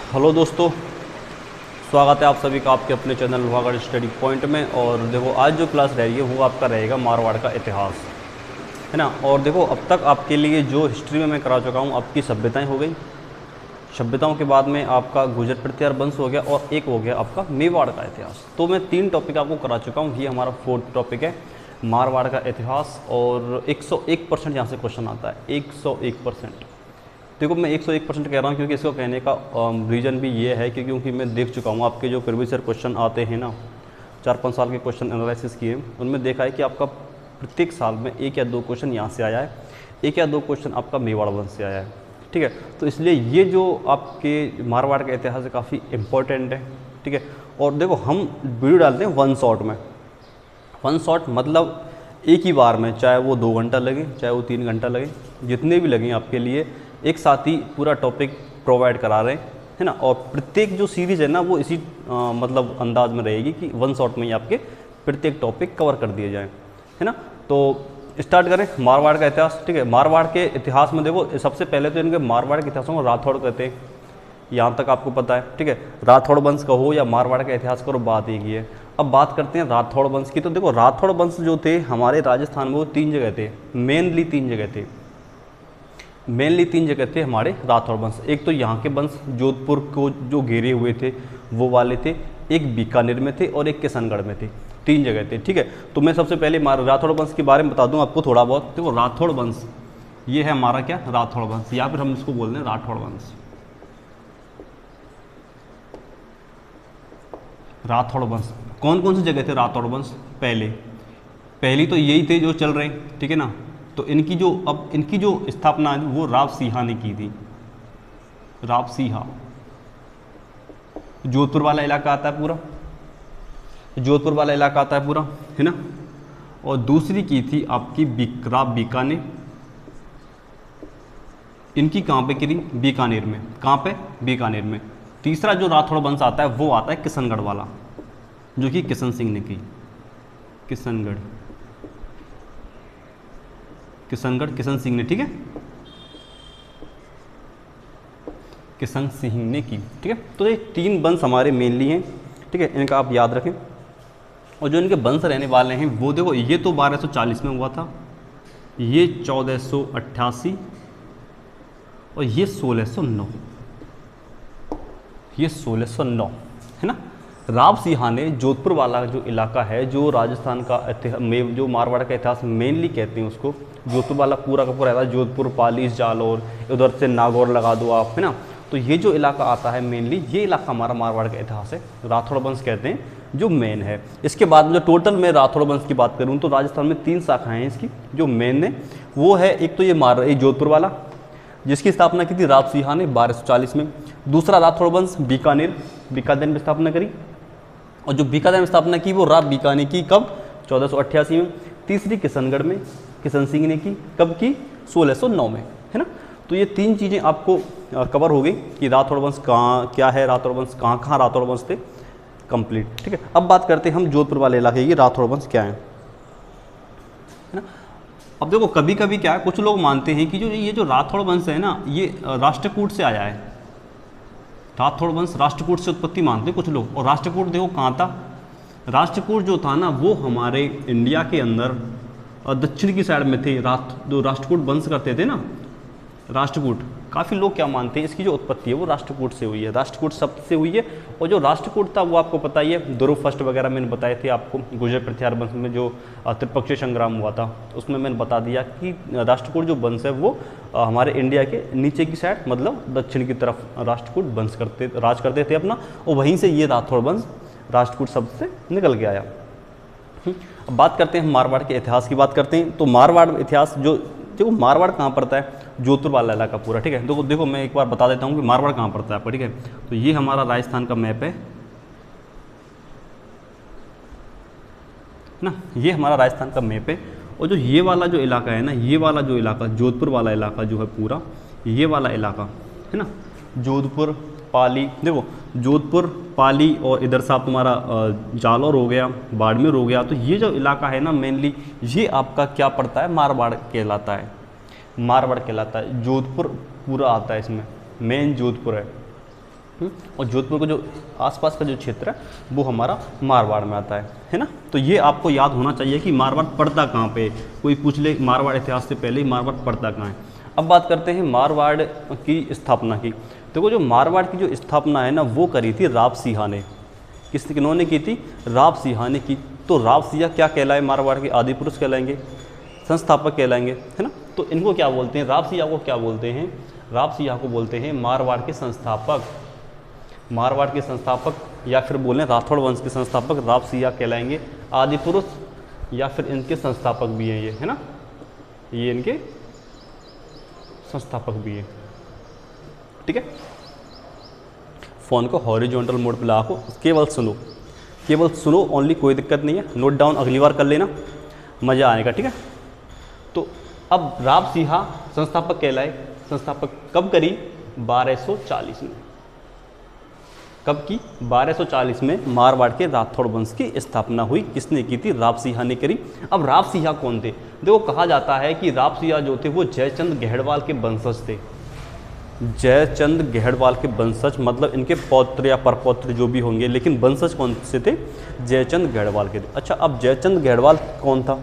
Hello दोस्तों, स्वागत है आप सभी का आपके अपने चैनल लोहागढ़ स्टडी पॉइंट में। और देखो आज जो क्लास रहेगी वो आपका रहेगा मारवाड़ का इतिहास, है ना। और देखो अब तक आपके लिए जो हिस्ट्री में मैं करा चुका हूँ, आपकी सभ्यताएं हो गई। सभ्यताओं के बाद में आपका गुर्जर प्रतिहार वंश हो गया और एक हो गया आपका मेवाड़ का इतिहास। तो मैं 3 टॉपिक आपको करा चुका हूँ। ये हमारा 4th टॉपिक है मारवाड़ का इतिहास। और 101% यहाँ से क्वेश्चन आता है, 101%। देखो मैं 101% कह रहा हूँ क्योंकि इसको कहने का रीज़न भी ये है क्योंकि मैं देख चुका हूँ आपके जो प्रीवियस ईयर क्वेश्चन आते हैं ना, 4-5 साल के क्वेश्चन एनालिसिस किए, उनमें देखा है कि आपका प्रत्येक साल में 1 या 2 क्वेश्चन यहाँ से आया है, 1 या 2 क्वेश्चन आपका मेवाड़ वंश से आया है, ठीक है। तो इसलिए ये जो आपके मारवाड़ का इतिहास है काफ़ी इम्पोर्टेंट है, ठीक है। और देखो हम वीडियो डालते हैं 1 शॉट में, 1 शॉट मतलब एक ही बार में, चाहे वो 2 घंटा लगे चाहे वो 3 घंटा लगे, जितने भी लगें आपके लिए एक साथ ही पूरा टॉपिक प्रोवाइड करा रहे हैं, है ना। और प्रत्येक जो सीरीज़ है ना वो इसी मतलब अंदाज में रहेगी कि 1 शॉट में ही आपके प्रत्येक टॉपिक कवर कर दिए जाएँ, है ना। तो स्टार्ट करें मारवाड़ का इतिहास, ठीक है। मारवाड़ के इतिहास में देखो सबसे पहले तो इनके मारवाड़ के इतिहासों को राठौड़ कहते हैं, यहाँ तक आपको पता है, ठीक है। राठौड़ वंश कहो या मारवाड़ का इतिहास करो, बात एक ही है। अब बात करते हैं राठौड़ वंश की। तो देखो राठौड़ वंश जो थे हमारे राजस्थान में वो 3 जगह थे, मेनली 3 जगह थे, मेनली 3 जगह थे हमारे राठौड़ वंश। एक तो यहाँ के वंश जोधपुर को जो घेरे हुए थे वो वाले थे, एक बीकानेर में थे और एक किशनगढ़ में थे, 3 जगह थे, ठीक है। तो मैं सबसे पहले राठौड़ वंश के बारे में बता दूं आपको थोड़ा बहुत। देखो राठौड़ वंश ये है हमारा क्या, राठौड़ वंश, या फिर हम इसको बोल रहे हैं राठौड़ वंश। राठौड़ वंश कौन कौन सी जगह थे राठौड़ वंश, पहली तो यही थे जो चल रहे हैं, ठीक है ना। तो इनकी जो स्थापना है वो राव सिंहा ने की थी, राव सिंहा। जोधपुर वाला इलाका आता है पूरा, जोधपुर वाला इलाका आता है पूरा, है ना। और दूसरी की थी आपकी राव बीकानेर, इनकी कहाँ पे करी, बीकानेर में, कहाँ पे, बीकानेर में। तीसरा जो राठौड़ वंश आता है वो आता है किशनगढ़ वाला, जो कि किशन सिंह ने की, किशनगढ़, किशन सिंह ने, ठीक है, किशन सिंह ने की, ठीक है। तो ये 3 वंश हमारे मेनली हैं, ठीक है, इनका आप याद रखें। और जो इनके वंश रहने वाले हैं वो देखो ये तो 1240 में हुआ था, ये 1488 और ये 1609, ये 1609, है ना। राव सिंहा ने जोधपुर वाला जो इलाका है, जो राजस्थान का जो मारवाड़ का इतिहास मेनली कहते हैं उसको, जोधपुर वाला पूरा का पूरा है, जोधपुर, पाली, जालौर, उधर से नागौर लगा दो आप, है ना। तो ये जो इलाका आता है मेनली, ये इलाका हमारा मारवाड़ का इतिहास है, राठौड़ वंश कहते हैं जो मेन है। इसके बाद में जो टोटल मैं राठौड़ वंश की बात करूँ तो राजस्थान में 3 शाखाएँ हैं इसकी, जो मेन है वो है, एक तो ये जोधपुर वाला जिसकी स्थापना की थी राव सिंहा ने 1240 में। दूसरा राठौड़ वंश बीकानेर में स्थापना करी, और जो बीकानेर में स्थापना की वो राव बीकानेर की, कब, 1488 में। तीसरी किशनगढ़ में किशन सिंह ने की, कब की, 1609 में, है ना। तो ये 3 चीज़ें आपको कवर हो गई कि राठौड़ वंश कहाँ क्या है, राठौड़ वंश कहाँ राठौड़ वंश थे, कंप्लीट, ठीक है। अब बात करते हैं हम जोधपुर वाले इलाके की, राठौड़ वंश क्या है ना। अब देखो कभी कभी क्या है, कुछ लोग मानते हैं कि ये जो राठौड़ वंश है ना, ये राष्ट्रकूट से आया है, राठौड़ वंश राष्ट्रकूट से उत्पत्ति मानते हैं कुछ लोग। और राष्ट्रकूट देखो कहाँ था, राष्ट्रकूट जो था ना वो हमारे इंडिया के अंदर दक्षिण की साइड में थे। जो राष्ट्रकूट वंश करते थे ना, राष्ट्रकूट, काफ़ी लोग क्या मानते हैं इसकी जो उत्पत्ति है वो राष्ट्रकूट से हुई है, राष्ट्रकूट शब्द से हुई है। और जो राष्ट्रकूट था वो आपको पता ही है, ध्रुव फर्स्ट वगैरह मैंने बताए थे आपको, गुर्जर प्रतिहार वंश में जो त्रिपक्षीय संग्राम हुआ था उसमें मैंने बता दिया कि राष्ट्रकूट जो वंश है वो हमारे इंडिया के नीचे की साइड, मतलब दक्षिण की तरफ राष्ट्रकूट वंश राज करते थे अपना, और वहीं से ये राठौड़ वंश राष्ट्रकूट शब्द से निकल के आया। अब बात करते हैं मारवाड़ के इतिहास की बात करते हैं। तो मारवाड़ इतिहास जो देखो, मारवाड़ कहाँ पड़ता है, जोधपुर वाला इलाका पूरा, ठीक है। देखो मैं एक बार बता देता हूँ कि मारवाड़ कहाँ पड़ता है आपका, ठीक है। तो ये हमारा राजस्थान का मैप है ना, ये हमारा राजस्थान का मैप है। और जो ये वाला जो इलाका है ना, ये वाला जो इलाका, जोधपुर वाला इलाका जो है पूरा, ये वाला इलाका है ना, जोधपुर, पाली, देखो जोधपुर, पाली, और इधर से आप तुम्हारा जालौर हो गया, बाड़मेर हो गया। तो ये जो इलाका है ना मेनली, ये आपका क्या पड़ता है, मारवाड़ कहलाता है, मारवाड़ कहलाता है। जोधपुर पूरा आता है इसमें, मेन जोधपुर है, और जोधपुर का जो आसपास का जो क्षेत्र है वो हमारा मारवाड़ में आता है ना। तो ये आपको याद होना चाहिए कि मारवाड़ पड़ता कहाँ पे, कोई पूछ ले मारवाड़ इतिहास से पहले ही मारवाड़ पड़ता कहाँ है। अब बात करते हैं मारवाड़ की स्थापना की। देखो जो मारवाड़ की जो स्थापना है ना वो करी थी राव सिंहा ने। किन्होंने की थी? राव सिंहा ने की। तो राव सिंहा क्या कहलाए? मारवाड़ के आदि पुरुष कहलाएंगे, संस्थापक कहलाएंगे, है ना। तो इनको क्या बोलते हैं? राव सिंहा को क्या बोलते हैं? राव सिंहा को बोलते हैं मारवाड़ के संस्थापक। मारवाड़ के संस्थापक या फिर बोलें राठौड़ वंश के संस्थापक राव सिंहा कहलाएंगे। आदि पुरुष या फिर इनके संस्थापक भी हैं ये, है ना, ये इनके संस्थापक भी हैं। ठीक है, फ़ोन को हॉरिजॉन्टल मोड पे ला को केवल सुनो ओनली, कोई दिक्कत नहीं है, नोट डाउन अगली बार कर लेना, मज़ा आएगा। ठीक है, तो अब राव सिंहा संस्थापक कहलाए। संस्थापक कब करी? 1240 में। कब की? 1240 में मारवाड़ के राठौड़ वंश की स्थापना हुई। किसने की थी? राव सिंहा ने करी। अब राव सिंहा कौन थे? देखो कहा जाता है कि राव सिंहा जो थे वो जयचंद गहड़वाल के वंशज थे। जयचंद गहड़वाल के वंशज मतलब इनके पौत्र या परपौत्र जो भी होंगे, लेकिन वंशज कौन से थे? जयचंद गहड़वाल के थे। अच्छा, अब जयचंद गहड़वाल कौन था?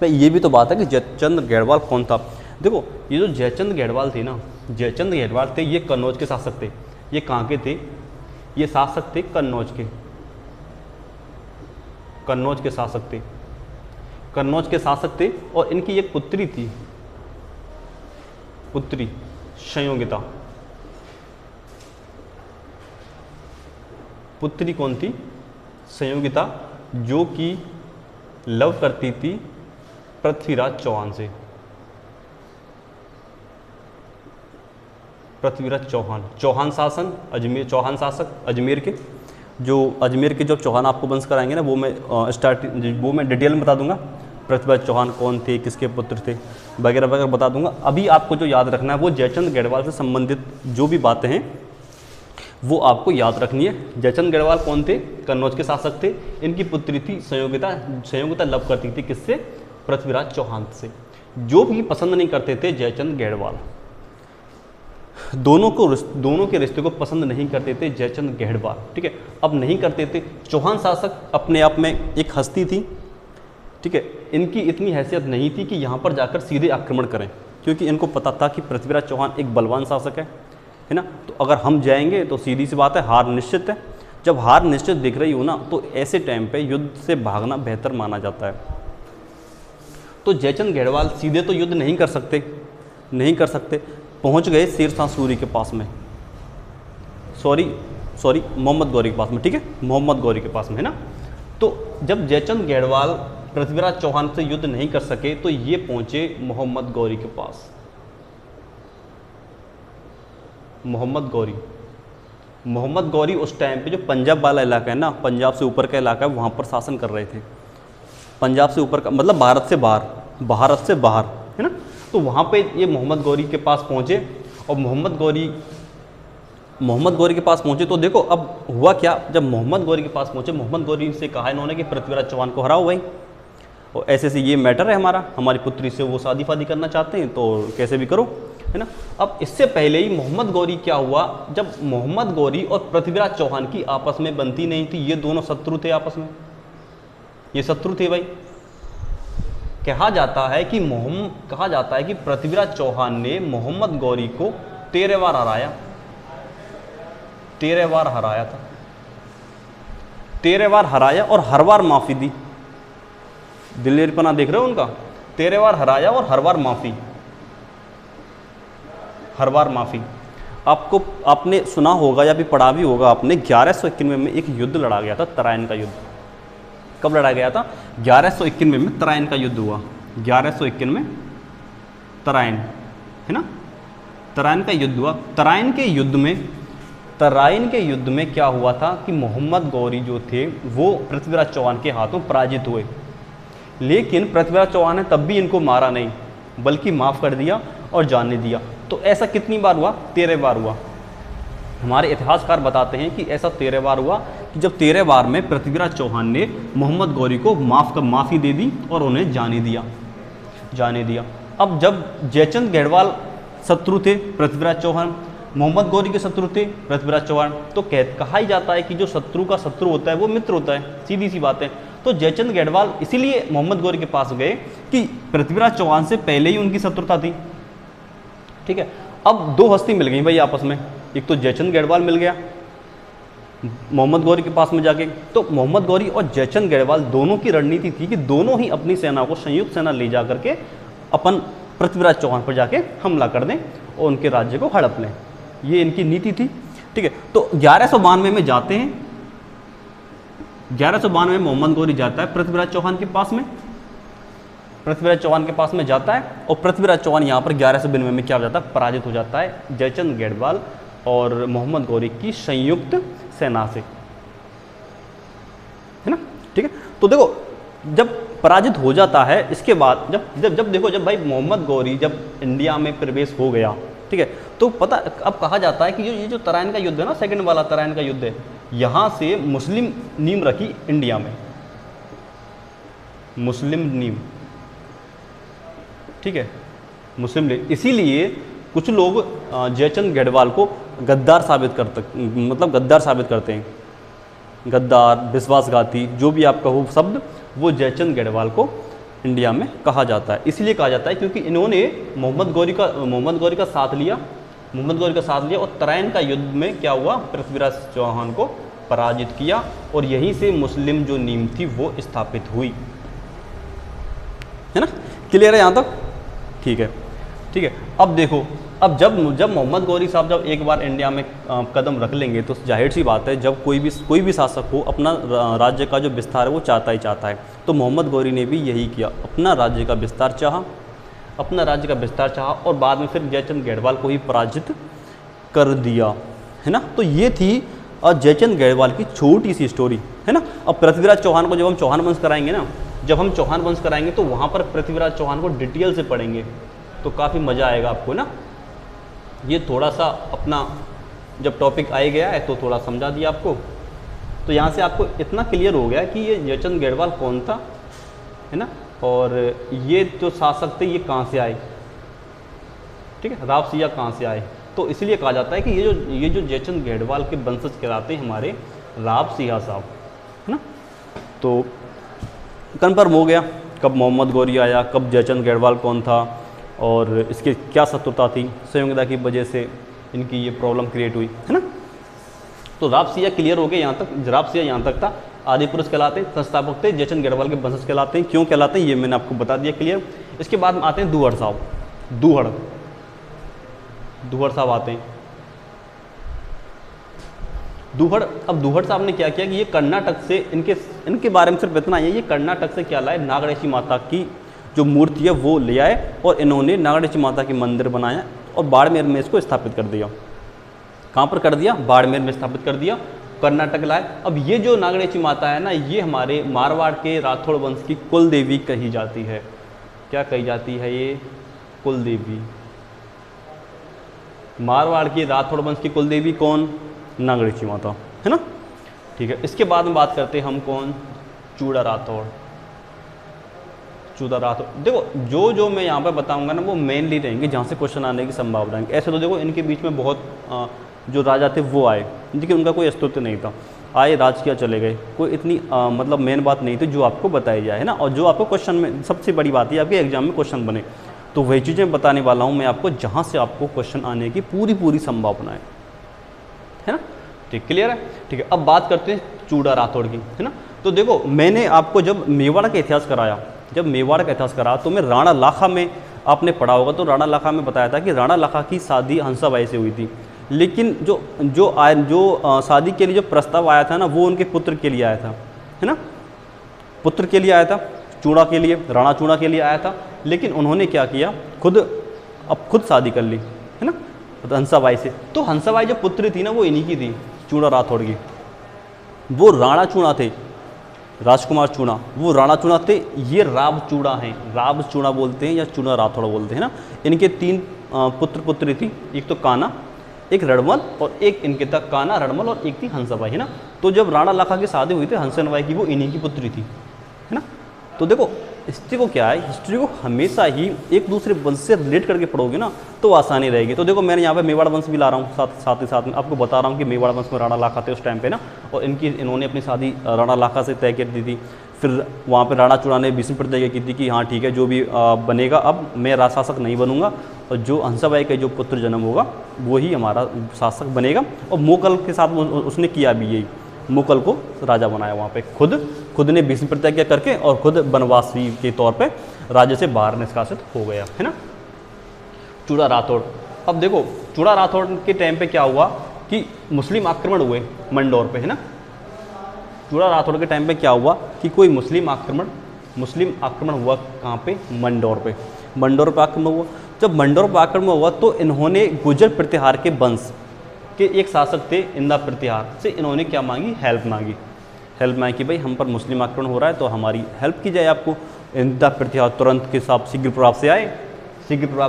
भाई ये भी तो बात है कि जयचंद गहड़वाल कौन था। देखो ये जो जयचंद गहड़वाल थे ना, जयचंद गहड़वाल थे, ये कन्नौज के शासक थे। ये कहाँ के थे? ये शासक थे कन्नौज के। कन्नौज के शासक थे। कन्नौज के शासक थे और इनकी एक पुत्री थी, पुत्री संयोगिता। पुत्री कौन थी? संयोगिता, जो कि लव करती थी पृथ्वीराज चौहान से। पृथ्वीराज चौहान, चौहान शासन अजमेर, चौहान शासक अजमेर के, जो अजमेर के जो चौहान आपको वंश कराएंगे ना वो मैं डिटेल में बता दूंगा। पृथ्वीराज चौहान कौन थे, किसके पुत्र थे वगैरह वगैरह बता दूंगा। अभी आपको जो याद रखना है वो जयचंद गहड़वाल से संबंधित जो भी बातें हैं वो आपको याद रखनी है। जयचंद गहड़वाल कौन थे? कन्नौज के शासक थे। इनकी पुत्री थी संयोगिता। संयोगिता लव करती थी किससे? पृथ्वीराज चौहान से, जो भी पसंद नहीं करते थे जयचंद गहड़वाल। दोनों के रिश्ते को पसंद नहीं करते थे जयचंद गहड़वाल। ठीक है, अब नहीं करते थे। चौहान शासक अपने आप में एक हस्ती थी। ठीक है, इनकी इतनी हैसियत नहीं थी कि यहाँ पर जाकर सीधे आक्रमण करें, क्योंकि इनको पता था कि पृथ्वीराज चौहान एक बलवान शासक है ना। तो अगर हम जाएंगे तो सीधी सी बात है हार निश्चित है। जब हार निश्चित दिख रही हो ना तो ऐसे टाइम पे युद्ध से भागना बेहतर माना जाता है। तो जयचंद गहड़वाल सीधे तो युद्ध नहीं कर सकते। पहुँच गए शेरशाह सूरी के पास में, सॉरी मोहम्मद गौरी के पास में। ठीक है, मोहम्मद गौरी के पास में, है ना। तो जब जयचंद गहड़वाल पृथ्वीराज चौहान से युद्ध नहीं कर सके तो ये पहुंचे मोहम्मद गौरी के पास। मोहम्मद गौरी उस टाइम पे जो पंजाब वाला इलाका है ना, पंजाब से ऊपर का इलाका है, वहाँ पर शासन कर रहे थे। पंजाब से ऊपर का मतलब भारत से बाहर, है ना। तो वहाँ पे ये मोहम्मद गौरी के पास पहुँचे और मोहम्मद गौरी के पास पहुँचे तो देखो अब हुआ क्या। जब मोहम्मद गौरी के पास पहुँचे, मोहम्मद गौरी से कहा इन्होंने कि पृथ्वीराज चौहान को हराओ भाई, और ऐसे ये मैटर है हमारी पुत्री से वो शादी करना चाहते हैं तो कैसे भी करो, है ना। अब इससे पहले ही मोहम्मद गौरी क्या हुआ, जब मोहम्मद गौरी और पृथ्वीराज चौहान की आपस में बनती नहीं थी, ये दोनों शत्रु थे आपस में, ये शत्रु थे भाई। कहा जाता है कि पृथ्वीराज चौहान ने मोहम्मद गौरी को 13 बार हराया, 13 बार हराया था, 13 बार हराया और हर बार माफ़ी दी। दिलेरपना देख रहे हो उनका, 13 बार हराया और हर बार माफ़ी। आपने सुना होगा या भी पढ़ा भी होगा आपने, 1191 में एक युद्ध लड़ा गया था, तराइन का युद्ध। कब लड़ा गया था? 1191 में तराइन का युद्ध हुआ। 1191 में तराइन, है ना, तराइन का युद्ध हुआ। तराइन के युद्ध में क्या हुआ था कि मोहम्मद गौरी जो थे वो पृथ्वीराज चौहान के हाथों पराजित हुए, लेकिन पृथ्वीराज चौहान ने तब भी इनको मारा नहीं बल्कि माफ़ कर दिया और जाने दिया। तो ऐसा कितनी बार हुआ? 13 बार हुआ। हमारे इतिहासकार बताते हैं कि ऐसा 13 बार हुआ कि जब 13 बार में पृथ्वीराज चौहान ने मोहम्मद गौरी को माफ़ी दे दी और उन्हें जाने दिया। अब जब जयचंद गहड़वाल शत्रु थे पृथ्वीराज चौहान, मोहम्मद गौरी के शत्रु थे पृथ्वीराज चौहान। तो कहा ही जाता है कि जो शत्रु का शत्रु होता है वो मित्र होता है, सीधी सी बात है। तो जयचंद गढ़वाल इसीलिए मोहम्मद गौरी के पास गए कि पृथ्वीराज चौहान से पहले ही उनकी शत्रुता थी। ठीक है, अब दो हस्ती मिल गई भाई आपस में, एक तो जयचंद गढ़वाल मिल गया मोहम्मद गौरी के पास में जाके। तो मोहम्मद गौरी और जयचंद गढ़वाल दोनों की रणनीति थी कि दोनों ही अपनी सेना को, संयुक्त सेना ले जा करके अपन पृथ्वीराज चौहान पर जाके हमला कर दें और उनके राज्य को हड़प लें, ये इनकी नीति थी। ठीक है, तो 1192 में जाते हैं, 1192 में मोहम्मद गौरी जाता है पृथ्वीराज चौहान के पास में, पृथ्वीराज चौहान के पास में जाता है और पृथ्वीराज चौहान यहाँ पर 1192 में क्या हो जाता है, पराजित हो जाता है जयचंद गढ़वाल और मोहम्मद गौरी की संयुक्त सेना से, है ना। ठीक है, तो देखो जब पराजित हो जाता है, इसके बाद जब भाई मोहम्मद गौरी जब इंडिया में प्रवेश हो गया, ठीक है, तो पता अब कहा जाता है कि ये जो तराइन का युद्ध है ना, सेकंड वाला तराइन का युद्ध है, यहाँ से मुस्लिम नीम रखी इंडिया में, मुस्लिम नीम। ठीक है, मुस्लिम लीग, इसीलिए कुछ लोग जयचंद गढ़वाल को गद्दार साबित करते हैं, गद्दार, विश्वासघाती, जो भी आप कहो शब्द, वो जयचंद गढ़वाल को इंडिया में कहा जाता है। इसलिए कहा जाता है क्योंकि इन्होंने मोहम्मद गौरी का साथ लिया, और तराइन का युद्ध में क्या हुआ, पृथ्वीराज चौहान को पराजित किया और यहीं से मुस्लिम जो नीम थी वो स्थापित हुई, है ना। क्लियर है यहाँ तक? ठीक है। अब देखो, अब जब मोहम्मद गौरी साहब जब एक बार इंडिया में कदम रख लेंगे तो जाहिर सी बात है, जब कोई भी शासक हो अपना राज्य का जो विस्तार है वो चाहता है। तो मोहम्मद गौरी ने भी यही किया, अपना राज्य का विस्तार चाहा और बाद में फिर जयचंद गढ़वाल को ही पराजित कर दिया, है ना। तो ये थी जयचंद गढ़वाल की छोटी सी स्टोरी, है ना। अब पृथ्वीराज चौहान को जब हम चौहान वंश कराएंगे तो वहाँ पर पृथ्वीराज चौहान को डिटेल से पढ़ेंगे तो काफ़ी मज़ा आएगा आपको ना। ये थोड़ा सा अपना जब टॉपिक आ गया है तो थोड़ा समझा दिया आपको, तो यहाँ से आपको इतना क्लियर हो गया कि ये जयचंद गढ़वाल कौन था, है ना, और ये जो शासक थे ये कहाँ से आए, ठीक है, राव सिया कहाँ से आए। तो इसलिए कहा जाता है कि ये जो जयचंद गढ़वाल के वंशज कहलाते हैं हमारे राव सिया साहब, है ना। तो कन्फर्म हो गया कब मोहम्मद गौरी आया, कब जयचंद गढ़वाल कौन था और इसके क्या शत्रुता थी, संयोगता की वजह से इनकी ये प्रॉब्लम क्रिएट हुई, है ना। तो राव सिया क्लियर हो गया यहाँ तक, राव सिया यहाँ तक था। आदि पुरुष कहलाते हैं, संस्थापक थे, जयचंद गढ़वाल के वंशज कहलाते हैं। क्यों कहलाते हैं ये मैंने आपको बता दिया क्लियर। इसके बाद में आते हैं दूहड़ साहब, दूहड़ साहब आते हैं। अब दूहड़ साहब ने क्या किया कि ये कर्नाटक से, इनके बारे में सिर्फ इतना ही है, ये कर्नाटक से क्या लाए, नागणेशी माता की जो मूर्ति है वो ले आए और इन्होंने नागणेशी माता की मंदिर बनाया और बाड़मेर में इसको स्थापित कर दिया। कहाँ पर कर दिया? बाड़मेर में स्थापित कर दिया, कर्नाटक लाए। अब ये जो नागणेशी माता है ना, ये हमारे मारवाड़ के राठौड़ वंश की कुल देवी कही जाती है। क्या कही जाती है? ये कुल देवी, मारवाड़ की राठौड़ वंश की कुल देवी कौन? नागणेशी माता, है ना। ठीक है, इसके बाद में बात करते हैं हम कौन? चूड़ा राठौड़। देखो जो मैं यहाँ पर बताऊंगा ना वो मेनली रहेंगे जहाँ से क्वेश्चन आने की संभावना है। ऐसे तो देखो इनके बीच में बहुत जो राजा थे वो आए, लेकिन उनका कोई अस्तित्व नहीं था, आए राज किया चले गए, कोई इतनी मतलब मेन बात नहीं थी जो आपको बताई जाए, है ना। और जो आपको क्वेश्चन में सबसे बड़ी बात है आपके एग्जाम में क्वेश्चन बने, तो वही चीज़ें बताने वाला हूँ मैं आपको जहाँ से आपको क्वेश्चन आने की पूरी संभावना है ना। ठीक, क्लियर है। ठीक है, अब बात करते हैं चूड़ा राठौड़ की, है ना। तो देखो मैंने आपको जब मेवाड़ का इतिहास कराया तो मैं राणा लाखा में आपने पढ़ा होगा, तो राणा लाखा में बताया था कि राणा लाखा की शादी हंसाबाई से हुई थी, लेकिन जो शादी के लिए जो प्रस्ताव आया था ना वो उनके पुत्र के लिए आया था, है ना, पुत्र के लिए आया था, चूड़ा के लिए, राणा चूड़ा के लिए आया था। लेकिन उन्होंने क्या किया, खुद शादी कर ली, है ना, तो हंसाबाई से। तो हंसाबाई जो पुत्री थी ना वो इन्हीं की थी, चूड़ा राठौड़ की। वो राणा चूड़ा थे, राजकुमार चूड़ा, वो राणा चूड़ा थे। ये राव चूड़ा हैं, राव चूड़ा बोलते हैं या चूड़ा राठौड़ बोलते हैं ना। इनके 3 पुत्र पुत्री थी, एक तो काना, एक रणमल और एक इनके था काना, रणमल और एक थी हंसाबाई, है ना। तो जब राणा लाखा की शादी हुई थी हंसनबाई की, वो इन्हीं की पुत्री थी, है ना। तो देखो हिस्ट्री को क्या है, हिस्ट्री को हमेशा ही एक दूसरे वंश से रिलेट करके पढ़ोगे ना तो आसानी रहेगी। तो देखो मैंने यहाँ पे मेवाड़ वंश भी ला रहा हूँ, साथ ही साथ में आपको बता रहा हूँ कि मेवाड़ वंश में राणा लाखा थे उस टाइम पे ना, और इन्होंने अपनी शादी राणा लाखा से तय कर दी थी। फिर वहाँ पे राणा चूड़ा ने भीष्म प्रतिज्ञा की थी कि हाँ ठीक है, जो भी बनेगा अब मैं राजशासक नहीं बनूंगा, और जो हंसाबाई का जो पुत्र जन्म होगा वो ही हमारा शासक बनेगा। और मोकल के साथ उसने किया भी यही, मोकल को राजा बनाया वहाँ पे, खुद ने भीष्म प्रतिज्ञा करके, और खुद वनवासी के तौर पे राज्य से बाहर निष्कासित हो गया, है ना। चूड़ा राठौड़, अब देखो चूड़ा राठौड़ के टाइम पे क्या हुआ कि मुस्लिम आक्रमण हुए मंडौर पे, है ना। चूड़ा राठौड़ के टाइम पे क्या हुआ कि कोई मुस्लिम आक्रमण हुआ कहाँ पे, मंडौर पे आक्रमण हुआ। जब मंडौर पर आक्रमण हुआ तो इन्होंने गुर्जर प्रतिहार के वंश के एक शासक थे इंदा प्रतिहार से, इन्होंने क्या मांगी, हेल्प मांगी कि भाई हम पर मुस्लिम आक्रमण हो रहा है तो हमारी हेल्प की जाए आपको। इंदा प्रतिहार तुरंत के साथ शीघ्र प्रभाव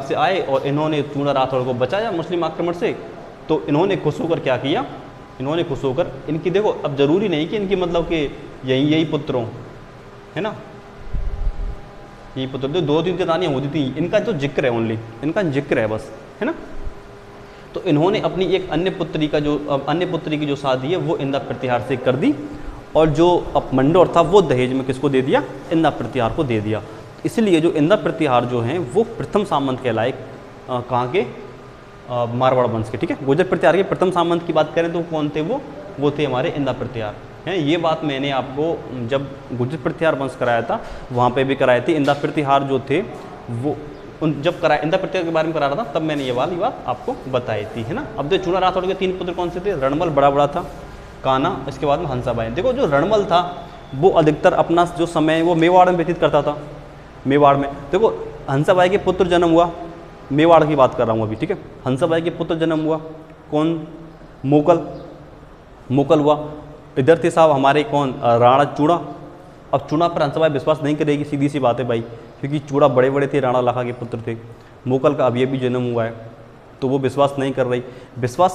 से आए और इन्होंने चूड़ा राठौड़ को बचाया मुस्लिम आक्रमण से। तो इन्होंने खुश होकर क्या किया, इनकी देखो अब जरूरी नहीं कि इनकी मतलब कि यही पुत्र हों, है ना, यही पुत्र थे, 2-3 रानियाँ होती थी, इनका जो जिक्र है ओनली, इनका जिक्र है बस, है ना। तो इन्होंने अपनी एक अन्य पुत्री की जो शादी है वो इंदा प्रतिहार से कर दी, और जो अब मंडौर था वो दहेज में किसको दे दिया, इंदा प्रतिहार को दे दिया। इसलिए जो इंदा प्रतिहार जो हैं वो प्रथम सामंत कहलाए, कहाँ के, मारवाड़ वंश के, ठीक है। गुर्जर प्रतिहार के प्रथम सामंत की बात करें तो कौन थे वो थे हमारे इंदा प्रतिहार हैं। ये बात मैंने आपको जब गुर्जर प्रतिहार वंश कराया था वहाँ पे भी कराई थी। इंदा प्रतिहार जो थे वो जब कराया, इंदा प्रतिहार के बारे में करा रहा था तब मैंने ये वाली बात आपको बताई थी, है ना। अब देखो चूड़ा राठौड़ के 3 पुत्र कौन से थे, रणमल बड़ा था, कान्हा, इसके बाद में हंसाबाई। देखो जो रणमल था वो अधिकतर अपना जो समय वो मेवाड़ में व्यतीत करता था, मेवाड़ में। देखो हंसाबाई के पुत्र जन्म हुआ, मेवाड़ की बात कर रहा हूँ अभी, ठीक है। हंसाबाई के पुत्र जन्म हुआ कौन, मोकल हुआ। इधर थे साहब हमारे कौन, राणा चूड़ा। अब चूड़ा पर हंसाबाई विश्वास नहीं करेगी, सीधी सी बात है भाई, क्योंकि चूड़ा बड़े थे, राणा लाखा के पुत्र थे। मोकल का अभी जन्म हुआ है तो वो विश्वास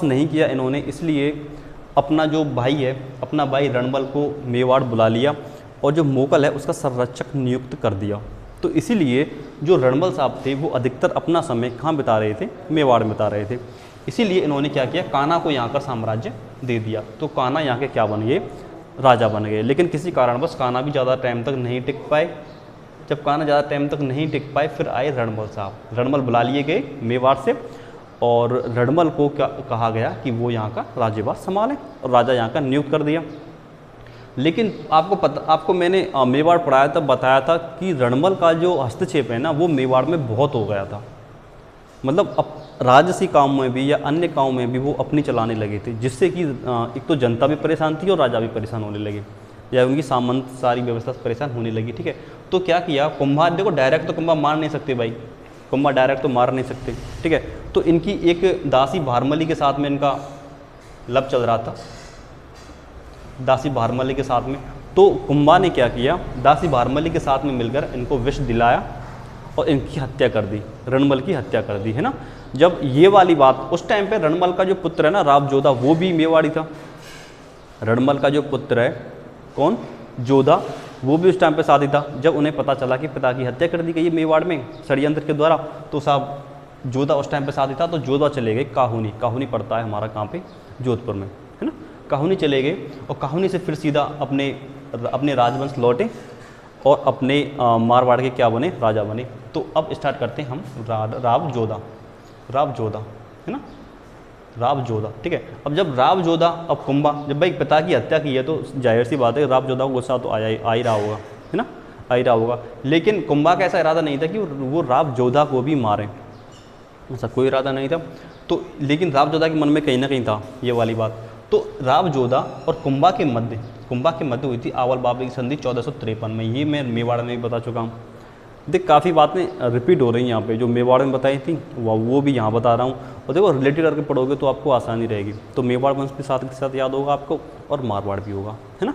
नहीं किया इन्होंने, इसलिए अपना जो भाई है, अपना भाई रणमल को मेवाड़ बुला लिया, और जो मोकल है उसका संरक्षक नियुक्त कर दिया। तो इसीलिए जो रणमल साहब थे वो अधिकतर अपना समय कहाँ बिता रहे थे, मेवाड़ में बिता रहे थे। इसीलिए इन्होंने क्या किया, कान्हा को यहाँ का साम्राज्य दे दिया। तो कान्हा यहाँ के क्या बन गए, राजा बन गए। लेकिन किसी कारणवश कान्हा भी ज़्यादा टाइम तक नहीं टिक पाए। जब कान्हा ज़्यादा टाइम तक नहीं टिक पाए फिर आए रणमल साहब। रणमल बुला लिए गए मेवाड़ से, और रणमल को क्या कहा गया कि वो यहाँ का राज्यभार संभालें, और राजा यहाँ का नियुक्त कर दिया। लेकिन आपको मैंने मेवाड़ पढ़ाया तब बताया था कि रणमल का जो हस्तक्षेप है ना वो मेवाड़ में बहुत हो गया था। मतलब अब राजसी काम में भी या अन्य काम में भी वो अपनी चलाने लगे थे, जिससे कि एक तो जनता भी परेशान थी और राजा भी परेशान होने लगे, या उनकी सामंत सारी व्यवस्था परेशान होने लगी, ठीक है। तो क्या किया, कुंभा, देखो डायरेक्ट तो कुंभा मार नहीं सकते भाई, कुंभा डायरेक्ट तो मार नहीं सकते, ठीक है। तो इनकी एक दासी भारमली के साथ में इनका लब चल रहा था, दासी भारमली के साथ में। तो कुंभा ने क्या किया, दासी भारमली के साथ में मिलकर इनको विष दिलाया और इनकी हत्या कर दी, रणमल की हत्या कर दी, है ना। जब ये वाली बात, उस टाइम पे रणमल का जो पुत्र है ना राव जोधा, वो भी मेवाड़ी था। रणमल का जो पुत्र है कौन, जोधा, वो भी उस टाइम पे साथी था। जब उन्हें पता चला कि पिता की हत्या कर दी गई है मेवाड़ में षड्यंत्र के द्वारा, तो साहब जोधा उस टाइम पे साथी था, तो जोधा चले गए काहुनी पड़ता है हमारा कहाँ पे, जोधपुर में, है ना। काहुनी चले गए और काहुनी से फिर सीधा अपने राजवंश लौटे और अपने मारवाड़ के क्या बने, राजा बने। तो अब स्टार्ट करते हैं हम राव जोधा, है ना, राव जोधा, ठीक है। अब जब राव जोधा, अब कुंभा, जब भाई पिता की हत्या की है तो जाहिर सी बात है राव जोधा को गुस्सा तो आ ही रहा होगा, है ना, आ ही रहा होगा। लेकिन कुंभा का ऐसा इरादा नहीं था कि वो राव जोधा को भी मारे, ऐसा कोई इरादा नहीं था। तो लेकिन राव जोधा के मन में कहीं ना कहीं था ये वाली बात। तो राव जोधा और कुंभा के मध्य हुई थी आवल बाबरी की संधि 1453 में। ये मैं मेवाड़ में भी बता चुका हूँ। देख काफ़ी बातें रिपीट हो रही हैं यहाँ पे, जो मेवाड़ में बताई थी वो भी यहाँ बता रहा हूँ। और देखो रिलेटेड करके पढ़ोगे तो आपको आसानी रहेगी। तो मेवाड़ वंश के साथ याद होगा आपको, और मारवाड़ भी होगा, है ना।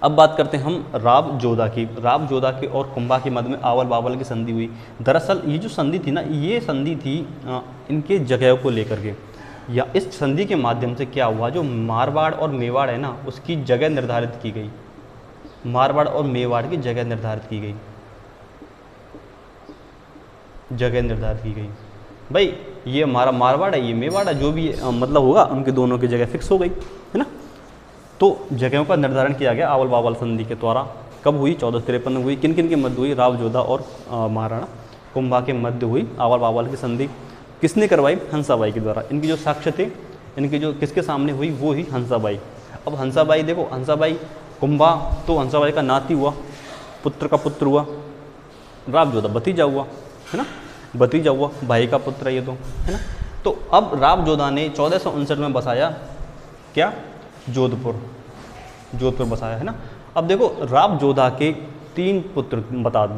अब बात करते हैं हम राव जोधा की। राव जोधा के और कुंभा के मध्य में आवल बावल की संधि हुई। दरअसल ये जो संधि थी ना, ये संधि थी इनके जगह को लेकर के, या इस संधि के माध्यम से क्या हुआ, जो मारवाड़ और मेवाड़ है ना उसकी जगह निर्धारित की गई। मारवाड़ और मेवाड़ की जगह निर्धारित की गई, जगह निर्धारित की गई। भाई ये हमारा मारवाड़ है, ये मेवाड़ है, जो भी मतलब होगा उनके दोनों की जगह फिक्स हो गई, है ना। तो जगहों का निर्धारण किया गया आवल बावल संधि के द्वारा। कब हुई? 1453 में हुई। किन किन के मध्य हुई? राव जोधा और महाराणा कुंभा के मध्य हुई आवल बावल की संधि। किसने करवाई? हंसाबाई के द्वारा। इनकी जो साक्ष्य थे, इनकी जो किसके सामने हुई, वो ही हंसाबाई। अब हंसाबाई देखो, हंसाबाई कुंभा तो हंसाबाई का नाती हुआ, पुत्र का पुत्र हुआ। राव जोधा भतीजा हुआ, है ना, भतीजा हुआ, भाई का पुत्र है ये तो, है ना। तो अब राव जोधा ने 1459 में बसाया क्या? जोधपुर, जोधपुर बसाया, है ना। अब देखो राव जोधा के 3 पुत्र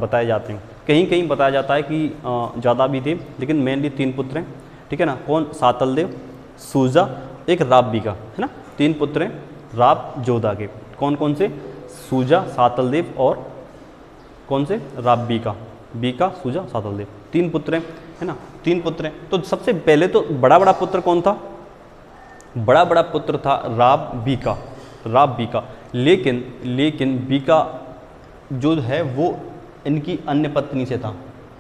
बताए जाते हैं। कहीं कहीं बताया जाता है कि ज़्यादा भी थे, लेकिन मेनली 3 पुत्र हैं, ठीक है ना। कौन? सातलदेव, सूजा, एक राव बीका, है ना। 3 पुत्र हैं राव जोधा के। कौन कौन से? सूजा, सातलदेव और कौन से? राव बीका। बीका, सूजा, सातलदेव, 3 पुत्र हैं, है ना। 3 पुत्र हैं। तो सबसे पहले तो बड़ा पुत्र कौन था? बड़ा पुत्र था राव बीका, राव बीका। लेकिन बीका जो है वो इनकी अन्य पत्नी से था,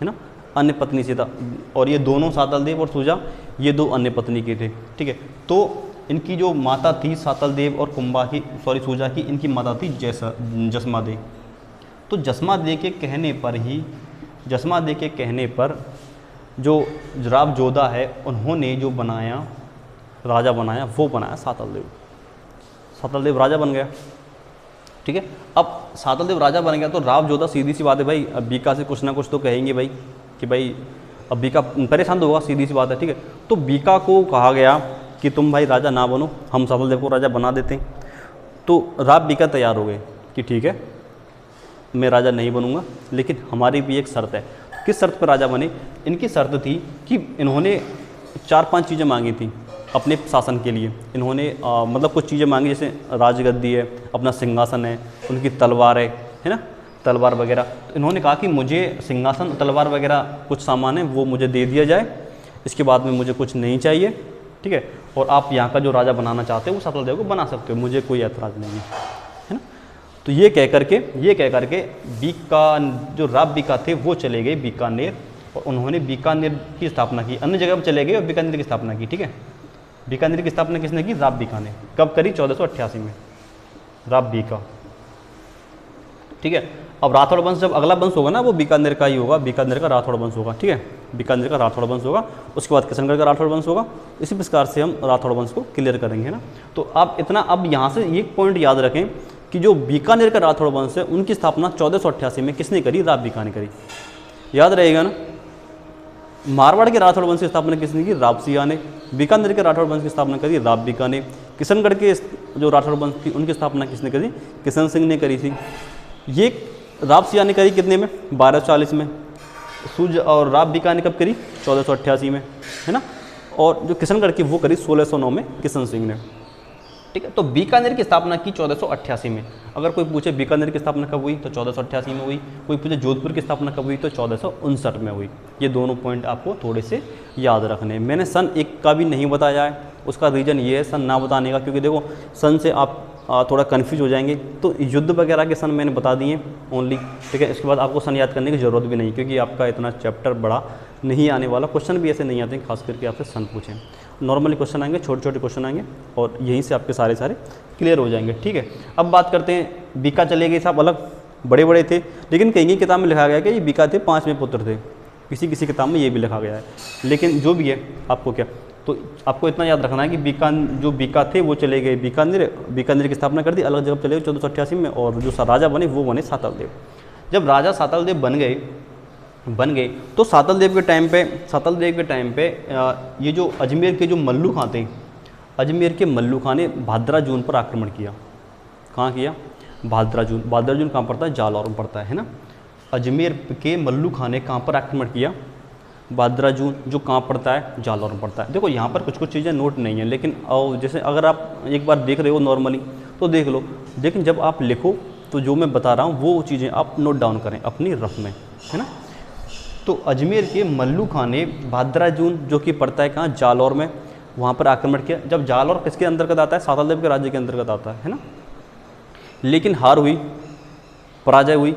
है ना, अन्य पत्नी से था। और ये दोनों सातलदेव और सूजा ये 2 अन्य पत्नी के थे, ठीक है। तो इनकी जो माता थी सातलदेव और कुंभा की, सॉरी सूजा की, इनकी माता थी जसमा दे। तो जसमा दे के कहने पर जो राव जोधा है उन्होंने जो बनाया, राजा बनाया, वो बनाया सातलदेव। सातलदेव राजा बन गया, ठीक है। अब सातलदेव राजा बन गया तो राव जोधा सीधी सी बात है भाई, अब बीका से कुछ ना कुछ तो कहेंगे भाई कि भाई अब बीका परेशान तो होगा, सीधी सी बात है, ठीक है। तो बीका को कहा गया कि तुम भाई राजा ना बनो, हम सातलदेव को राजा बना देते हैं। तो राव बीका तैयार हो गए कि ठीक है मैं राजा नहीं बनूंगा, लेकिन हमारी भी एक शर्त है। किस शर्त पर राजा बने? इनकी शर्त थी कि इन्होंने 4-5 चीज़ें मांगी थी अपने शासन के लिए। इन्होंने मतलब कुछ चीज़ें मांगी, जैसे राजगद्दी है, अपना सिंहासन है, उनकी तलवार है ना, तलवार वगैरह। तो इन्होंने कहा कि मुझे सिंहासन, तलवार वगैरह कुछ सामान है वो मुझे दे दिया जाए, इसके बाद में मुझे कुछ नहीं चाहिए, ठीक है। और आप यहाँ का जो राजा बनाना चाहते हो वो सातलदेव को बना सकते हो, मुझे कोई ऐतराज़ नहीं है ना। तो ये कह करके बीका, जो राव बीका थे वो चले गए बीकानेर, और उन्होंने बीकानेर की स्थापना की। अन्य जगह पर चले गए और बीकानेर की स्थापना की, ठीक है। बीकानेर की स्थापना किसने की? राव बीका ने। कब करी? 1488 में, राव बीका, ठीक है। अब राठौड़ वंश, जब अगला वंश होगा ना वो बीकानेर का ही होगा, बीकानेर का राठौड़ वंश होगा, ठीक है। बीकानेर का राठौड़ वंश होगा, उसके बाद किशनगढ़ का राठौड़ वंश होगा। इसी प्रकार से हम राठौड़ वंश को क्लियर करेंगे ना। तो आप इतना, अब यहाँ से एक पॉइंट याद रखें कि जो बीकानेर का राठौड़ वंश है उनकी स्थापना 1488 में किसने करी? राव बीका ने करी, याद रहेगा ना। मारवाड़ के राठौड़ वंश की स्थापना किसने की? राव सिंह ने। बीकानेर के राठौड़ वंश की स्थापना करी राव बीका ने। किशनगढ़ के जो राठौड़ वंश थी उनकी स्थापना किसने करी? किशन सिंह ने करी थी। ये राव सिंह ने करी कितने में? 1240 में। सूज और राव बीका ने कब करी? 1488 में, है ना। और जो किशनगढ़ की वो करी 1609 में किशन सिंह ने, ठीक है। तो बीकानेर की स्थापना की 1488 में। अगर कोई पूछे बीकानेर की स्थापना कब हुई तो 1488 में हुई। कोई पूछे जोधपुर की स्थापना कब हुई तो 1459 में हुई। ये दोनों पॉइंट आपको थोड़े से याद रखने। मैंने सन 1 का भी नहीं बताया है, उसका रीज़न ये है सन ना बताने का, क्योंकि देखो सन से आप थोड़ा कन्फ्यूज हो जाएंगे। तो युद्ध वगैरह के सन मैंने बता दिए ओनली, ठीक है। इसके बाद आपको सन याद करने की ज़रूरत भी नहीं, क्योंकि आपका इतना चैप्टर बड़ा नहीं आने वाला। क्वेश्चन भी ऐसे नहीं आते खास करके आपसे सन पूछें। नॉर्मली क्वेश्चन आएंगे, छोटे छोटे क्वेश्चन आएंगे, और यहीं से आपके सारे क्लियर हो जाएंगे, ठीक है। अब बात करते हैं, बीका चले गए साहब, अलग बड़े बड़े थे, लेकिन कहीं किताब में लिखा गया कि ये बीका थे, 5वें पुत्र थे। किसी किताब में ये भी लिखा गया है। लेकिन जो भी है आपको क्या, तो आपको इतना याद रखना है कि जो बीका थे वो चले गए बीकानेर की स्थापना कर दी, अलग जगह चले गए 1488 में। और जो राजा बने वो बने सातलदेव। जब राजा सातलदेव बन गए तो सातलदेव के टाइम पे ये जो अजमेर के जो मल्लू खां थे, अजमेर के मल्लू खां ने भादरा जून पर आक्रमण किया। कहाँ किया? भादरा जून कहाँ पड़ता है? जालौर में पड़ता है ना। अजमेर के मल्लू खां ने कहाँ पर आक्रमण किया? भादरा जून, जो कहाँ पड़ता है? जालौर में पड़ता है। देखो यहाँ पर कुछ चीज़ें नोट नहीं है, लेकिन जैसे अगर आप एक बार देख रहे हो नॉर्मली तो देख लो, लेकिन जब आप लिखो तो जो मैं बता रहा हूँ वो चीज़ें आप नोट डाउन करें अपनी रफ में, है ना। तो अजमेर के मल्लू खां ने भादरा जून, जो कि पड़ता है कहाँ? जालौर में, वहाँ पर आक्रमण किया। जब जालौर किसके अंतर्गत आता है? सातलदेव के राज्य के अंतर्गत आता है ना। लेकिन हार हुई, पराजय हुई,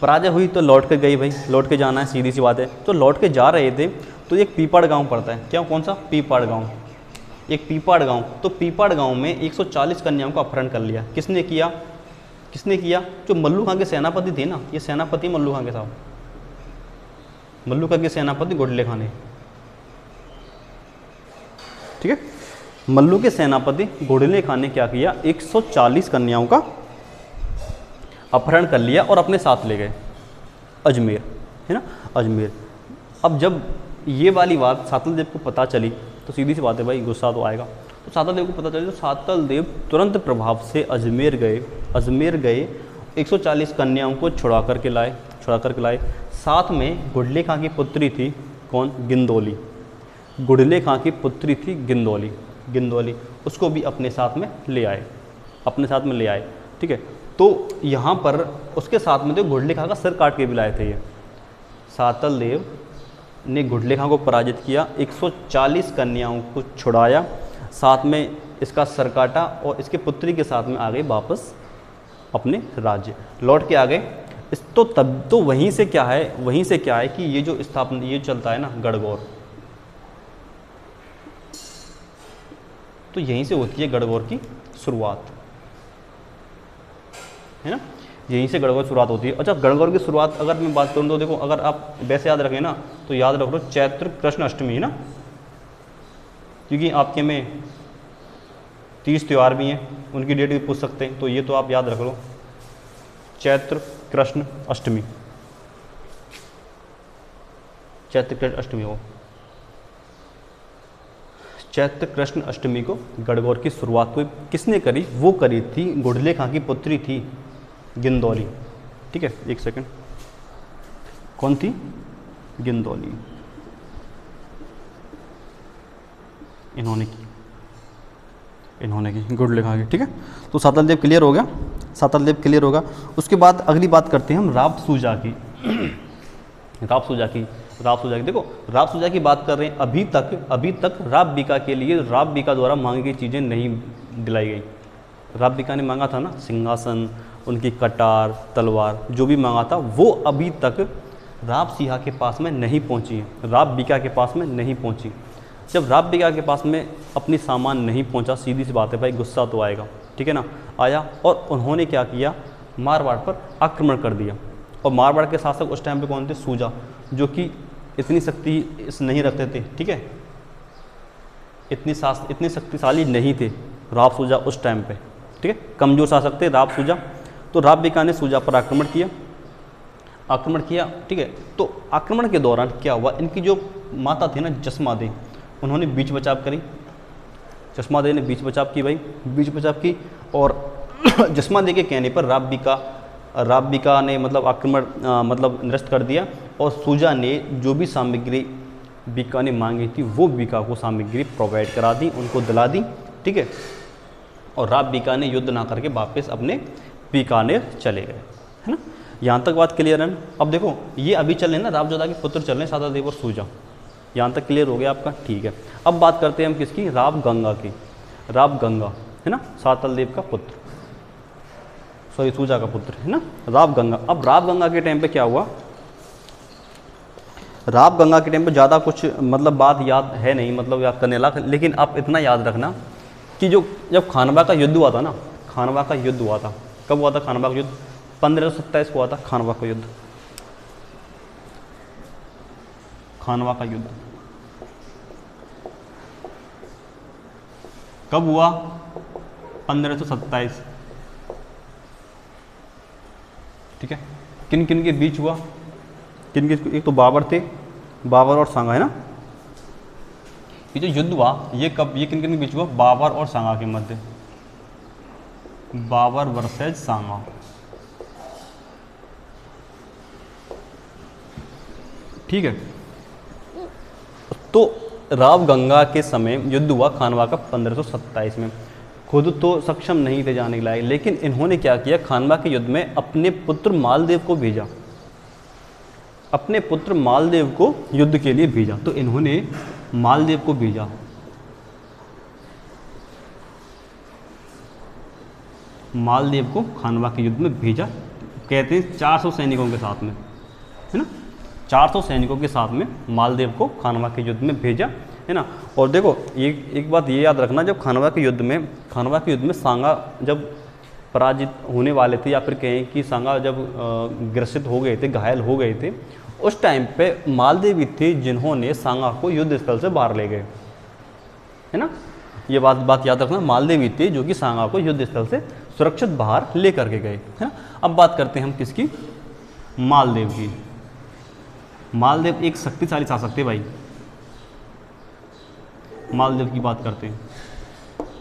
पराजय हुई तो लौट के गई भाई, लौट के जाना है, सीधी सी बात है। तो लौट के जा रहे थे तो एक पीपाड़ गांव पड़ता है, क्या कौन सा, पीपाड़ गांव, एक पीपाड़ गांव। तो पीपाड़ गांव में 140 कन्याओं का अपहरण कर लिया। किसने किया, किसने किया, जो मल्लू खां के सेनापति थे ना, ये सेनापति मल्लू खां के साहब, मल्लू खां के सेनापति घोड़ले खां ने, ठीक है। मल्लू के सेनापति घोड़ले खां ने क्या किया, 140 कन्याओं का अपहरण कर लिया और अपने साथ ले गए अजमेर, है ना, अजमेर। अब जब ये वाली बात सातल देव को पता चली तो सीधी सी बात है भाई, गुस्सा तो आएगा। तो सातल देव को पता चली तो सातल देव तुरंत प्रभाव से अजमेर गए, अजमेर गए, 140 कन्याओं को छुड़ा करके लाए। साथ में घुड़ले खां की पुत्री थी, कौन, गिंदोली, घुड़ले खां की पुत्री थी गिंदोली, उसको भी अपने साथ में ले आए, ठीक है। तो यहाँ पर उसके साथ में तो घुड़ले खां का सिर काट के भी लाए थे ये। सातल देव ने घुड़ले खां को पराजित किया, 140 कन्याओं को छुड़ाया, साथ में इसका सर काटा और इसके पुत्री के साथ में आ गए वापस अपने राज्य, लौट के आ गए। इस तो तब तो वहीं से क्या है कि ये जो स्थापना ये चलता है ना गणगौर, तो यहीं से होती है गणगौर की शुरुआत, है ना, यहीं से गणगौर शुरुआत होती है। अच्छा, गणगौर की शुरुआत अगर मैं बात करूँ तो देखो, अगर आप वैसे याद रखें ना तो याद रख लो चैत्र कृष्ण अष्टमी, है ना, क्योंकि आपके में 30 त्यौहार भी हैं, उनकी डेट भी पूछ सकते हैं, तो ये तो आप याद रख लो, चैत्र कृष्ण अष्टमी, चैत्र कृष्ण अष्टमी हो, चैत्र कृष्ण अष्टमी को गणगौर की शुरुआत को किसने करी, वो करी थी घुड़ले खां की पुत्री थी गिंदौली, ठीक है। एक सेकंड, कौन थी, गिंदौली, इन्होंने की घुड़ले खां की, ठीक है। तो सातल देव क्लियर हो गया, उसके बाद अगली बात करते हैं हम राव सूजा की। राव सूजा की देखो, राव सूजा की बात कर रहे हैं। अभी तक राव बीका के लिए राव बीका द्वारा मांगी गई चीज़ें नहीं दिलाई गई। राव बीका ने मांगा था ना सिंहासन, उनकी कटार, तलवार, जो भी मांगा था वो अभी तक राव सिंहा के पास में नहीं पहुंची है, राव बीका के पास में नहीं पहुंची। जब राव बीका के पास में अपनी सामान नहीं पहुंचा, सीधी सी बात है भाई, गुस्सा तो आएगा, ठीक है ना, आया। और उन्होंने क्या किया, मारवाड़ पर आक्रमण कर दिया। और मारवाड़ के शासक उस टाइम पे कौन थे, सूजा, जो कि इतनी शक्ति नहीं रखते थे, ठीक है, इतनी शक्तिशाली नहीं थे राव सूजा उस टाइम पे, ठीक है, कमजोर शासक थे राव सूजा। तो राव बीका ने सूजा पर आक्रमण किया, ठीक है। तो आक्रमण के दौरान क्या हुआ, इनकी जो माता थी ना जसमादे, उन्होंने बीच बचाव करी, जसमादे ने बीच बचाव की और जसमादे के कहने पर राव बीका ने मतलब आक्रमण निरस्त कर दिया। और सूजा ने जो भी सामग्री बीका ने मांगी थी वो बीका को सामग्री प्रोवाइड करा दी, उनको दिला दी, ठीक है। और राव बीका ने युद्ध ना करके वापस अपने बीकानेर चले गए, है ना। यहाँ तक बात क्लियर है। अब देखो ये अभी चल रहे हैं ना, रावजोधा के पुत्र चल रहे हैं, सातल देव और सूजा, यहाँ तक क्लियर हो गया आपका, ठीक है। अब बात करते हैं हम किसकी, राव गंगा की। राव गंगा, है ना, सातल देव का पुत्र, सॉरी सूजा का पुत्र, है ना, राव गंगा। अब राव गंगा के टाइम पे क्या हुआ, राव गंगा के टाइम पे ज़्यादा कुछ मतलब बात याद है नहीं, मतलब याद करने लायक, लेकिन आप इतना याद रखना कि जब खानवा का युद्ध हुआ था ना, खानवा का युद्ध हुआ था, कब हुआ था खानवा का युद्ध, 1527 को हुआ था खानवा का युद्ध। खानवा का युद्ध कब हुआ, 1527, ठीक है। किन किन के बीच हुआ, एक तो बाबर थे, बाबर और सांगा, है ना। ये जो युद्ध हुआ ये किन किन के बीच हुआ, बाबर और सांगा के मध्य, बाबर वर्सेज सांगा, ठीक है। तो राव गंगा के समय युद्ध हुआ खानवा का 1527 में। खुद तो सक्षम नहीं थे जाने के लायक, लेकिन इन्होंने क्या किया, खानवा के युद्ध में अपने पुत्र मालदेव को भेजा, अपने पुत्र मालदेव को युद्ध के लिए भेजा। तो इन्होंने मालदेव को भेजा, मालदेव को खानवा के युद्ध में भेजा, कहते हैं 400 सैनिकों के साथ में, है ना, 400 सैनिकों के साथ में मालदेव को खानवा के युद्ध में भेजा, है ना। और देखो एक बात ये याद रखना, जब खानवा के युद्ध में सांगा जब पराजित होने वाले थे, या फिर कहें कि सांगा जब ग्रसित हो गए थे, घायल हो गए थे, उस टाइम पे मालदेव थे जिन्होंने सांगा को युद्ध स्थल से बाहर ले गए, है ना। ये बात याद रखना, मालदेव थे जो कि सांगा को युद्ध स्थल से सुरक्षित बाहर ले करके गए, है ना। अब बात करते हैं हम किसकी, मालदेव की। मालदेव एक शक्तिशाली शासक थे भाई, मालदेव की बात करते हैं।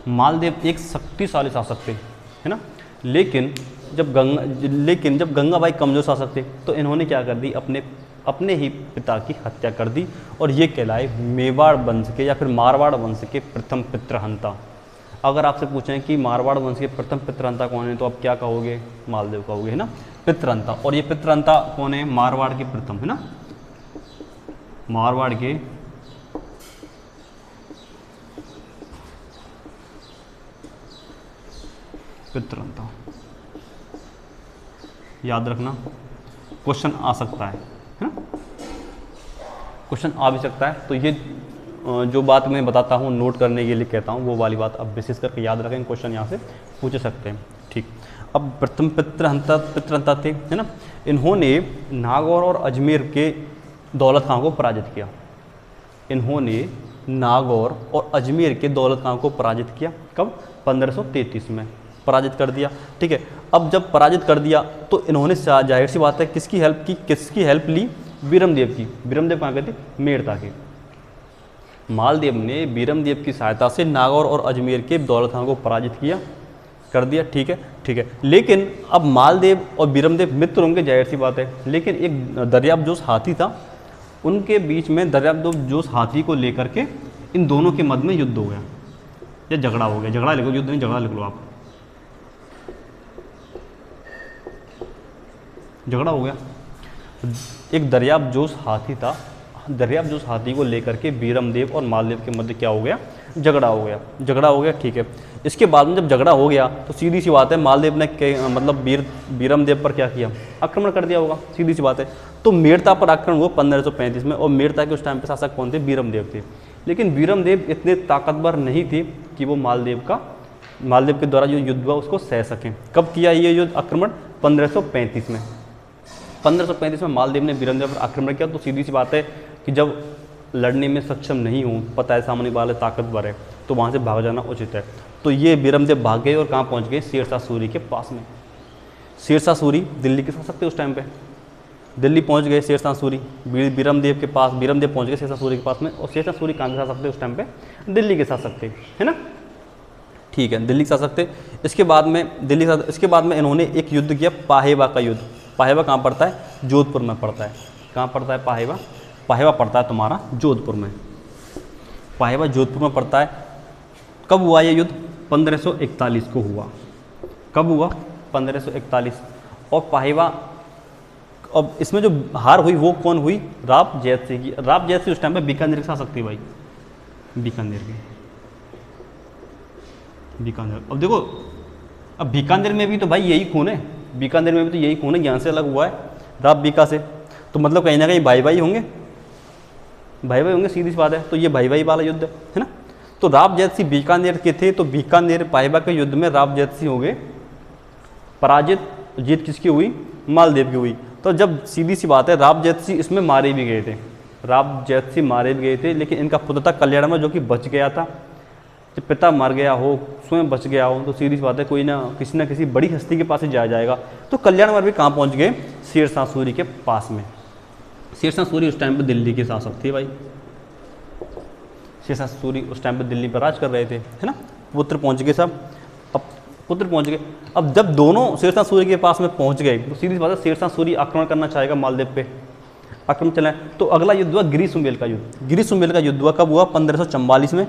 मालदेव एक शक्तिशाली शासक थे, है ना। लेकिन जब गंगाबाई कमजोर शासक थे, तो इन्होंने क्या कर दी, अपने ही पिता की हत्या कर दी, और ये कहलाए मेवाड़ वंश के या फिर मारवाड़ वंश के प्रथम पितृहंता। अगर आपसे पूछें कि मारवाड़ वंश के प्रथम पितृहंता कौन है, तो आप क्या कहोगे, मालदेव कहोगे, है ना, पितृहंता। और ये पितृहंता कौन है, मारवाड़ के प्रथम, है ना, मारवाड़ के पितृहंता। याद रखना, क्वेश्चन आ सकता है ना, क्वेश्चन आ भी सकता है। तो ये जो बात मैं बताता हूँ, नोट करने के लिए कहता हूँ, वो वाली बात अब विशेष करके याद रखें, क्वेश्चन यहाँ से पूछ सकते हैं। ठीक, अब प्रथम पितृहंता थे, है ना। इन्होंने नागौर और अजमेर के दौलत खां को पराजित किया। इन्होंने नागौर और अजमेर के दौलत खां को पराजित किया, कब, 1533 में पराजित कर दिया। ठीक है, अब जब पराजित कर दिया तो इन्होंने जाहिर सी बात है किसकी हेल्प ली, बीरमदेव की। बीरमदेव कहाँ के थे, मेड़ता के। मालदेव ने बीरमदेव की सहायता से नागौर और अजमेर के दौलत खां को पराजित कर दिया। ठीक है, लेकिन अब मालदेव और बीरमदेव मित्र होंगे, जाहिर सी बात है, लेकिन एक दरियाबजोश हाथी था, उनके बीच में दरियाबजोश हाथी को लेकर के इन दोनों के मध्य में युद्ध हो गया, या झगड़ा हो गया, झगड़ा लिखो, युद्ध नहीं, झगड़ा लिख लो आप, झगड़ा हो गया। एक दरियाबजोश हाथी था, दरियाबजोश हाथी को लेकर के बीरमदेव और मालदेव के मध्य क्या हो गया, झगड़ा हो गया। ठीक है, इसके बाद में जब झगड़ा हो गया तो सीधी सी बात है, मालदेव ने मतलब बीरमदेव पर क्या किया, आक्रमण कर दिया होगा, सीधी सी बात है। तो मेड़ता पर आक्रमण हुआ 1535 में, और मेड़ता के उस टाइम पे शासक कौन थे, बीरमदेव थे। लेकिन बीरमदेव इतने ताकतवर नहीं थे कि वो मालदेव के द्वारा जो युद्ध हुआ उसको सह सकें। कब किया ये युद्ध आक्रमण, 1535 में। 1535 में मालदेव ने बीरमदेव पर आक्रमण किया। तो सीधी सी बात है कि जब लड़ने में सक्षम नहीं हो, पता है सामने वाले ताकतवर है, तो वहाँ से भाग जाना उचित है। तो ये बीरमदेव भाग गए और कहाँ पहुँच गए, शेरशाह सूरी के पास में। शेरशाह सूरी दिल्ली के शासक थे उस टाइम पे, दिल्ली पहुँच गए शेरशाह सूरी बीरमदेव के पास, बीरमदेव पहुँच गए शेरशाह सूरी के पास में। और शेरशाह सूरी कहाँ के शासक थे उस टाइम पे, दिल्ली के शासक थे, है ना। ठीक है, दिल्ली के शासक थे। इसके बाद में इन्होंने एक युद्ध किया, पाहेवा का युद्ध। पाहेवा कहाँ पड़ता है, जोधपुर में पड़ता है। कहाँ पड़ता है पाहेवा, पाहेवा पड़ता है तुम्हारा जोधपुर में, पाहेवा जोधपुर में पड़ता है। कब हुआ ये युद्ध, 1541 को हुआ। कब हुआ, 1541। और पाहेवा, अब इसमें जो हार हुई वो कौन हुई, राव जैत सिंह की। राव जैत सिंह उस टाइम पे बीकानेर के शासक थे भाई, बीकानेर के, बीकानेर। अब देखो, अब बीकानेर में भी तो भाई यही खून है, बीकानेर में भी तो यही खून है, यहाँ से अलग हुआ है राव बीका से, तो मतलब कहीं ना कहीं भाई भाई होंगे, सीधी सी बात है। तो ये भाई भाई वाला युद्ध है ना। तो राव जैत सिंह बीकानेर के थे, तो बीकानेर पाहेवा के युद्ध में राव जैत सिंह हो गए पराजित। जीत किसकी हुई, मालदेव की हुई। तो जब सीधी सी बात है, राव जैत सिंह इसमें मारे भी गए थे, राव जैत सिंह मारे भी गए थे, लेकिन इनका पुत्र था कल्याणवर जो कि बच गया था। जब पिता मर गया हो, स्वयं बच गया हो, तो सीधी सी बात है कोई ना किसी बड़ी हस्ती के पास ही जाएगा। तो कल्याणवर भी कहाँ पहुँच गए, शेरशाह सूरी के पास में। शेरशाह सूरी उस टाइम पे दिल्ली के शासक थे भाई, शेरशाह सूरी उस टाइम पे दिल्ली पर राज कर रहे थे, है ना। पुत्र पहुँच गए सब, अब पुत्र पहुँच गए। अब जब दोनों शेरशाह सूरी के पास में पहुँच गए, तो सीधी सी बात है शेरशाह सूरी आक्रमण करना चाहेगा मालदेव पे, आक्रमण चलाए। तो अगला युद्ध हुआ गिरिसुम्बेल का युद्ध। गिरिसुम्बेल का युद्ध हुआ कब हुआ, 1544 में,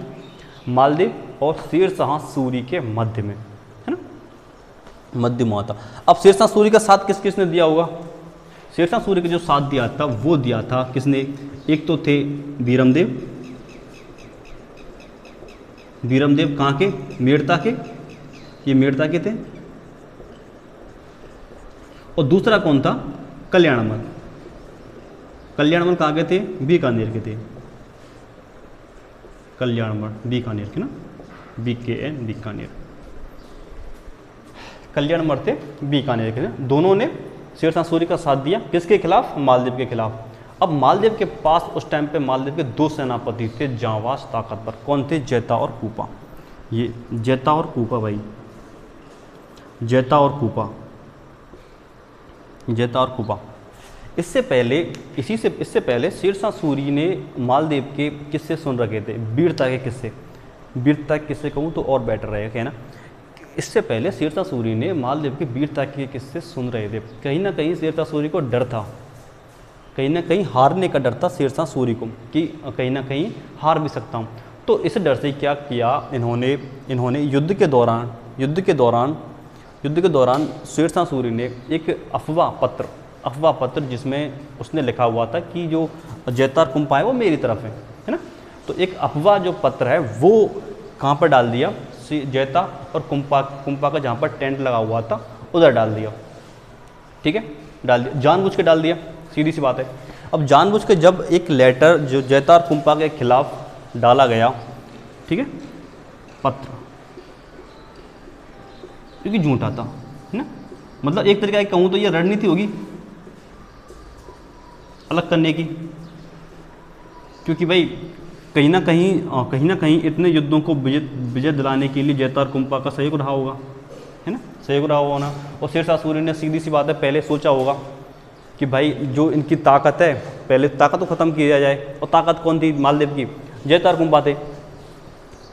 मालदेव और शेरशाह सूरी के मध्य में, है ना, मध्य में हुआ था। अब शेरशाह सूरी का साथ किसने दिया होगा, शेरशाह सूरी का जो साथ दिया था वो दिया था किसने, एक तो थे बीरमदेव, बीरमदेव कहाँ के, मेड़ता के, ये मेड़ता के थे। और दूसरा कौन था, कल्याणमल। कल्याणमल कहाँ के थे, बीकानेर के थे। कल्याणमल बीकानेर के ना, BKN बीकानेर। कल्याणमल थे बीकानेर के। दोनों ने शेरशाह सूरी का साथ दिया, किसके खिलाफ, मालदेव के खिलाफ। अब मालदेव के पास उस टाइम पे मालदेव के 2 सेनापति थे जांबाज ताकतवर, कौन थे, जैता और कूपा। ये जैता और कूपा भाई, जैता और कूपा, जैता और कूपा। इससे पहले शेरशाह सूरी ने मालदेव के किस्से सुन रखे थे, वीरता के किस्से। वीरता के किस्से कहूँ तो और बेटर रहेगा, है ना। इससे पहले शेरशाह सूरी ने मालदेव के वीरता के किस्से सुन रहे थे। कहीं ना कहीं शेरशाह सूरी को डर था, कहीं ना कहीं हारने का डर था शेरशाह सूरी को, कि कहीं ना कहीं हार भी सकता हूँ। तो इस डर से क्या किया इन्होंने युद्ध के दौरान शेरशाह सूरी ने एक अफवाह पत्र जिसमें उसने लिखा हुआ था कि जो जैता और कुंपा है वो मेरी तरफ है ना। तो एक अफवाह जो पत्र है वो कहाँ पर डाल दिया, जैता और कुंपा का जहाँ पर टेंट लगा हुआ था उधर डाल दिया। ठीक है, डाल दिया, जानबूझ के डाल दिया, सीधी सी बात है। अब जानबूझ के जब एक लेटर जो जैता और कुंपा के खिलाफ डाला गया, ठीक है, पत्र, क्योंकि झूठा था, है ना। मतलब एक तरीका कहूँ तो ये रणनीति होगी अलग करने की, क्योंकि भाई कहीं ना कहीं इतने युद्धों को विजय दिलाने के लिए जैता और कुंपा का सहयोग रहा होगा, है ना, सहयोग रहा होगा ना। और शेरशाह सूरी ने सीधी सी बात है पहले सोचा होगा कि भाई जो इनकी ताकत है, पहले ताकत को ख़त्म किया जाए। और ताकत कौन थी मालदेव की, जैता और कुंपा थे।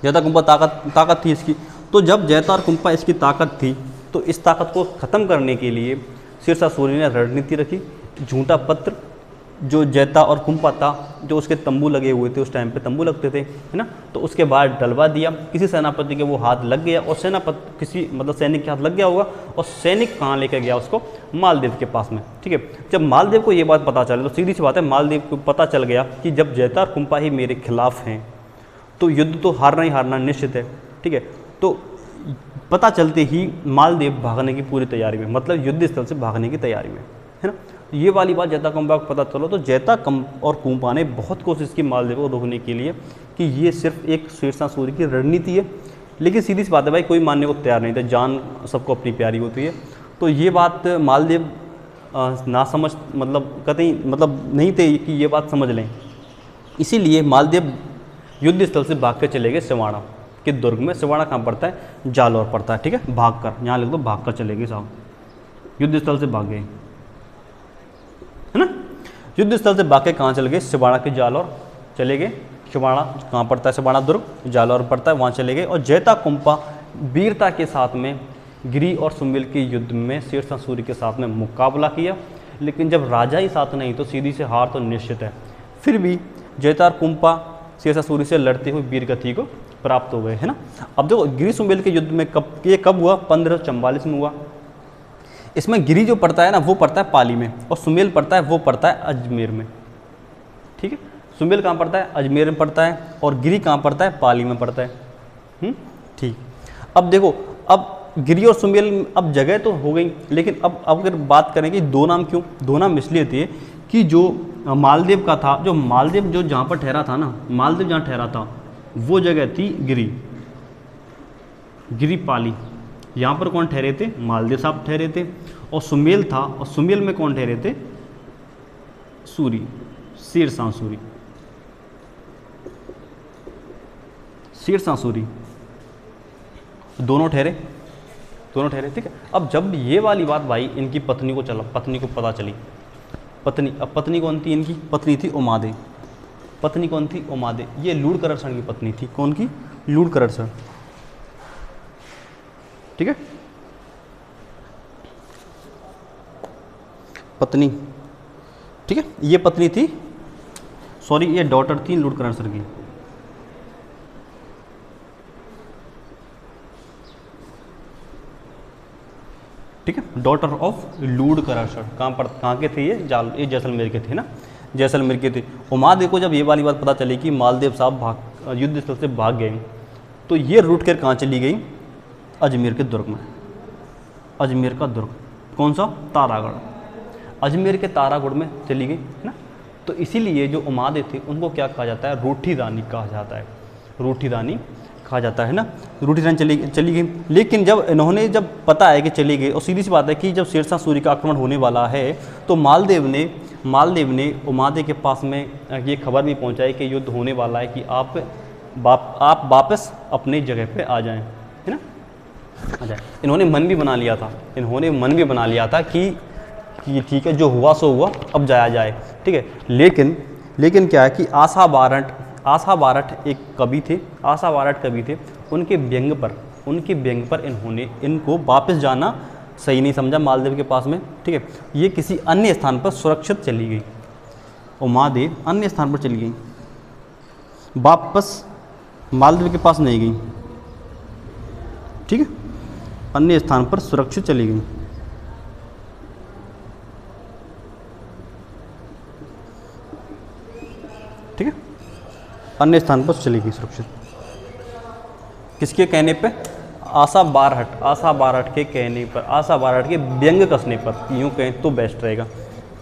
जैता कुंपा ताकत थी इसकी। तो जब जैता और कुंपा इसकी ताकत थी, तो इस ताकत को ख़त्म करने के लिए शेरशाह सूरी ने रणनीति रखी। झूठा पत्र, जो जैता और कुंपा था, जो उसके तंबू लगे हुए थे, उस टाइम पे तंबू लगते थे, है ना, तो उसके बाद डलवा दिया। किसी सेनापति के वो हाथ लग गया, और सैनिक के हाथ लग गया होगा, और सैनिक कहाँ लेकर गया उसको, मालदेव के पास में। ठीक है, जब मालदेव को ये बात पता चले तो सीधी सी बात है, मालदेव को पता चल गया कि जब जैता और कुंपा ही मेरे खिलाफ हैं तो युद्ध तो हारना ही हारना निश्चित है। ठीक है, तो पता चलते ही मालदेव भागने की पूरी तैयारी में, मतलब युद्ध स्थल से भागने की तैयारी में, है ना। ये वाली बात जैता कुंपा को पता चलो तो जैता और कुंपा ने बहुत कोशिश की मालदेव को रोकने के लिए कि ये सिर्फ एक शेरशाह सूरी की रणनीति है। लेकिन सीधी सी बात है भाई, कोई मानने को तैयार नहीं था, जान सबको अपनी प्यारी होती है। तो ये बात मालदेव ना समझ, मतलब कतई नहीं थे कि ये बात समझ लें। इसीलिए मालदेव युद्ध स्थल से भाग कर चले गए सिवाड़ा के दुर्ग में। सिवाड़ा कहाँ पड़ता है, जालौर पड़ता है। ठीक है, भाग कर, यहाँ लिख दो, भाग कर चले गए साहब, युद्ध स्थल से भाग गए, है ना। युद्ध स्थल से भाग के कहाँ चले गए, सिवाड़ा के जालौर चले गए। सिवाड़ा कहाँ पड़ता है, सिवाड़ा दुर्ग जालौर पड़ता है, वहाँ चले गए। और जैता कुंपा वीरता के साथ में गिरी और सुंबिल के युद्ध में शेरशाह सूरी के साथ में मुकाबला किया। लेकिन जब राजा ही साथ नहीं तो सीधी से हार तो निश्चित है। फिर भी जैता और कुंपा शेरशाह सूरी से लड़ते हुए वीर गति को प्राप्त हो गए, है ना। अब देखो गिरी सुंबिल के युद्ध में कब हुआ, 1544 में हुआ। इसमें गिरी जो पड़ता है ना वो पड़ता है पाली में, और सुमेल पड़ता है वो पड़ता है अजमेर में। ठीक है, सुमेल कहाँ पड़ता है, अजमेर में पड़ता है, और गिरी कहाँ पड़ता है, पाली में पड़ता है। ठीक, अब देखो, अब गिरी और सुमेल अब जगह तो हो गई, लेकिन अब अगर बात करें कि दो नाम क्यों, दो नाम इसलिए थे कि जो मालदेव का था, जो मालदेव जो जहाँ पर ठहरा था ना, मालदेव जहाँ ठहरा था वो जगह थी गिरी पाली। यहाँ पर कौन ठहरे थे, मालदेव साहब ठहरे थे। और सुमेल था, और सुमेल में कौन ठहरे थे, सूरी, शेरशाह सूरी, शेरशाह सूरी, दोनों ठहरे। ठीक है। अब जब ये वाली बात भाई इनकी पत्नी को पता चली, पत्नी कौन थी इनकी, पत्नी थी उमादे। पत्नी कौन थी, उमादे। ये लूणकरण की पत्नी थी, कौन की, लूणकरण। ठीक है, पत्नी, ठीक है, ये पत्नी थी, सॉरी ये डॉटर थी लूणकरण की। ठीक है, डॉटर ऑफ लूणकरण। कहाँ के थे ये जैसलमेर के थे ना, जैसलमेर के थे। उमादे को जब ये वाली बात पता चली कि मालदेव साहब युद्ध स्थल से भाग गए, तो ये रूट कर कहाँ चली गई, अजमेर के दुर्ग में, अजमेर का दुर्ग। कौन सा? तारागढ़। अजमेर के तारागढ़ में चली गई, है ना। तो इसीलिए जो उमादे थे उनको क्या कहा जाता है? रूठी रानी कहा जाता है, रूठी रानी कहा जाता है ना। रूठी रानी चली गई। लेकिन जब इन्होंने जब पता है कि चली गई, और सीधी सी बात है कि जब शेरशाह सूरी का आक्रमण होने वाला है तो मालदेव ने उमादे के पास में ये खबर भी पहुंचाई कि युद्ध होने वाला है, कि आप वापस अपने जगह पे आ जाएं, है ना, आ जाए। इन्होंने मन भी बना लिया था कि ठीक है, जो हुआ सो हुआ, अब जाया जाए, ठीक है। लेकिन क्या है कि आशा बारठ एक कवि थे, उनके व्यंग पर इन्होंने इनको वापस जाना सही नहीं समझा मालदेव के पास में, ठीक है। ये किसी अन्य स्थान पर सुरक्षित चली गई, उमादेव अन्य स्थान पर चली गई, वापस मालदेव के पास नहीं गई, ठीक है, अन्य स्थान पर सुरक्षित चली गई। ठीक है, अन्य स्थान पर चली गई सुरक्षित। किसके कहने पे? आशा बारठ के कहने पर, आशा बारठ के व्यंग कसने पर, यूँ कहें तो बेस्ट रहेगा,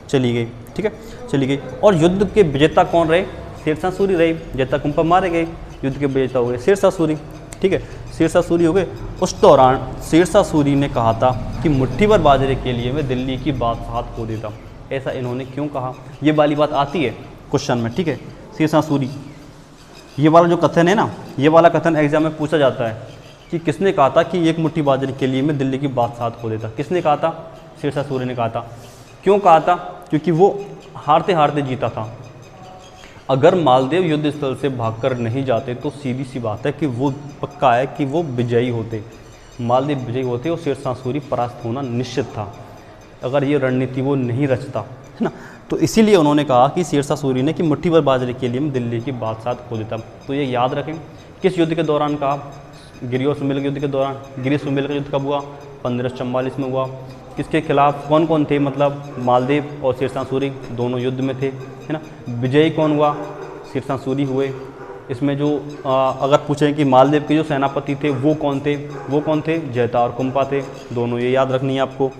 चली गई, ठीक है, चली गई। और युद्ध के विजेता कौन रहे? शेरशाह सूरी रहे। जैताकुंभ पर मारे गए, युद्ध के विजेता हो गए शेरशाह सूरी, ठीक है, शेरशाह सूरी हो गए। उस दौरान शेरशाह सूरी ने कहा था कि मुट्ठी भर बाजरे के लिए मैं दिल्ली की बादशाहत खो देता। ऐसा इन्होंने क्यों कहा? ये वाली बात आती है क्वेश्चन में, ठीक है। शेरशाह सूरी, ये वाला जो कथन है ना, ये वाला कथन एग्जाम में पूछा जाता है कि किसने कहा था कि एक मुट्ठी बाजरे के लिए मैं दिल्ली की बादशाहत खो देता। किसने कहा था? शेरशाह सूरी ने कहा था। क्यों कहा था? क्योंकि वो हारते हारते जीता था। अगर मालदेव युद्ध स्थल से भागकर नहीं जाते तो सीधी सी बात है कि वो पक्का है कि वो विजयी होते, मालदेव विजयी होते और शेरशाह सूरी परास्त होना निश्चित था, अगर ये रणनीति वो नहीं रचता, है ना। तो इसीलिए उन्होंने कहा कि शेरशाह सूरी ने कि मुट्ठी भर बाजरे के लिए मैं दिल्ली की बादशाहत खो देता। तो ये याद रखें। किस युद्ध के दौरान कहा? गिरि और सुमेल के युद्ध के दौरान। गिरि सुमेल का युद्ध कब हुआ? 1544 में हुआ। किसके खिलाफ? कौन कौन थे? मतलब मालदेव और शेरशाह सूरी दोनों युद्ध में थे, है ना। विजयी कौन हुआ? शेरशाह सूरी हुए। इसमें जो अगर पूछें कि मालदेव के जो सेनापति थे वो कौन थे? जैता और कुंपा थे, दोनों, ये याद रखनी है आपको।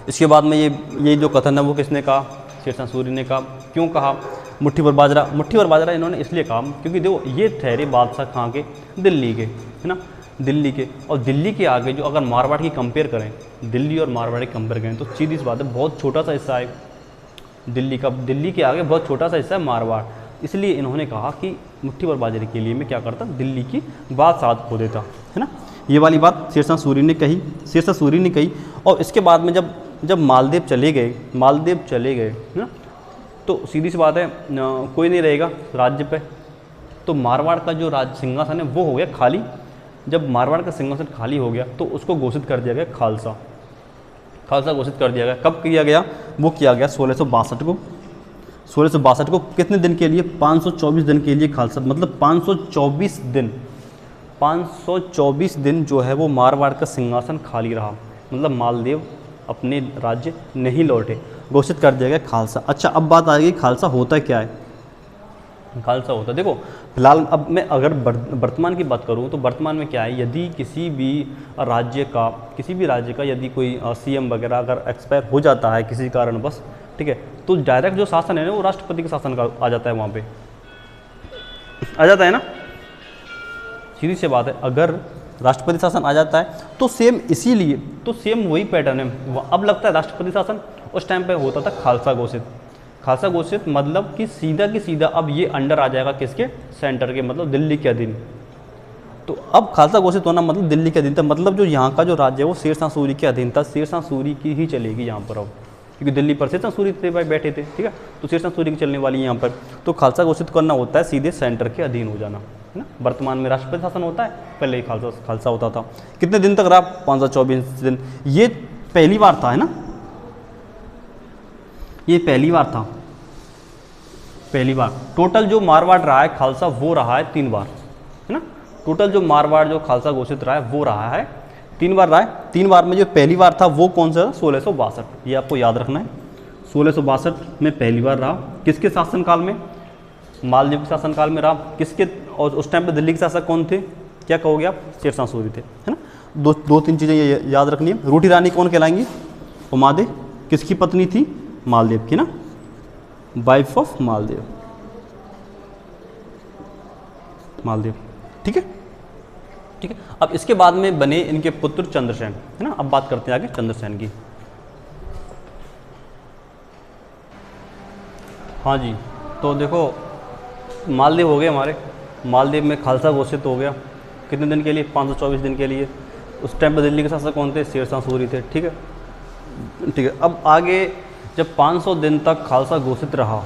इसके बाद में ये जो कथन है वो किसने कहा? शेरशाह सूरी ने कहा। क्यों कहा? मुट्ठी भर बाजरा इन्होंने इसलिए कहा क्योंकि देखो ये ठहरे बादशाह कहाँ के? दिल्ली के, है ना, दिल्ली के। और दिल्ली के आगे जो अगर मारवाड़ की कंपेयर करें, दिल्ली और मारवाड़ की कंपेयर करें तो सीधी सी बात है बहुत छोटा सा हिस्सा है दिल्ली के आगे बहुत छोटा सा हिस्सा है मारवाड़। इसलिए इन्होंने कहा कि मुट्ठी भर बाजरे के लिए मैं क्या करता? दिल्ली की बादशाहत खो देता, है ना। ये वाली बात शेरशाह सूरी ने कही। और इसके बाद में जब मालदेव चले गए, है ना, तो सीधी सी बात है कोई नहीं रहेगा राज्य पे, तो मारवाड़ का जो राज सिंहासन है वो हो गया खाली। जब मारवाड़ का सिंहासन खाली हो गया तो उसको घोषित कर दिया गया खालसा घोषित कर दिया गया। कब किया गया? वो किया गया 1662 को। 1662 को कितने दिन के लिए? 524 दिन के लिए खालसा, मतलब 524 दिन जो है वो मारवाड़ का सिंहासन खाली रहा, मतलब मालदेव अपने राज्य नहीं लौटे, घोषित कर दिया गया खालसा। अच्छा, अब बात आ गई खालसा होता क्या है? खालसा होता, देखो फिलहाल अब मैं अगर वर्तमान की बात करूं तो वर्तमान में क्या है, यदि किसी भी राज्य का यदि कोई सीएम वगैरह अगर एक्सपायर हो जाता है किसी कारणवश, ठीक है, तो डायरेक्ट जो शासन है ना वो राष्ट्रपति के शासन का आ जाता है, वहाँ पे आ जाता है ना, सीधी सी बात है। अगर राष्ट्रपति शासन आ जाता है तो सेम इसीलिए तो सेम वही पैटर्न है। अब लगता है राष्ट्रपति शासन, उस टाइम पे होता था खालसा घोषित, मतलब कि सीधा अब ये अंडर आ जाएगा किसके? सेंटर के, मतलब दिल्ली के अधीन। तो अब खालसा घोषित होना मतलब दिल्ली के अधीन था, मतलब जो यहाँ का जो राज्य है वो शेरशाह सूरी के अधीन था। शेरशाह सूरी की ही चलेगी यहाँ पर अब, क्योंकि दिल्ली पर शेरशाह सूरी थे भाई बैठे थे, ठीक है, तो शेरशाह सूरी की चलने वाली है यहाँ पर। तो खालसा घोषित करना होता है सीधे सेंटर के अधीन हो जाना, है ना। वर्तमान में राष्ट्रपति शासन होता है, पहले ही खालसा होता था। कितने दिन तक रहा? 524 दिन। ये पहली बार था, है ना, ये पहली बार। टोटल जो मारवाड़ रहा है खालसा वो रहा है 3 बार, है ना। टोटल जो मारवाड़ जो खालसा घोषित रहा है वो रहा है 3 बार रहा है। 3 बार में जो पहली बार था वो कौन सा? 1662, ये आपको याद रखना है। 1662 में पहली बार रहा। किसके शासनकाल में? मालदेव के शासनकाल में रहा। किसके? और उस टाइम पे दिल्ली के शासक कौन थे? क्या कहोगे आप? शेरशाह सूरी थे, है ना। 2-3 चीज़ें ये याद रखनी है। रूठी रानी कौन कहलाएंगी? उमादे किसकी पत्नी थी? मालदेव की ना, वाइफ ऑफ मालदेव, मालदेव। ठीक है, ठीक है। अब इसके बाद में बने इनके पुत्र चंद्रसेन, है ना। अब बात करते हैं आगे चंद्रसेन की। हाँ जी, तो देखो मालदेव हो गए हमारे, मालदेव में खालसा घोषित हो गया। कितने दिन के लिए? 524 दिन के लिए। उस टाइम पर दिल्ली के शासक कौन थे? शेरशाह सूरी थे। ठीक है, ठीक है। अब आगे जब 500 दिन तक खालसा घोषित रहा,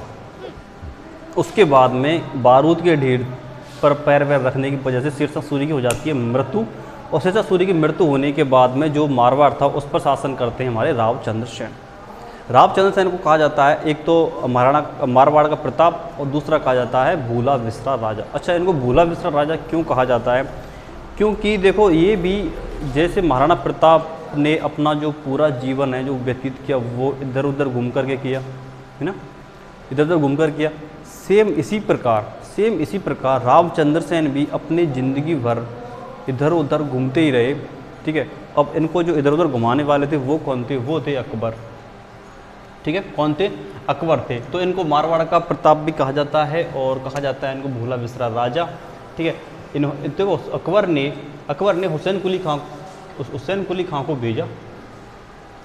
उसके बाद में बारूद के ढेर पर पैर वैर रखने की वजह से शेरशाह सूरी की हो जाती है मृत्यु। और शेरशाह सूरी की मृत्यु होने के बाद में जो मारवाड़ था उस पर शासन करते हैं हमारे रावचंद्र सेन। रावचंद्र सेन को कहा जाता है एक तो महाराणा मारवाड़ का प्रताप और दूसरा कहा जाता है भूला विसरा राजा। अच्छा, इनको भूला विसरा राजा क्यों कहा जाता है? क्योंकि देखो ये भी जैसे महाराणा प्रताप ने अपना जो पूरा जीवन है जो व्यतीत किया वो इधर उधर घूम कर के किया, है ना, इधर उधर घूम कर किया। सेम इसी प्रकार रावचंद्र सेन भी अपनी ज़िंदगी भर इधर उधर घूमते ही रहे। ठीक है, अब इनको जो इधर उधर घुमाने वाले थे वो कौन थे? वो थे अकबर। ठीक है, कौन थे? अकबर थे। तो इनको मारवाड़ का प्रताप भी कहा जाता है और कहा जाता है इनको भूला विसरा राजा। ठीक है, देखो अकबर ने हुसैन कुली खां को भेजा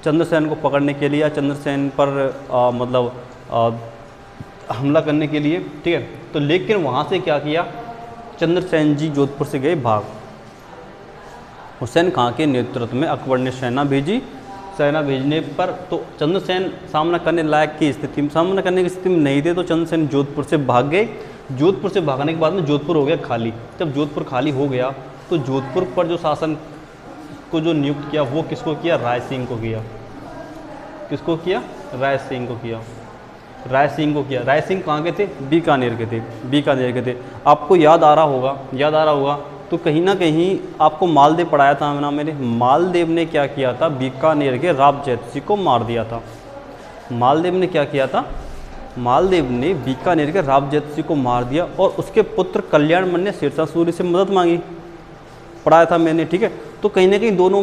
चंद्रसेन को पकड़ने के लिए या चंद्रसेन पर हमला करने के लिए। ठीक है, तो लेकिन वहाँ से क्या किया? चंद्रसेन जी जोधपुर से गए भाग। हुसैन खां के नेतृत्व में अकबर ने सेना भेजी। सेना भेजने पर तो चंद्रसेन सामना करने की स्थिति में नहीं थे, तो चंद्रसेन जोधपुर से भाग गए। जोधपुर से भागने के बाद में जोधपुर हो गया खाली। जब जोधपुर खाली हो गया तो जोधपुर पर जो शासन को जो नियुक्त किया वो किसको किया? राय सिंह को किया। किसको किया? राय सिंह को किया। राय सिंह कहाँ के थे? बीकानेर के थे। आपको याद आ रहा होगा तो कहीं ना कहीं आपको मालदेव पढ़ाया था ना मैंने। मालदेव ने क्या किया था? बीकानेर के राव जैतसी को मार दिया था। मालदेव ने क्या किया था? मालदेव ने बीकानेर के राव जैतसी को मार दिया और उसके पुत्र कल्याणमल ने शेरशाह सूरी से मदद मांगी। पढ़ाया था मैंने। ठीक है, तो कहीं ना कहीं दोनों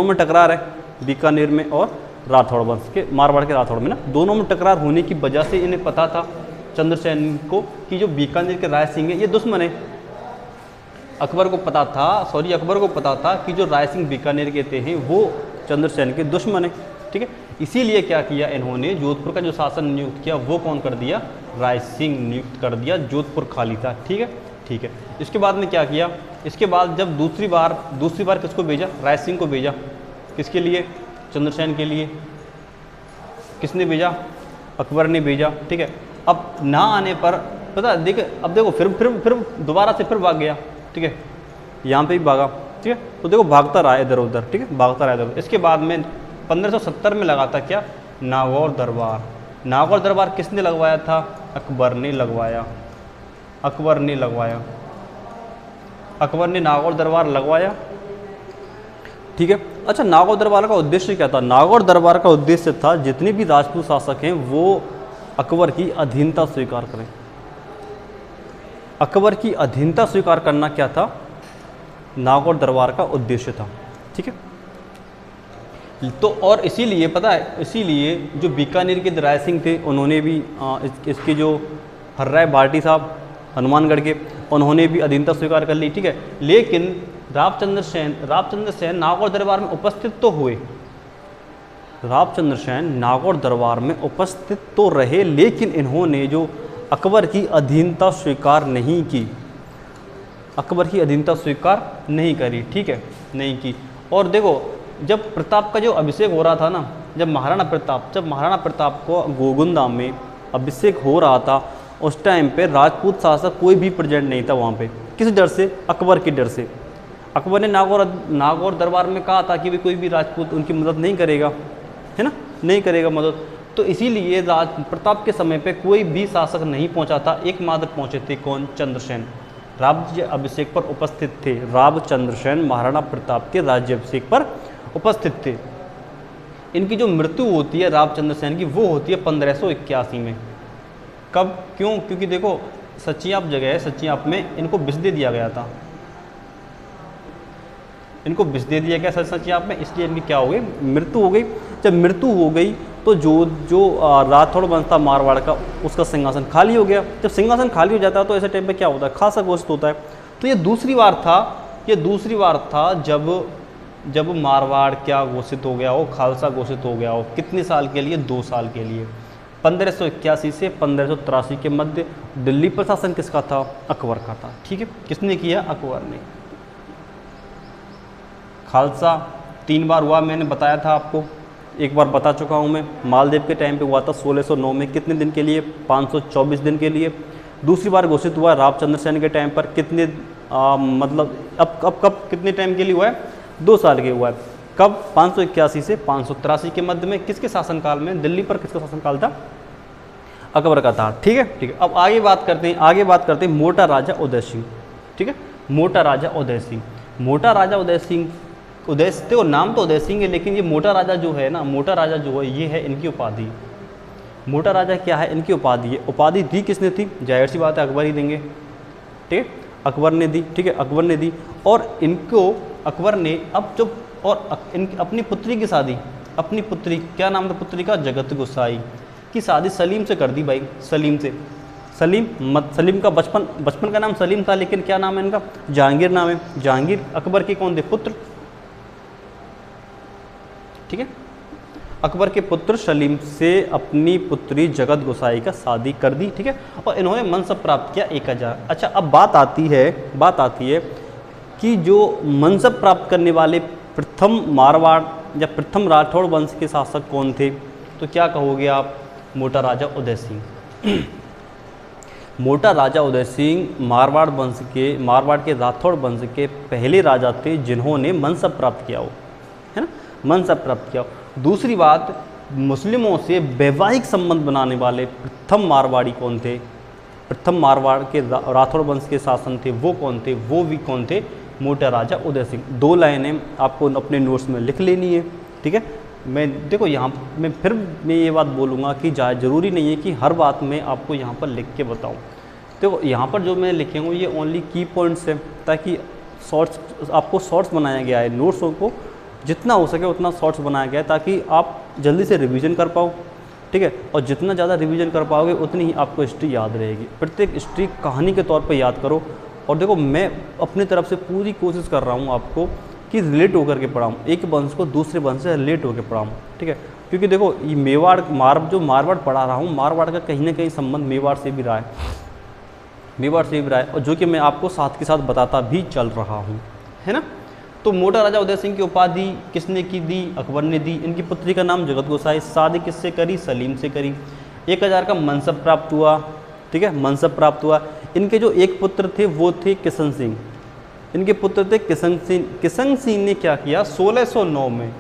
में टकरार है, बीकानेर में और राठौड़ वंश के मारवाड़ के राठौड़ में ना, दोनों में टकरार होने की वजह से इन्हें पता था चंद्रसेन को कि जो बीकानेर के राय सिंह है ये दुश्मन है। अकबर को पता था कि जो राय सिंह बीकानेर के थे हैं वो चंद्रसेन के दुश्मन है। ठीक है, इसीलिए क्या किया इन्होंने? जोधपुर का जो शासन नियुक्त किया वो कौन कर दिया? राय सिंह नियुक्त कर दिया। जोधपुर खाली था। ठीक है। इसके बाद में क्या किया? इसके बाद जब दूसरी बार किसको भेजा? राय सिंह को भेजा। किसके लिए? चंद्रसेन के लिए। किसने भेजा? अकबर ने भेजा। ठीक है, अब ना आने पर पता देखो फिर दोबारा से फिर भाग गया। ठीक है, यहाँ पे भी भागा। ठीक है, तो देखो भागता रहा इधर उधर। ठीक है, भागता रहा इधर। इसके बाद में 1570 में लगा था क्या? नागौर दरबार किसने लगवाया था? अकबर ने नागौर दरबार लगवाया। ठीक है, अच्छा नागौर दरबार का उद्देश्य क्या था? नागौर दरबार का उद्देश्य था जितने भी राजपूत शासक हैं वो अकबर की अधीनता स्वीकार करें। अकबर की अधीनता स्वीकार करना क्या था? नागौर दरबार का उद्देश्य था। ठीक है, तो और इसीलिए जो बीकानेर के राय सिंह थे उन्होंने भी इसके जो हर्राय भाटी साहब हनुमानगढ़ के, उन्होंने भी अधीनता स्वीकार कर ली। ठीक है, लेकिन रावचंद्र सेन नागौर दरबार में उपस्थित तो हुए। रावचंद्र सेन नागौर दरबार में उपस्थित तो रहे, लेकिन इन्होंने जो अकबर की अधीनता स्वीकार नहीं की। अकबर की अधीनता स्वीकार नहीं करी। ठीक है, नहीं की। और देखो जब प्रताप का जो अभिषेक हो रहा था ना, जब महाराणा प्रताप को गोगुंदा में अभिषेक हो रहा था उस टाइम पे राजपूत शासक कोई भी प्रेजेंट नहीं था वहाँ पे। किस डर से? अकबर के डर से। अकबर ने नागौर दरबार में कहा था कि भी कोई भी राजपूत उनकी मदद नहीं करेगा, है ना, नहीं करेगा मदद। तो इसीलिए प्रताप के समय पे कोई भी शासक नहीं पहुंचा था। एकमात्र पहुंचे थे कौन? चंद्रसेन। राज्य अभिषेक पर उपस्थित थे। रावचंद्र सेन महाराणा प्रताप के राज्य अभिषेक पर उपस्थित थे। इनकी जो मृत्यु होती है रावचंद्र सेन की वो होती है 1581 में। कब? क्यों? क्योंकि देखो सचियाप जगह है, सचियाप में इनको बिस्दे दिया गया था। इनको विष दे दिया गया सच आप में, इसलिए इनकी क्या हो गई, मृत्यु हो गई। जब मृत्यु हो गई तो जो राठौड़ वंश था मारवाड़ का, उसका सिंहासन खाली हो गया। जब सिंहासन खाली हो जाता है तो ऐसे टाइम पे क्या होता है, खासा घोषित होता है। तो ये दूसरी बार था जब मारवाड़ क्या घोषित हो गया हो, खालसा घोषित हो गया हो। कितने साल के लिए, 2 साल के लिए, 1581 से 1583 के मध्य। दिल्ली प्रशासन किसका था, अकबर का था। ठीक है, किसने किया, अकबर ने। खालसा 3 बार हुआ, मैंने बताया था आपको, एक बार बता चुका हूँ मैं। मालदेव के टाइम पे हुआ था 1609 में, कितने दिन के लिए, 524 दिन के लिए। दूसरी बार घोषित हुआ रामचंद्र सेन के टाइम पर, कितने मतलब अब कब कितने टाइम के लिए हुआ है, 2 साल के हुआ है। कब, 581 से 583 के मध्य में। किसके शासनकाल में, दिल्ली पर किसका शासनकाल था, अकबर का था। ठीक है। अब आगे बात करते हैं मोटा राजा उदय सिंह। ठीक है, मोटा राजा उदय सिंह तो नाम तो उदय सिंह है, लेकिन ये मोटा राजा जो है ना, ये है इनकी उपाधि। मोटा राजा क्या है, इनकी उपाधि है। उपाधि दी किसने थी, जाहिर सी बात है अकबर ही देंगे। ठीक है, अकबर ने दी। ठीक है, अकबर ने दी। और इनको अकबर ने अपनी पुत्री की शादी, अपनी पुत्री, क्या नाम था पुत्री का, जगत गोसाई की शादी सलीम से कर दी भाई, सलीम से। सलीम का बचपन का नाम सलीम था, लेकिन क्या नाम है इनका, जहांगीर नाम है। जहांगीर अकबर के कौन थे, पुत्र। ठीक है, अकबर के पुत्र सलीम से अपनी पुत्री जगत गोसाई का शादी कर दी। ठीक है, और इन्होंने मनसब प्राप्त किया 1000। अच्छा, अब बात आती है कि जो मनसब प्राप्त करने वाले प्रथम मारवाड़ या प्रथम राठौड़ वंश के शासक कौन थे, तो क्या कहोगे आप, मोटा राजा उदय सिंह। मोटा राजा उदय सिंह मारवाड़ के राठौड़ वंश के पहले राजा थे जिन्होंने मनसब प्राप्त किया हो, है ना, मनसब प्राप्त किया हो। दूसरी बात, मुस्लिमों से वैवाहिक संबंध बनाने वाले प्रथम मारवाड़ी कौन थे, प्रथम मारवाड़ के राठौड़ वंश के शासन थे वो कौन थे, वो भी कौन थे, मोटा राजा उदय सिंह। 2 लाइनें आपको अपने नोट्स में लिख लेनी है। ठीक है, मैं देखो यहाँ मैं ये बात बोलूँगा कि ज़रूरी नहीं है कि हर बात में आपको यहाँ पर लिख के बताऊँ। देखो यहाँ पर जो मैं लिखे हूँ ये ओनली की पॉइंट्स है, ताकि आपको शॉर्ट्स बनाया गया है, नोट्सों को जितना हो सके उतना शॉर्ट्स बनाया गया है, ताकि आप जल्दी से रिवीजन कर पाओ। ठीक है, और जितना ज़्यादा रिवीजन कर पाओगे उतनी ही आपको हिस्ट्री याद रहेगी। प्रत्येक हिस्ट्री कहानी के तौर पर याद करो। और देखो मैं अपनी तरफ से पूरी कोशिश कर रहा हूँ आपको कि रिलेट होकर के पढ़ाऊँ, एक वंश को दूसरे वंश से रिलेट होकर पढ़ाऊँ। ठीक है, क्योंकि देखो ये मारवाड़ पढ़ा रहा हूँ, मारवाड़ का कहीं ना कहीं संबंध मेवाड़ से भी रहा है, और जो कि मैं आपको साथ के साथ बताता भी चल रहा हूँ, है ना। तो मोटा राजा उदय सिंह की उपाधि किसने की दी, अकबर ने दी। इनकी पुत्री का नाम जगत गोसाई, शादी किससे करी, सलीम से करी। 1000 का मनसब प्राप्त हुआ। ठीक है, मनसब प्राप्त हुआ। इनके जो एक पुत्र थे वो थे किशन सिंह, इनके पुत्र थे किशन सिंह। किशन सिंह ने क्या किया, 1609 में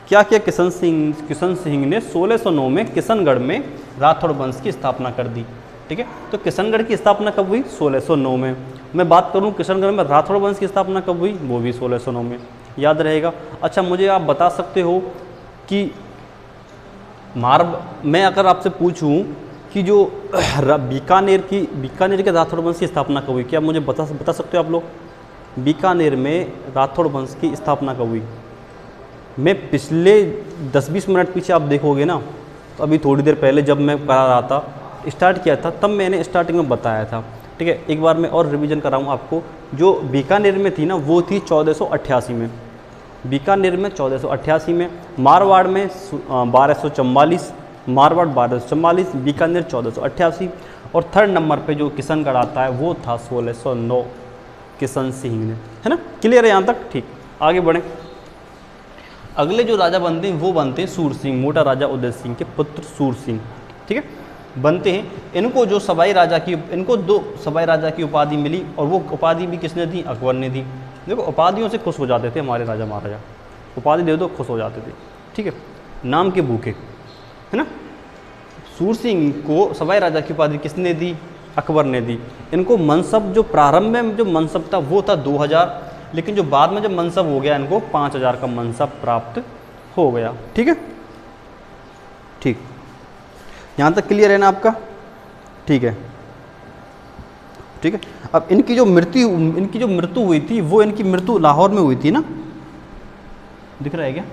क्या किया, किशन सिंह ने 1609 में किशनगढ़ में राठौड़ वंश की स्थापना कर दी। ठीक है, तो किशनगढ़ की स्थापना कब हुई, 1609 में। मैं बात करूं किशनगढ़ में राठौड़ वंश की स्थापना कब हुई, वो भी 1609 में, याद रहेगा। अच्छा, मुझे आप बता सकते हो कि मैं अगर आपसे पूछूं कि जो बीकानेर के राठौड़ वंश की स्थापना कब हुई, क्या मुझे बता सकते हो आप लोग, बीकानेर में राठौड़ वंश की स्थापना कब हुई। मैं पिछले 10-20 मिनट पीछे आप देखोगे ना, तो अभी थोड़ी देर पहले जब मैं पढ़ा रहा था, स्टार्ट किया था, तब मैंने स्टार्टिंग में बताया था। ठीक है, एक बार मैं और रिवीजन कराऊँ आपको। जो बीकानेर में थी ना, वो थी 1488 में, बीकानेर में 1488 में, मारवाड़ में 1244, मारवाड़ 1244, बीकानेर 1488, और 3rd नंबर पे जो किशनगढ़ आता है वो था 1609, किशन सिंह ने, है ना। क्लियर है यहाँ तक, ठीक। आगे बढ़ें। अगले जो राजा बनते हैं वो बनते हैं सूर सिंह, मोटा राजा उदय सिंह के पुत्र सूर सिंह। ठीक है, बनते हैं। इनको 2 सवाई राजा की उपाधि मिली, और वो उपाधि भी किसने दी, अकबर ने दी। देखो उपाधियों से खुश हो जाते थे हमारे राजा महाराजा, उपाधि दे दो खुश हो जाते थे। ठीक है, नाम के भूखे, है ना। सूर सिंह को सवाई राजा की उपाधि किसने दी, अकबर ने दी। इनको मनसब, जो प्रारंभ में जो मनसब था वो था 2000, लेकिन जो बाद में जब मनसब हो गया इनको 5000 का मनसब प्राप्त हो गया। ठीक है, ठीक, यहाँ तक क्लियर है ना आपका, ठीक है। ठीक। ठीक है। अब इनकी जो मृत्यु हुई थी वो इनकी मृत्यु लाहौर में हुई थी ना, दिख रहा है क्या?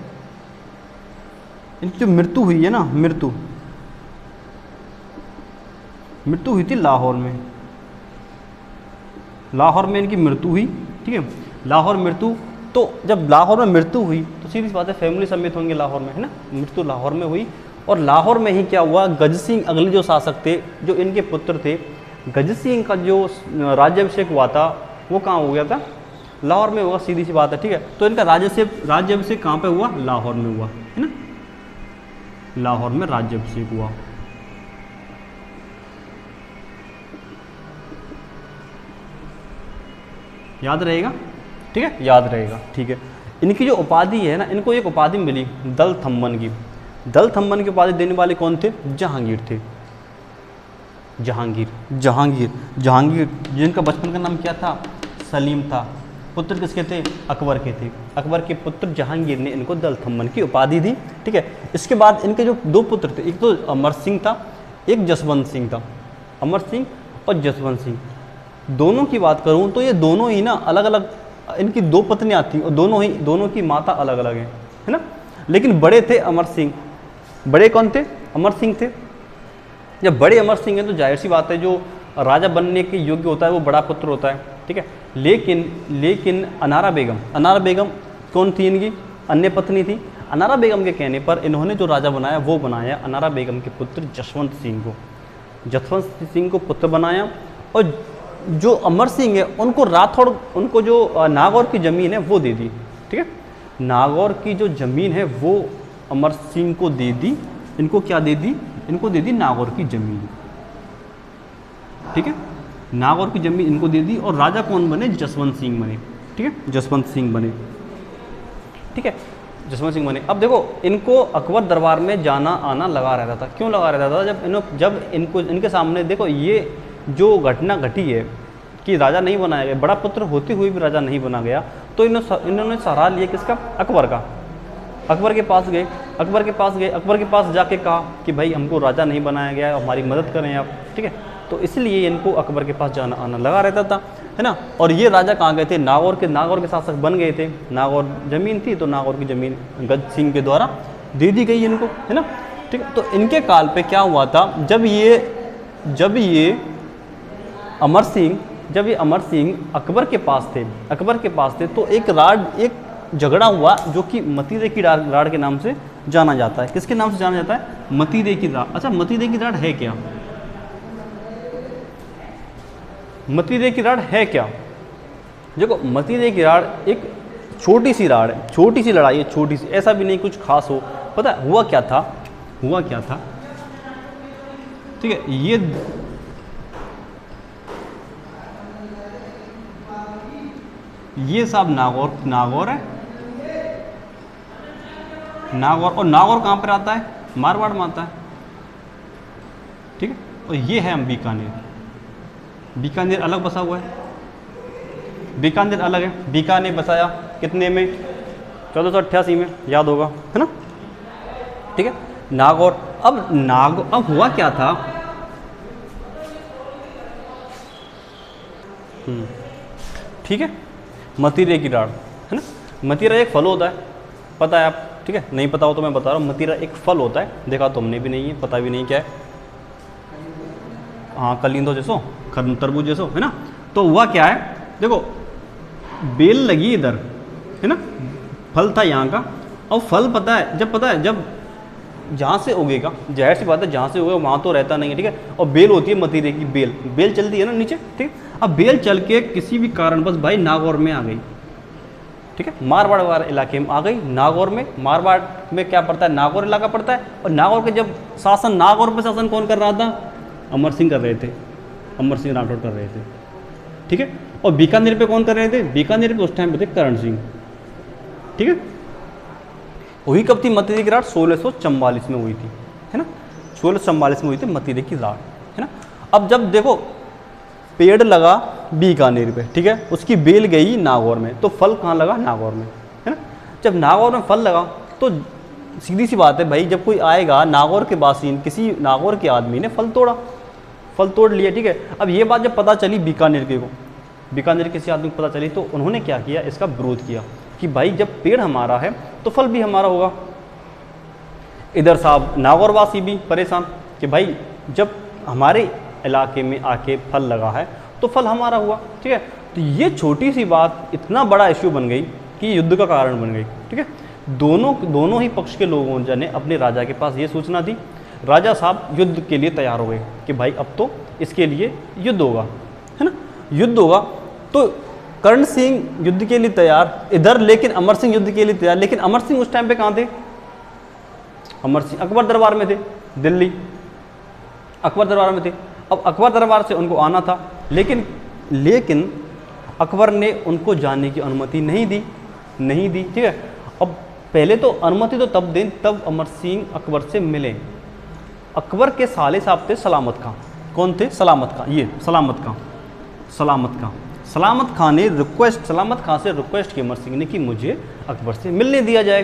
इनकी जो मृत्यु हुई है ना, मृत्यु हुई थी लाहौर में, लाहौर में इनकी मृत्यु हुई, ठीक है। लाहौर मृत्यु, तो जब लाहौर में मृत्यु हुई तो सीधी सी बात है फैमिली समेत होंगे लाहौर में, है ना। मृत्यु लाहौर में हुई और लाहौर में ही क्या हुआ, गज सिंह अगले जो शासक थे, जो इनके पुत्र थे, गज सिंह का जो राज्याभिषेक हुआ था वो कहाँ हो गया था, लाहौर में हुआ, सीधी सी बात है, ठीक है। तो इनका राज्याभिषेक कहाँ पे हुआ, लाहौर में हुआ, है ना, लाहौर में राज्याभिषेक हुआ। याद रहेगा, ठीक है, याद रहेगा, ठीक है। इनकी जो उपाधि है ना, इनको एक उपाधि मिली दल थम्बन की। दल थम्बन की उपाधि देने वाले कौन थे, जहांगीर थे, जहांगीर जिनका बचपन का नाम क्या था, सलीम था। पुत्र किसके थे, अकबर के थे। अकबर के पुत्र जहांगीर ने इनको दल थम्बन की उपाधि दी, ठीक है। इसके बाद इनके जो दो पुत्र थे, एक तो अमर सिंह था, एक जसवंत सिंह था। अमर सिंह और जसवंत सिंह, दोनों की बात करूं तो ये दोनों ही ना अलग अलग, इनकी दो पत्नियां थीं और दोनों की माता अलग अलग है ना। लेकिन बड़े थे अमर सिंह। बड़े कौन थे, अमर सिंह थे। जब बड़े अमर सिंह हैं तो जाहिर सी बात है जो राजा बनने के योग्य होता है वो बड़ा पुत्र होता है, ठीक है। लेकिन अनारा बेगम कौन थी, इनकी अन्य पत्नी थी। अनारा बेगम के कहने पर इन्होंने जो राजा बनाया वो बनाया अनारा बेगम के पुत्र जसवंत सिंह को पुत्र बनाया। और जो अमर सिंह है उनको राठौड़, उनको जो नागौर की ज़मीन है वो दे दी, ठीक है। नागौर की जो ज़मीन है वो अमर सिंह को दे दी। इनको क्या दे दी, इनको दे दी नागौर की ज़मीन, ठीक है। नागौर की ज़मीन इनको दे दी और राजा कौन बने, जसवंत सिंह बने, ठीक है, जसवंत सिंह बने, ठीक है, जसवंत सिंह बने। अब देखो इनको अकबर दरबार में जाना आना लगा रहता था। क्यों लगा रहता था, जब इनके सामने देखो ये जो घटना घटी है कि राजा नहीं बनाया गया, बड़ा पुत्र होते हुए भी राजा नहीं बना गया, तो इन्होंने सहारा लिया किसका, अकबर का। अकबर के पास गए, अकबर के पास जाके कहा कि भाई हमको राजा नहीं बनाया गया, हमारी मदद करें आप, ठीक है। तो इसलिए इनको अकबर के पास जाना आना लगा रहता था, है ना। और ये राजा कहाँ गए थे, नागौर के शासक बन गए थे। नागौर ज़मीन थी तो नागौर की ज़मीन गज सिंह के द्वारा दे दी गई इनको, है ना, ठीक है। तो इनके काल पे क्या हुआ था, जब ये अमर सिंह अकबर के पास थे तो एक झगड़ा हुआ जो कि मतीरे की राड़ के नाम से जाना जाता है। किसके नाम से जाना जाता है, मतीरे की राड़। अच्छा, मतीरे की राड़ है क्या, मतीरे की राड़ है क्या? देखो मतीरे की राड़ एक छोटी सी राड़ है, छोटी सी लड़ाई है, छोटी सी, ऐसा भी नहीं कुछ खास हो। पता है हुआ क्या था, ठीक है। ये साहब नागौर है, और नागौर कहाँ पर आता है, मारवाड़ में आता है, ठीक है। और ये है हम बीकानेर अलग बसा हुआ है, बीकानेर अलग है। बीकानेर बसाया कितने में, 1488 में, याद होगा, है ना, ठीक है। नागौर, अब हुआ क्या था, ठीक है। मतीरे की राड़, है ना। मतीरा एक फल होता है, पता है आप, ठीक है। नहीं पता हो तो मैं बता रहा हूँ, मतीरा एक फल होता है, देखा तुमने भी नहीं है, पता भी नहीं क्या है। हाँ, कलिंदो जैसो, तरबूज जैसो, है ना। तो हुआ क्या है, देखो बेल लगी इधर, है ना, फल था यहाँ का। और फल पता है जब जहाँ से उगेगा, जाहिर सी बात है जहाँ से उगेगा वहाँ तो रहता नहीं है, ठीक है। और बेल होती है मतीरे की, बेल चलती है ना नीचे, ठीक है। अब बेल चल के किसी भी कारणवश भाई नागौर में आ गई, ठीक है, मारवाड़ वाले इलाके में आ गई। मारवाड़ में क्या पड़ता है, नागौर इलाका पड़ता है। और नागौर के जब नागौर पे शासन कौन कर रहा था, अमर सिंह कर रहे थे, अमर सिंह राठौड़ कर रहे थे, ठीक है। और बीकानेर पे कौन कर रहे थे, बीकानेर पे उस टाइम पे थे करण सिंह, ठीक है। वही कब थी मतीरे की राड़, 1644 में हुई थी, है ना, 1644 में हुई थी मतीरे की राड़, है ना। अब जब देखो पेड़ लगा बीकानेर पे, ठीक है, उसकी बेल गई नागौर में, तो फल कहाँ लगा, नागौर में, है ना। जब नागौर में फल लगा तो सीधी सी बात है भाई, जब कोई आएगा नागौर के बासीन, किसी नागौर के आदमी ने फल तोड़ा, फल तोड़ लिया, ठीक है। अब ये बात जब पता चली बीकानेर किसी आदमी को पता चली, तो उन्होंने क्या किया, इसका विरोध किया कि भाई जब पेड़ हमारा है तो फल भी हमारा होगा। इधर साहब नागौरवासी भी परेशान कि भाई जब हमारे इलाके में आके फल लगा है तो फल हमारा हुआ, ठीक है। तो ये छोटी सी बात इतना बड़ा इश्यू बन गई कि युद्ध का कारण बन गई, ठीक है। दोनों ही पक्ष के लोगों ने अपने राजा के पास ये सूचना दी। राजा साहब युद्ध के लिए तैयार हो गए कि भाई अब तो इसके लिए युद्ध होगा, है ना, युद्ध होगा। तो कर्ण सिंह युद्ध के लिए तैयार इधर, लेकिन अमर सिंह युद्ध के लिए तैयार। लेकिन अमर सिंह उस टाइम पे कहाँ थे? अमर सिंह अकबर दरबार में थे, दिल्ली अकबर दरबार में थे। अब अकबर दरबार से उनको आना था, लेकिन अकबर ने उनको जाने की अनुमति नहीं दी, ठीक है। अब पहले तो अनुमति तो तब दें तब अमर सिंह अकबर से मिले। अकबर के साले साहब थे सलामत खां। कौन थे? सलामत खां। ये सलामत खां ने सलामत खां से रिक्वेस्ट की अमर सिंह ने कि मुझे अकबर से मिलने दिया जाए,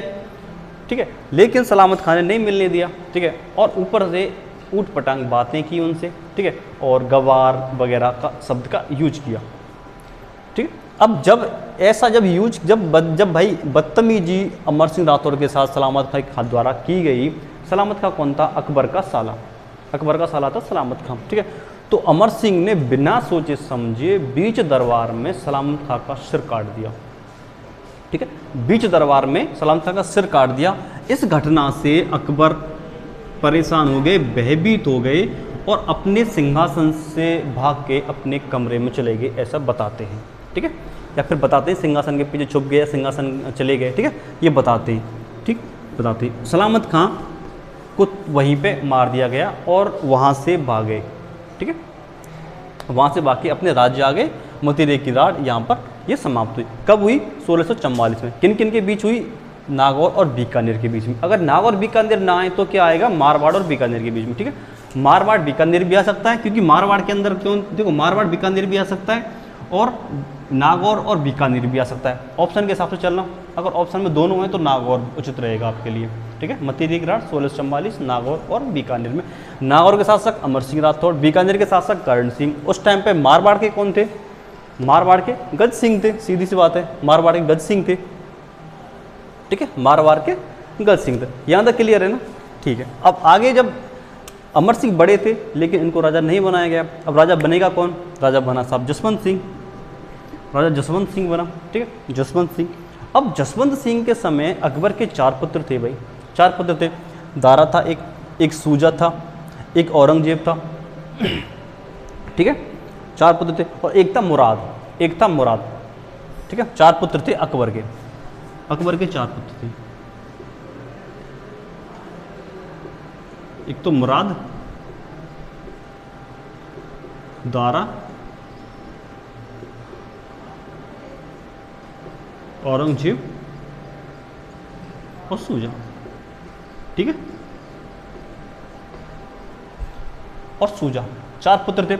ठीक है। लेकिन सलामत खां ने नहीं मिलने दिया, ठीक है। और ऊपर से ऊट पटांग बातें की उनसे, ठीक है, और गवार वगैरह का शब्द का यूज किया, ठीक है। अब जब भाई बदतमीजी अमर सिंह राठौर के साथ सलामत खां द्वारा की गई। सलामत खां कौन था? अकबर का साला था सलामत खां, ठीक है। तो अमर सिंह ने बिना सोचे समझे बीच दरबार में सलामत खां का सिर काट दिया, ठीक है। बीच दरबार में सलामत खां का सिर काट दिया। इस घटना से अकबर परेशान हो गए, भयभीत हो गए और अपने सिंहासन से भाग के अपने कमरे में चले गए, ऐसा बताते हैं, ठीक है। या फिर बताते हैं सिंहासन के पीछे छुप गए, सिंहासन चले गए, ठीक है, ये बताते हैं। सलामत खां को वहीं पे मार दिया गया और वहाँ से भागे, ठीक है। वहाँ से भाग के अपने राज्य आ गए। मतीरे की राड यहाँ पर ये समाप्त हुई। कब हुई? 1644 में। किन किन के बीच हुई? नागौर और बीकानेर के बीच में। अगर नागौर बीकानेर ना आए तो क्या आएगा? मारवाड़ और बीकानेर के बीच में, ठीक है। मारवाड़ बीकानेर भी आ सकता है, क्योंकि मारवाड़ के अंदर क्यों, देखो मारवाड़ बीकानेर भी आ सकता है और नागौर और बीकानेर भी आ सकता है। ऑप्शन के हिसाब से चलना, अगर ऑप्शन में दोनों हैं तो नागौर उचित रहेगा आपके लिए, ठीक है। मतीरी की राड 1644 नागौर और बीकानेर में। नागौर के साथ साथ अमर सिंह राठौर, बीकानेर के साथ साथ कर्ण सिंह। उस टाइम पे मारवाड़ के कौन थे? मारवाड़ के गज सिंह थे, सीधी सी बात है, मारवाड़ के गज सिंह थे, ठीक है। मारवाड़ के गज सिंह थे। यहाँ तक क्लियर है ना? ठीक है। अब आगे जब अमर सिंह बड़े थे लेकिन इनको राजा नहीं बनाया गया। अब राजा बनेगा कौन? राजा बना साहब जसवंत सिंह। राजा जसवंत सिंह बना, ठीक है, जसवंत सिंह। अब जसवंत सिंह के समय अकबर के 4 पुत्र थे भाई, 4 पुत्र थे। दारा था एक सूजा था, एक औरंगजेब था, ठीक है, 4 पुत्र थे। और एक था मुराद, ठीक है। 4 पुत्र थे अकबर के 4 पुत्र थे। एक तो मुराद, दारा, औरंगजेब और सूजा, ठीक है। और सूजा 4 पुत्र थे।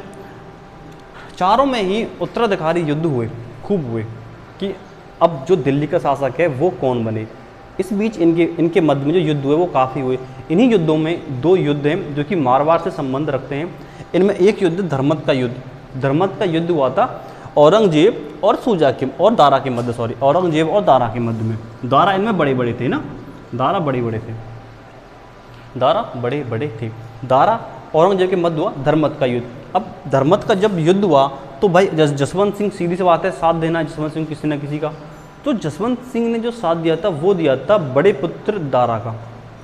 चारों में ही उत्तराधिकारी युद्ध हुए, खूब हुए कि अब जो दिल्ली का शासक है वो कौन बने। इस बीच इनके मध्य में जो युद्ध हुए वो काफ़ी हुए। इन्हीं युद्धों में 2 युद्ध हैं जो कि मारवाड़ से संबंध रखते हैं। इनमें एक युद्ध धर्मत का युद्ध हुआ था औरंगजेब और सूजा के और दारा के मध्य, औरंगजेब और दारा के मध्य में। दारा इनमें बड़े बड़े थे ना, दारा बड़े बड़े थे। दारा औरंगजेब के मध्य हुआ धर्मत का युद्ध। अब धर्मत का जब युद्ध हुआ तो भाई जसवंत सिंह, सीधी सी बात है, साथ देना जसवंत सिंह किसी न किसी का। तो जसवंत सिंह ने जो साथ दिया था वो दिया था बड़े पुत्र दारा का, है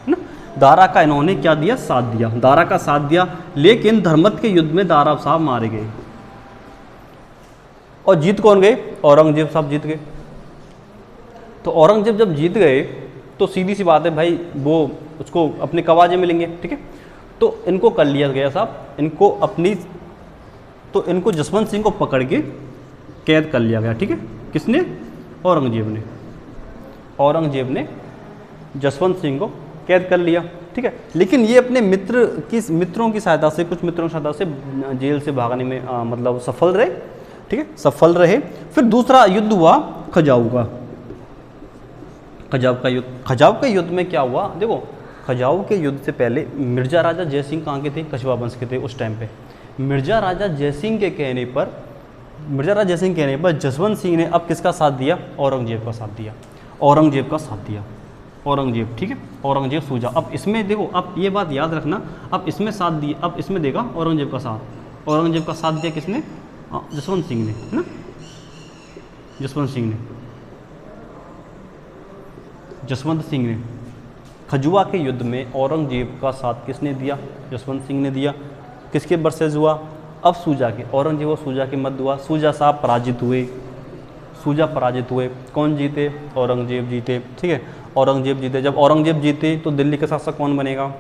ना। दारा का इन्होंने क्या दिया? साथ दिया, दारा का साथ दिया। लेकिन धर्मत के युद्ध में दारा साहब मारे गए और जीत कौन गए? औरंगजेब साहब जीत गए। तो औरंगजेब जब जीत गए तो सीधी सी बात है भाई, वो उसको अपने कवाजे मिलेंगे, ठीक है। तो इनको कर लिया गया साहब, इनको जसवंत सिंह को पकड़ के कैद कर लिया गया, ठीक है। किसने? औरंगजेब ने जसवंत सिंह को कैद कर लिया, ठीक है। लेकिन ये अपने मित्रों की सहायता से, कुछ मित्रों की सहायता से जेल से भागने में मतलब सफल रहे, ठीक है, सफल रहे। फिर दूसरा युद्ध हुआ खजाऊ का। खजाऊ के युद्ध में क्या हुआ? देखो, खजाऊ के युद्ध से पहले मिर्जा राजा जयसिंह कहाँ के थे? कछवा वंश के थे उस टाइम पे। मिर्जा राजा जयसिंह के कहने पर, मिर्जा राजा जयसिंह के कहने पर जसवंत सिंह ने अब किसका साथ दिया? औरंगजेब का साथ दिया, औरंगजेब का साथ दिया, औरंगजेब, ठीक है, औरंगजेब सूझा। अब इसमें देखो, अब ये बात याद रखना, अब इसमें साथ दिया, अब इसमें देगा औरंगजेब का साथ, औरंगजेब का साथ दिया किसने? जसवंत सिंह ने, है ना, जसवंत सिंह ने, जसवंत सिंह ने। खजुआ के युद्ध में औरंगजेब का साथ किसने दिया? जसवंत सिंह ने दिया। किसके वर्सेस हुआ? अब सूजा के, औरंगजेब और सूजा के मध्य हुआ। सूजा साहब पराजित हुए, सूजा पराजित हुए। कौन जीते? औरंगजेब जीते, ठीक है, औरंगजेब जीते। जब औरंगजेब जीते तो दिल्ली का शासक कौन बनेगा?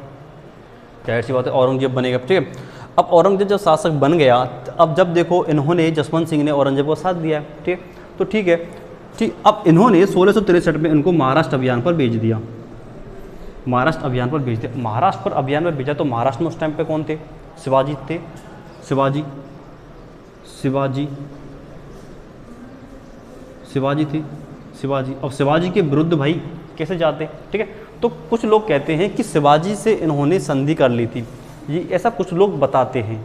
जाहिर सी बात है औरंगजेब बनेगा, ठीक है। अब औरंगजेब जब शासक बन गया, अब जब देखो इन्होंने, जसवंत सिंह ने औरंगजेब को साथ दिया, ठीक है, तो ठीक है, ठीक। अब इन्होंने 1663 में इनको महाराष्ट्र अभियान पर भेज दिया, महाराष्ट्र अभियान पर भेज दिया। महाराष्ट्र पर अभियान में भेजा तो महाराष्ट्र में उस टाइम पे कौन थे? शिवाजी थे, शिवाजी, शिवाजी, शिवाजी थे, शिवाजी। अब शिवाजी के विरुद्ध भाई कैसे जाते, ठीक है। तो कुछ लोग कहते हैं कि शिवाजी से इन्होंने संधि कर ली थी, ये ऐसा कुछ लोग बताते हैं,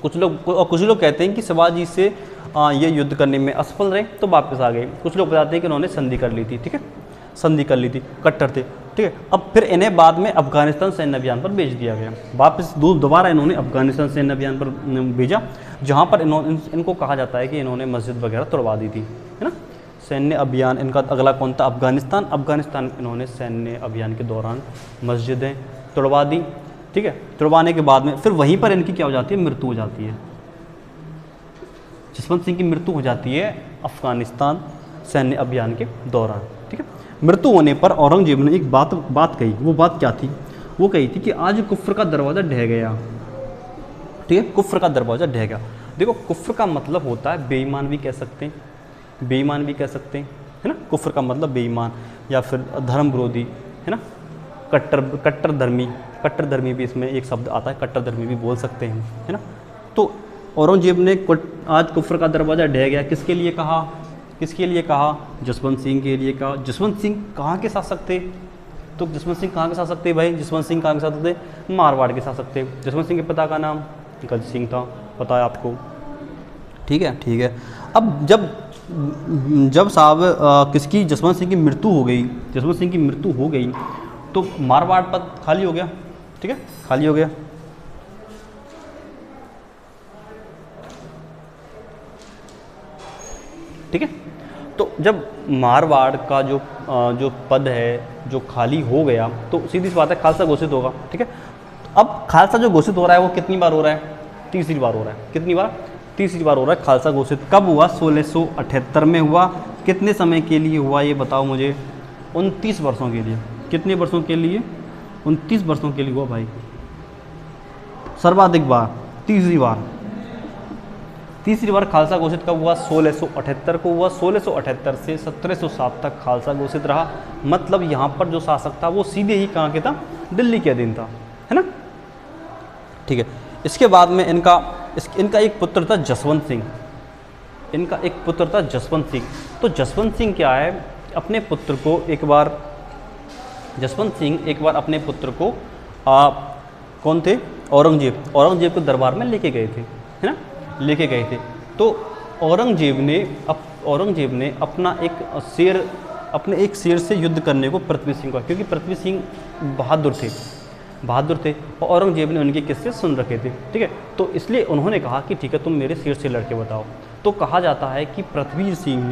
कुछ लोग, और कुछ लोग कहते हैं कि शिवाजी से ये युद्ध करने में असफल रहे तो वापस आ गए। कुछ लोग बताते हैं कि उन्होंने संधि कर ली थी, ठीक है, संधि कर ली थी, कट्टर थे, ठीक है। अब फिर इन्हें बाद में अफगानिस्तान सैन्य अभियान पर भेज दिया गया, वापस दोबारा इन्होंने अफगानिस्तान सैन्य अभियान पर भेजा, जहाँ पर इनको कहा जाता है कि इन्होंने मस्जिद वगैरह तोड़वा दी थी, है ना। सैन्य अभियान इनका अगला कौन था? अफगानिस्तान। अफगानिस्तान में इन्होंने सैन्य अभियान के दौरान मस्जिदें तोड़वा दी, ठीक है। तोड़वाने के बाद में फिर वहीं पर इनकी क्या हो जाती है? मृत्यु हो जाती है। जसवंत सिंह की मृत्यु हो जाती है अफगानिस्तान सैन्य अभियान के दौरान, ठीक है। मृत्यु होने पर औरंगजेब ने एक बात कही। वो बात क्या थी? वो कही थी कि आज कुफ्र का दरवाज़ा ढह गया, ठीक है, कुफ्र का दरवाज़ा ढह गया। देखो, कुफ्र का मतलब होता है बेईमान भी कह सकते हैं, बेईमान भी कह सकते हैं, है ना। कुफ्र का मतलब बेईमान या फिर धर्म विरोधी, है ना, कट्टर धर्मी भी इसमें एक शब्द आता है, कट्टर धर्मी भी बोल सकते हैं, है ना। तो औरंगजेब ने आज कुफ्र का दरवाज़ा ढह गया किसके लिए कहा? किसके लिए कहा? जसवंत सिंह के लिए कहा। जसवंत सिंह कहाँ के शासक थे? तो जसवंत सिंह कहाँ के शासक थे भाई? जसवंत सिंह कहाँ के शासक थे? मारवाड़ के शासक थे। जसवंत सिंह के पिता का नाम गज सिंह था, पता है आपको, ठीक है, ठीक है। अब जब साहब किसकी, जसवंत सिंह की मृत्यु हो गई, जसवंत सिंह की मृत्यु हो गई तो मारवाड़ पद खाली हो गया, ठीक है, खाली हो गया। ठीक है, तो जब मारवाड़ का जो पद है जो खाली हो गया तो सीधी सी बात है खालसा घोषित होगा, ठीक है। अब खालसा जो घोषित हो रहा है वो कितनी बार हो रहा है? तीसरी बार हो रहा है। कितनी बार? तीसरी बार हो रहा है खालसा घोषित। कब हुआ? 1678 में हुआ। कितने समय के लिए हुआ ये बताओ मुझे? 29 वर्षों के लिए। कितने वर्षों के लिए? 29 वर्षों के लिए हुआ भाई, सर्वाधिक बार, तीसरी बार। तीसरी बार खालसा घोषित कब हुआ? 1678 को हुआ। 1678 से 1707 तक खालसा घोषित रहा। मतलब यहाँ पर जो शासक था वो सीधे ही कहाँ के था? दिल्ली के अधीन था, है ना, ठीक है। इसके बाद में इनका एक पुत्र था जसवंत सिंह, इनका एक पुत्र था जसवंत सिंह। तो जसवंत सिंह क्या है, अपने पुत्र को एक बार, जसवंत सिंह एक बार अपने पुत्र को कौन थे? औरंगजेब के दरबार में लेके गए थे, है ना, लेके गए थे। तो औरंगजेब ने अपना अपने एक शेर से युद्ध करने को पृथ्वी सिंह का, क्योंकि पृथ्वी सिंह बहादुर थे और औरंगजेब ने उनके किस्से सुन रखे थे, ठीक है। तो इसलिए उन्होंने कहा कि ठीक है तुम मेरे शेर से लड़के बताओ। तो कहा जाता है कि पृथ्वी सिंह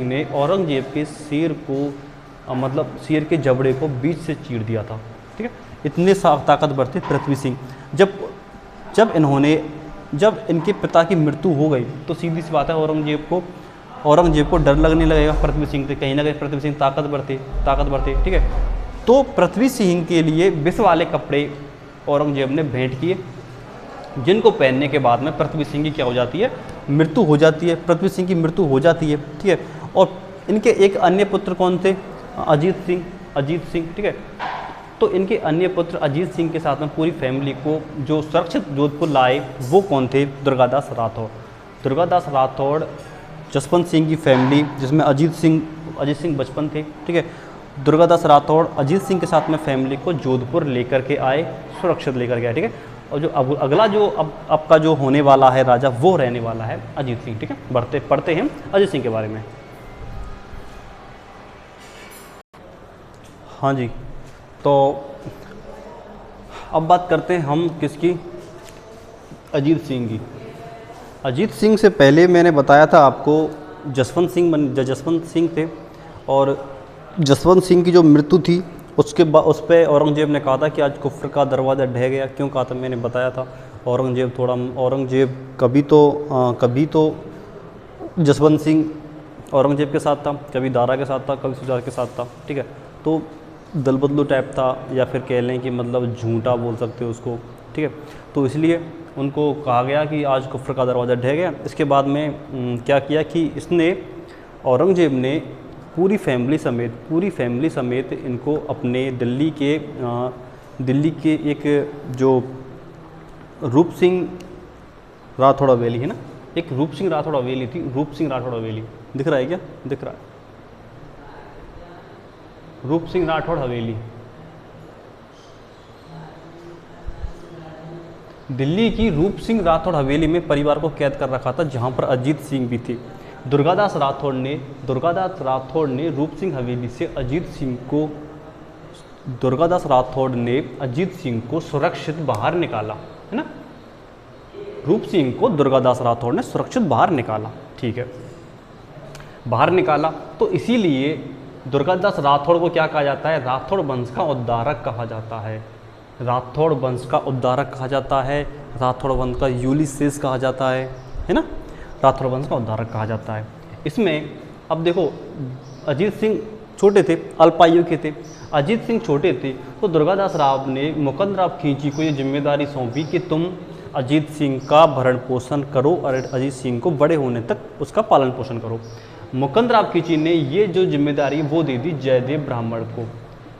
ने औरंगजेब के शेर को मतलब शेर के जबड़े को बीच से चीर दिया था, ठीक है। इतने ताकतवर थे पृथ्वी सिंह। जब इनके पिता की मृत्यु हो गई तो सीधी सी बात है औरंगजेब को डर लगने लगेगा पृथ्वी सिंह से। कहीं ना कहीं पृथ्वी सिंह ताकतवर थे, ठीक है। तो पृथ्वी सिंह के लिए विष वाले कपड़े औरंगजेब ने भेंट किए, जिनको पहनने के बाद में पृथ्वी सिंह की क्या हो जाती है? मृत्यु हो जाती है। पृथ्वी सिंह की मृत्यु हो जाती है, ठीक है। और इनके एक अन्य पुत्र कौन थे? अजीत सिंह, ठीक है। तो इनके अन्य पुत्र अजीत सिंह के साथ में पूरी फैमिली को जो सुरक्षित जोधपुर लाए वो कौन थे? दुर्गादास राठौड़, जसवंत सिंह की फैमिली, जिसमें अजीत सिंह बचपन थे, ठीक है। दुर्गादास राठौड़ अजीत सिंह के साथ में फैमिली को जोधपुर लेकर के आए, सुरक्षित लेकर के आए, ठीक है। और जो अब अगला जो अब का जो होने वाला है राजा वो रहने वाला है अजीत सिंह। ठीक है, पढ़ते हैं अजीत सिंह के बारे में। हाँ जी, तो अब बात करते हैं हम किसकी, अजीत सिंह की। अजीत सिंह से पहले मैंने बताया था आपको जसवंत सिंह थे, और जसवंत सिंह की जो मृत्यु थी उसके बाद उस पर औरंगजेब ने कहा था कि आज कुफ्र का दरवाज़ा ढह गया। क्यों कहा था, मैंने बताया था। औरंगजेब कभी तो जसवंत सिंह औरंगजेब के साथ था, कभी दारा के साथ था, कभी सुजार के साथ था। ठीक है, तो दल बदलू टाइप था, या फिर कह लें कि मतलब झूठा बोल सकते हो उसको। ठीक है, तो इसलिए उनको कहा गया कि आज कुफ्र का दरवाज़ा ढह गया। इसके बाद में क्या किया कि इसने औरंगजेब ने पूरी फैमिली समेत इनको अपने दिल्ली के एक जो रूप सिंह राठौड़ हवेली है ना, एक रूप सिंह राठौड़ हवेली थी, रूप सिंह राठौड़ हवेली दिख रहा है क्या, दिख रहा है, रूप सिंह राठौड़ हवेली दिल्ली की रूप सिंह राठौड़ हवेली में परिवार को कैद कर रखा था, जहां पर अजीत सिंह भी थे। दुर्गादास राठौड़ ने रूप सिंह हवेली से अजीत सिंह को सुरक्षित बाहर निकाला, है ना। रूप सिंह को दुर्गादास राठौड़ ने सुरक्षित बाहर निकाला। ठीक है, बाहर निकाला तो इसीलिए दुर्गादास राठौड़ को क्या कहा जाता है, राठौड़ वंश का उद्धारक कहा जाता है। राठौड़ वंश का उद्धारक कहा जाता है, राठौड़ वंश का यूलिसेस कहा जाता है ना, राठौड़ वंश का उद्धारक कहा जाता है। इसमें अब देखो, अजीत सिंह छोटे थे, अल्पायु के थे। अजीत सिंह छोटे थे तो दुर्गादास राव ने मुकंदराव खींची को ये जिम्मेदारी सौंपी कि तुम अजीत सिंह का भरण पोषण करो और अजीत सिंह को बड़े होने तक उसका पालन पोषण करो। मुकंदराव खींची ने ये जो जिम्मेदारी वो दे दी जयदेव ब्राह्मण को।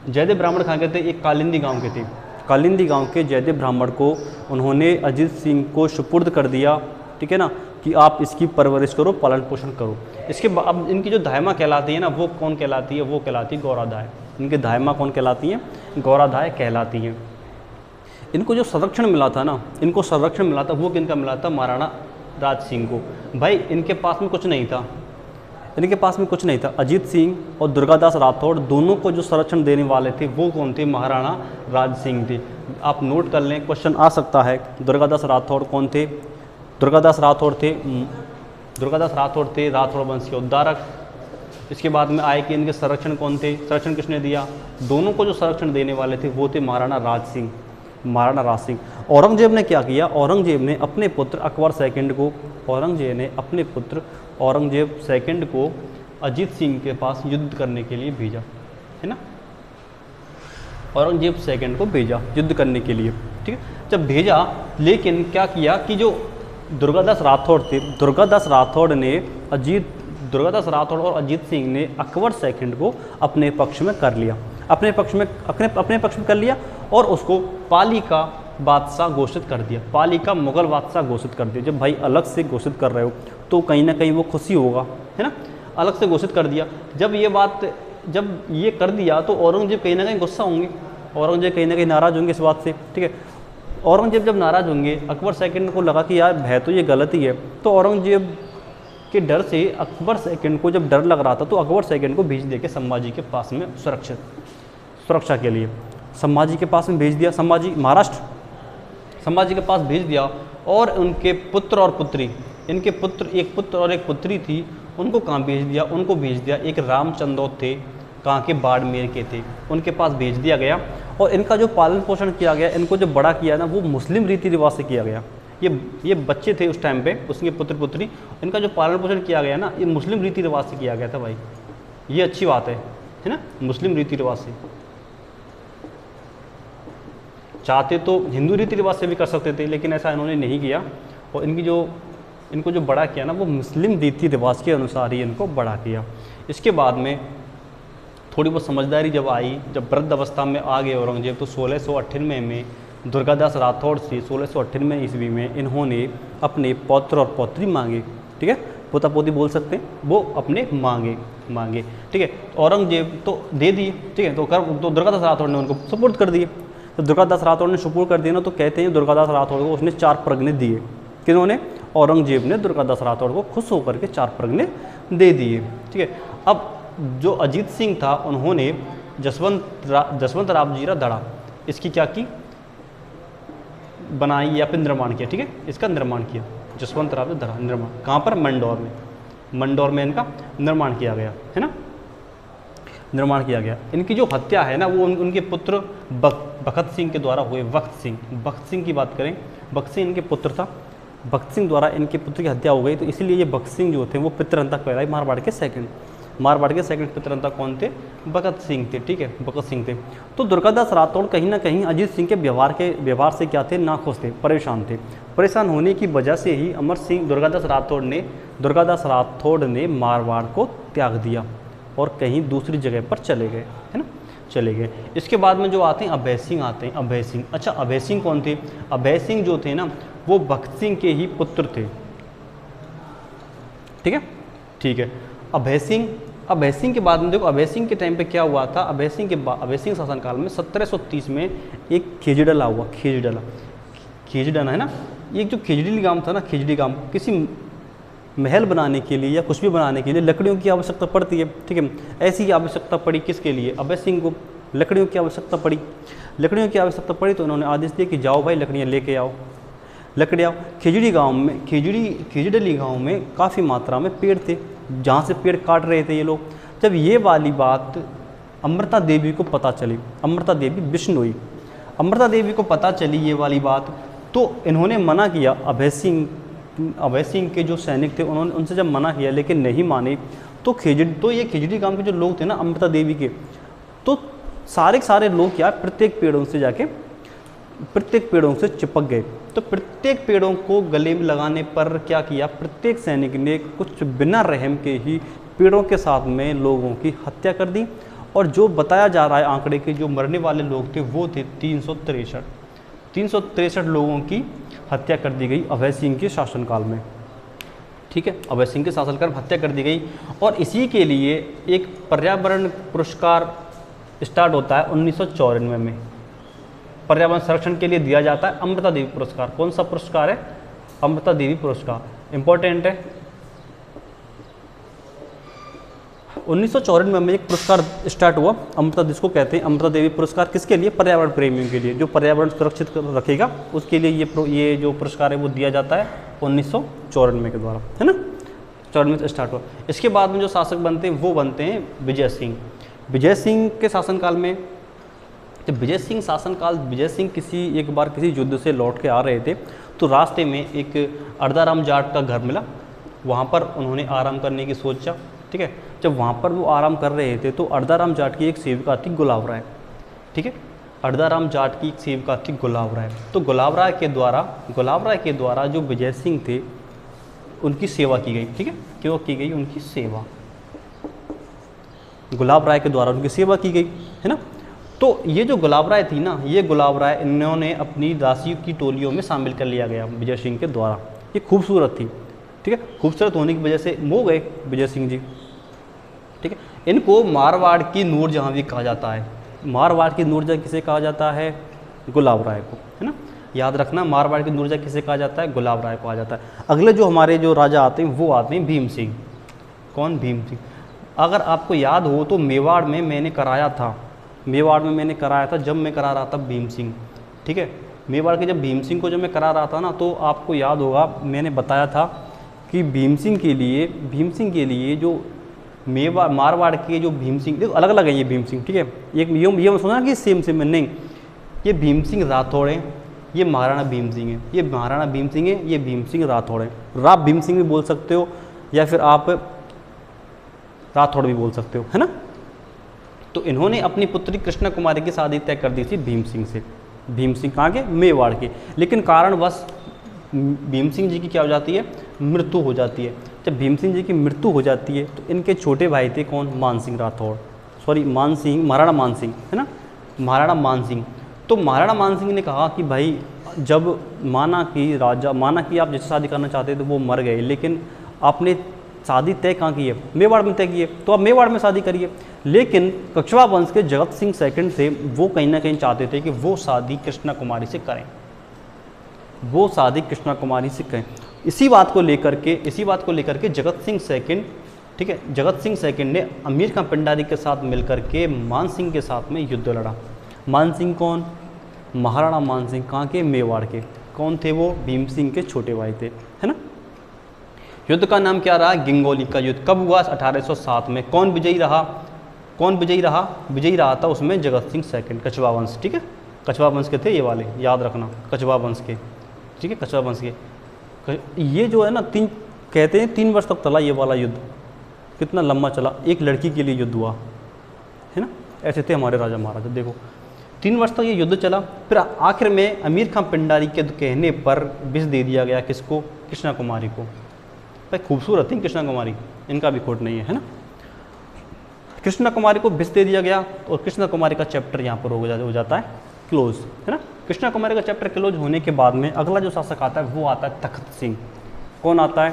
जयदेव ब्राह्मण कहाँ के थे, एक कालिंदी गांव के थे। कालिंदी गांव के जयदेव ब्राह्मण को उन्होंने अजीत सिंह को सुपुर्द कर दिया। ठीक है ना, कि आप इसकी परवरिश करो, पालन पोषण करो। इसके बाद अब इनकी जो दायमा कहलाती है ना, वो कौन कहलाती है, वो कहलाती है गौराधाय। इनकी दायमा कौन कहलाती हैं, गौराधाय कहलाती हैं। इनको जो संरक्षण मिला था ना, वो किनका मिला था, महाराणा राज सिंह को। भाई इनके पास में कुछ नहीं था, अजीत सिंह और दुर्गादास राठौड़ दोनों को जो संरक्षण देने वाले थे वो कौन थे, महाराणा राज सिंह थे। आप नोट कर लें, क्वेश्चन आ सकता है। दुर्गादास राठौड़ कौन थे, दुर्गादास राठौड़ थे राठौड़ वंश के उद्धारक। इसके बाद में आए कि इनके संरक्षण कौन थे, संरक्षण किसने दिया, दोनों को जो संरक्षण देने वाले थे वो थे महाराणा राज सिंह। औरंगजेब ने क्या किया, औरंगजेब ने अपने पुत्र अकबर सेकंड को अजीत सिंह के पास युद्ध करने के लिए भेजा, है ना। औरंगजेब सेकंड को भेजा युद्ध करने के लिए। ठीक है, जब भेजा, लेकिन क्या किया कि जो दुर्गादास राठौड़ थे, दुर्गादास राठौड़ और अजीत सिंह ने अकबर सेकंड को अपने पक्ष में कर लिया, अपने पक्ष में कर लिया और उसको पाली का बादशाह घोषित कर दिया, पाली का मुगल बादशाह घोषित कर दिया। जब भाई अलग से घोषित कर रहे हो तो कहीं ना कहीं वो खुशी होगा, है ना। अलग से घोषित कर दिया, जब ये कर दिया तो औरंगजेब कहीं ना कहीं गुस्सा होंगे, औरंगजेब कहीं ना कहीं नाराज़ होंगे इस बात से। ठीक है, औरंगजेब जब नाराज़ होंगे, अकबर सेकंड को लगा कि यार है तो ये गलत ही है, तो औरंगजेब के डर से अकबर सेकंड को जब डर लग रहा था तो अकबर सेकंड को भेज दे के संभाजी के पास में सुरक्षा के लिए संभाजी के पास में भेज दिया। संभाजी के पास भेज दिया और उनके पुत्र और पुत्री, एक पुत्र और एक पुत्री थी, उनको कहाँ भेज दिया, उनको भेज दिया एक रामचंद्र थे, कहाँ के, बाड़मेर के थे, उनके पास भेज दिया गया। और इनका जो पालन पोषण किया गया, इनको जो बड़ा किया ना, वो मुस्लिम रीति रिवाज से किया गया। ये बच्चे थे उस टाइम पे, उसके पुत्र पुत्री, इनका जो पालन पोषण किया गया ना, ये मुस्लिम रीति रिवाज से किया गया था। भाई ये अच्छी बात है ना, मुस्लिम रीति रिवाज से। चाहते तो हिंदू रीति रिवाज से भी कर सकते थे, लेकिन ऐसा इन्होंने नहीं किया। और इनको जो बड़ा किया ना, वो मुस्लिम रीति रिवाज के अनुसार ही इनको बड़ा किया। इसके बाद में थोड़ी बहुत समझदारी जब आई, जब वृद्ध अवस्था में आ गए औरंगजेब, तो 1698 में दुर्गादास राठौड़ से 1698 ईस्वी में इन्होंने अपने पौत्र और पौत्री मांगे। ठीक है, पोता पोती बोल सकते हैं, वो अपने मांगे। ठीक है, औरंगजेब तो दे दिए। ठीक है, तो दुर्गादास राठौड़ ने उनको सुपुर्द कर दिए। तो दुर्गादास राठौड़ ने सुपुर्द कर दिया ना, तो कहते हैं दुर्गादास राठौड़ को उसने 4 परगने दिए। किन्होंने? औरंगजेब ने दुर्गादास राठौड़ को खुश होकर के 4 परगने दे दिए। ठीक है। अब जो अजीत सिंह था उन्होंने जसवंत रावजीरा दड़ा इसकी क्या की, बनाई या फिर निर्माण किया। ठीक है, इसका निर्माण किया जसवंत राव दड़ा, निर्माण कहाँ पर? मंडौर में। मंडौर में इनका निर्माण किया गया है ना, निर्माण किया गया। इनकी जो हत्या है ना वो उनके पुत्र बखत सिंह के द्वारा हुए। भक्त सिंह की बात करें, भक्त सिंह इनके पुत्र था, भक्त सिंह द्वारा इनके पुत्र की हत्या हो गई। तो इसीलिए ये भक्त सिंह जो थे वो पितृहंता कहलाए। मारवाड़ के सेकंड पितृहंता कौन थे? भगत सिंह थे। ठीक है, भगत सिंह थे। तो दुर्गादास राठौड़ कहीं ना कहीं अजीत सिंह के व्यवहार से क्या थे? नाखुश थे, परेशान थे। परेशान होने की वजह से ही दुर्गादास राठौड़ ने मारवाड़ को त्याग दिया और कहीं दूसरी जगह पर चले गए, है ना, चले गए। इसके बाद में जो आते हैं अभय सिंह आते हैं। अभय सिंह, अच्छा अभय सिंह कौन थे? अभय सिंह जो थे ना वो भक्त सिंह के ही पुत्र थे। ठीक है, ठीक है। अभय सिंह के बाद में देखो, अभय सिंह के टाइम पे क्या हुआ था? अभय सिंह शासनकाल में 1730 में एक खेजड़ला हुआ। खेजड़ना है ना, ये जो खेजड़ी गांव था ना, खेजड़ी गांव, किसी महल बनाने के लिए या कुछ भी बनाने के लिए लकड़ियों की आवश्यकता पड़ती है। ठीक है, ऐसी आवश्यकता पड़ी किसके लिए? अभय सिंह को लकड़ियों की आवश्यकता पड़ी। तो उन्होंने आदेश दिया कि जाओ भाई लकड़ियाँ लेके आओ, लकड़ियाँ। खेजड़ी गांव में काफ़ी मात्रा में पेड़ थे, जहाँ से पेड़ काट रहे थे ये लोग। जब ये वाली बात अमृता देवी को पता चली, अमृता देवी बिश्नोई, अमृता देवी को पता चली ये वाली बात, तो इन्होंने मना किया। अभय सिंह के जो सैनिक थे उन्होंने उनसे जब मना किया लेकिन नहीं माने, तो ये खेजड़ी गांव के जो लोग थे ना अमृता देवी के, तो सारे लोग क्या प्रत्येक पेड़ों से चिपक गए। तो प्रत्येक पेड़ों को गले में लगाने पर क्या किया? प्रत्येक सैनिक ने कुछ बिना रहम के ही पेड़ों के साथ में लोगों की हत्या कर दी। और जो बताया जा रहा है आंकड़े के जो मरने वाले लोग थे वो थे 363 लोगों की हत्या कर दी गई अभय सिंह के शासनकाल में। ठीक है, अभय सिंह के शासनकाल में हत्या कर दी गई। और इसी के लिए एक पर्यावरण पुरस्कार स्टार्ट होता है 1994 में, पर्यावरण संरक्षण के लिए दिया जाता है अमृता देवी पुरस्कार। कौन सा पुरस्कार है? अमृता देवी पुरस्कार, इंपॉर्टेंट है। 1994 में एक पुरस्कार स्टार्ट हुआ, अमृता, जिसको कहते हैं अमृता देवी पुरस्कार। किसके लिए? पर्यावरण प्रेमियों के लिए, जो पर्यावरण सुरक्षित रखेगा उसके लिए ये जो पुरस्कार है वो दिया जाता है 1994 के द्वारा, है ना, 94 में स्टार्ट हुआ। इसके बाद में जो शासक बनते हैं वो बनते हैं विजय सिंह के शासनकाल में। जब विजय सिंह एक बार किसी युद्ध से लौट के आ रहे थे, तो रास्ते में एक अर्दाराम जाट का घर मिला। वहाँ पर उन्होंने आराम करने की सोचा। ठीक है, जब वहाँ पर वो आराम कर रहे थे तो अर्दाराम जाट की एक सेविका थी गुलाब राय। ठीक है, अर्दाराम जाट की एक सेविका थी गुलाब राय। तो गुलाब राय के द्वारा जो विजय सिंह थे उनकी सेवा की गई। ठीक है, क्यों की गई? उनकी सेवा, गुलाब राय के द्वारा उनकी सेवा की गई, है ना। तो ये जो गुलाब राय थी ना, ये गुलाब राय इन्होंने अपनी दासियों की टोलियों में शामिल कर लिया गया विजय सिंह के द्वारा। ये खूबसूरत थी। ठीक है, खूबसूरत होने की वजह से वो गए विजय सिंह जी। ठीक है, इनको मारवाड़ की नूरजहां भी कहा जाता है। मारवाड़ की नूरजहां किसे कहा जाता है? गुलाब राय को, है ना, याद रखना। मारवाड़ की नूरजहां किसे कहा जाता है? गुलाब राय को कहा जाता है। अगले जो हमारे जो राजा आते हैं वो आते हैं भीम सिंह। कौन? भीम सिंह। अगर आपको याद हो तो मेवाड़ में मैंने कराया था, जब मैं करा रहा था भीम सिंह। ठीक है, मेवाड़ के जब भीम सिंह को जब मैं करा रहा था ना, तो आपको याद होगा मैंने बताया था कि भीम सिंह के लिए जो मारवाड़ के जो भीम सिंह, देखो अलग अलग है ये भीम सिंह। ठीक है, एक ये मैं सुना कि सेम नहीं, ये भीम सिंह राठौड़ हैं, ये महाराणा भीम सिंह है, ये महाराणा भीम सिंह है, ये भीम सिंह राठौड़ है। राव भीम सिंह भी बोल सकते हो या फिर आप राठौड़ भी बोल सकते हो, है ना। तो इन्होंने अपनी पुत्री कृष्णा कुमारी की शादी तय कर दी थी भीम सिंह से। भीम सिंह कहाँ के? मेवाड़ के। लेकिन कारणवश भीम सिंह जी की क्या हो जाती है? मृत्यु हो जाती है। जब भीम सिंह जी की मृत्यु हो जाती है तो इनके छोटे भाई थे कौन? महाराणा मान सिंह, है ना, महाराणा मान सिंह। तो महाराणा मान सिंह ने कहा कि भाई जब माना कि आप जिससे शादी करना चाहते थे वो मर गए, लेकिन आपने शादी तय कहाँ की है? मेवाड़ में तय की है, तो आप मेवाड़ में शादी करिए। लेकिन कछवाहा वंश के जगत सिंह सेकंड थे, वो कहीं ना कहीं चाहते थे कि वो शादी कृष्णा कुमारी से करें, वो शादी कृष्णा कुमारी से करें। इसी बात को लेकर के जगत सिंह सेकंड, ठीक है, जगत सिंह सेकंड ने अमीर खां पिंडारी के साथ मिलकर के मान सिंह के साथ में युद्ध लड़ा। मान सिंह कौन? महाराणा मान सिंह, कहाँ के? मेवाड़ के। कौन थे वो? भीम सिंह के छोटे भाई थे, है ना। युद्ध का नाम क्या रहा? गिंगोली का युद्ध। कब हुआ? 1807 में। कौन विजयी रहा? कौन विजयी रहा? विजयी रहा था उसमें जगत सिंह सेकंड, कछवाहा वंश, ठीक है, कछवाहा वंश के थे ये वाले, याद रखना, कछवाहा वंश के, ठीक है, कछवाहा वंश के। ये जो है ना, कहते हैं 3 वर्ष तक चला ये वाला युद्ध। कितना लंबा चला, एक लड़की के लिए युद्ध हुआ, है ना। ऐसे थे हमारे राजा महाराजा। देखो 3 वर्ष तक ये युद्ध चला, फिर आखिर में अमीर खां पिंडारी के कहने पर विष दे दिया गया। किसको? कृष्णा कुमारी को। भाई खूबसूरत थी कृष्णा कुमारी, इनका भी खोट नहीं है, है ना। कृष्णा कुमारी को विष दे दिया गया और कृष्णा कुमारी का चैप्टर यहाँ पर हो जाता है क्लोज, है ना। कृष्णा कुमारी का चैप्टर क्लोज होने के बाद में अगला जो शासक आता है वो आता है तख्त सिंह। कौन आता है?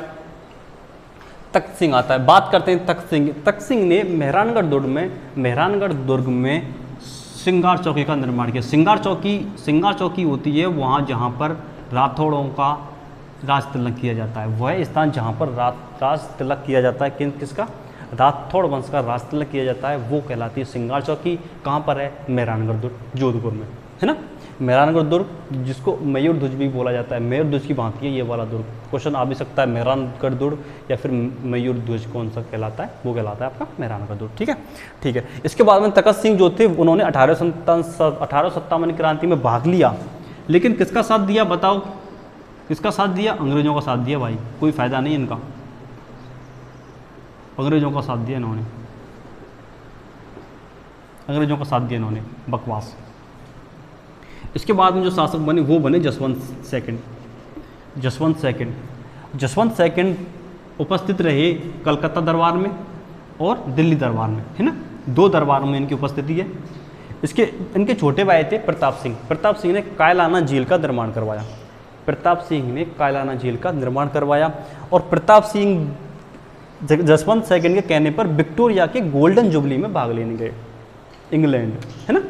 तख्त सिंह आता है। बात करते हैं तख्त सिंह। तख्त सिंह ने मेहरानगढ़ दुर्ग में सिंगार चौकी का निर्माण किया। सिंगार चौकी होती है वहाँ जहाँ पर राठौड़ों का राज तिलक किया जाता है। वह स्थान जहाँ पर राज तिलक किया जाता है, किसका? राठौड़ वंश का राज तिलक किया जाता है, वो कहलाती है सिंगार चौकी। कहाँ पर है? मेहरानगढ़ दुर्ग, जोधपुर में, है ना। मेहरानगढ़ दुर्ग, जिसको मयूर ध्वज भी बोला जाता है, मयूर ध्वज की भांति है ये वाला दुर्ग। क्वेश्चन आ भी सकता है मेहरानगढ़ दुर्ग या फिर मयूर ध्वज कौन सा कहलाता है? वो कहलाता है आपका मेहरानगढ़ दुर्ग, ठीक है, ठीक है। इसके बाद में तख्त सिंह जो थे उन्होंने 1857 क्रांति में भाग लिया, लेकिन किसका साथ दिया? बताओ किसका साथ दिया? अंग्रेजों का साथ दिया भाई, कोई फायदा नहीं इनका, अंग्रेजों का साथ दिया इन्होंने, अंग्रेजों का साथ दिया इन्होंने, बकवास। इसके बाद में जो शासक बने वो बने जसवंत सेकंड उपस्थित रहे कलकत्ता दरबार में और दिल्ली दरबार में, है ना। 2 दरबारों में इनकी उपस्थिति है। इनके छोटे भाई थे प्रताप सिंह ने कायलाना झील का निर्माण करवाया। और प्रताप सिंह जसवंत सेकंड के कहने पर विक्टोरिया के गोल्डन जुबली में भाग लेने गए, इंग्लैंड, है ना।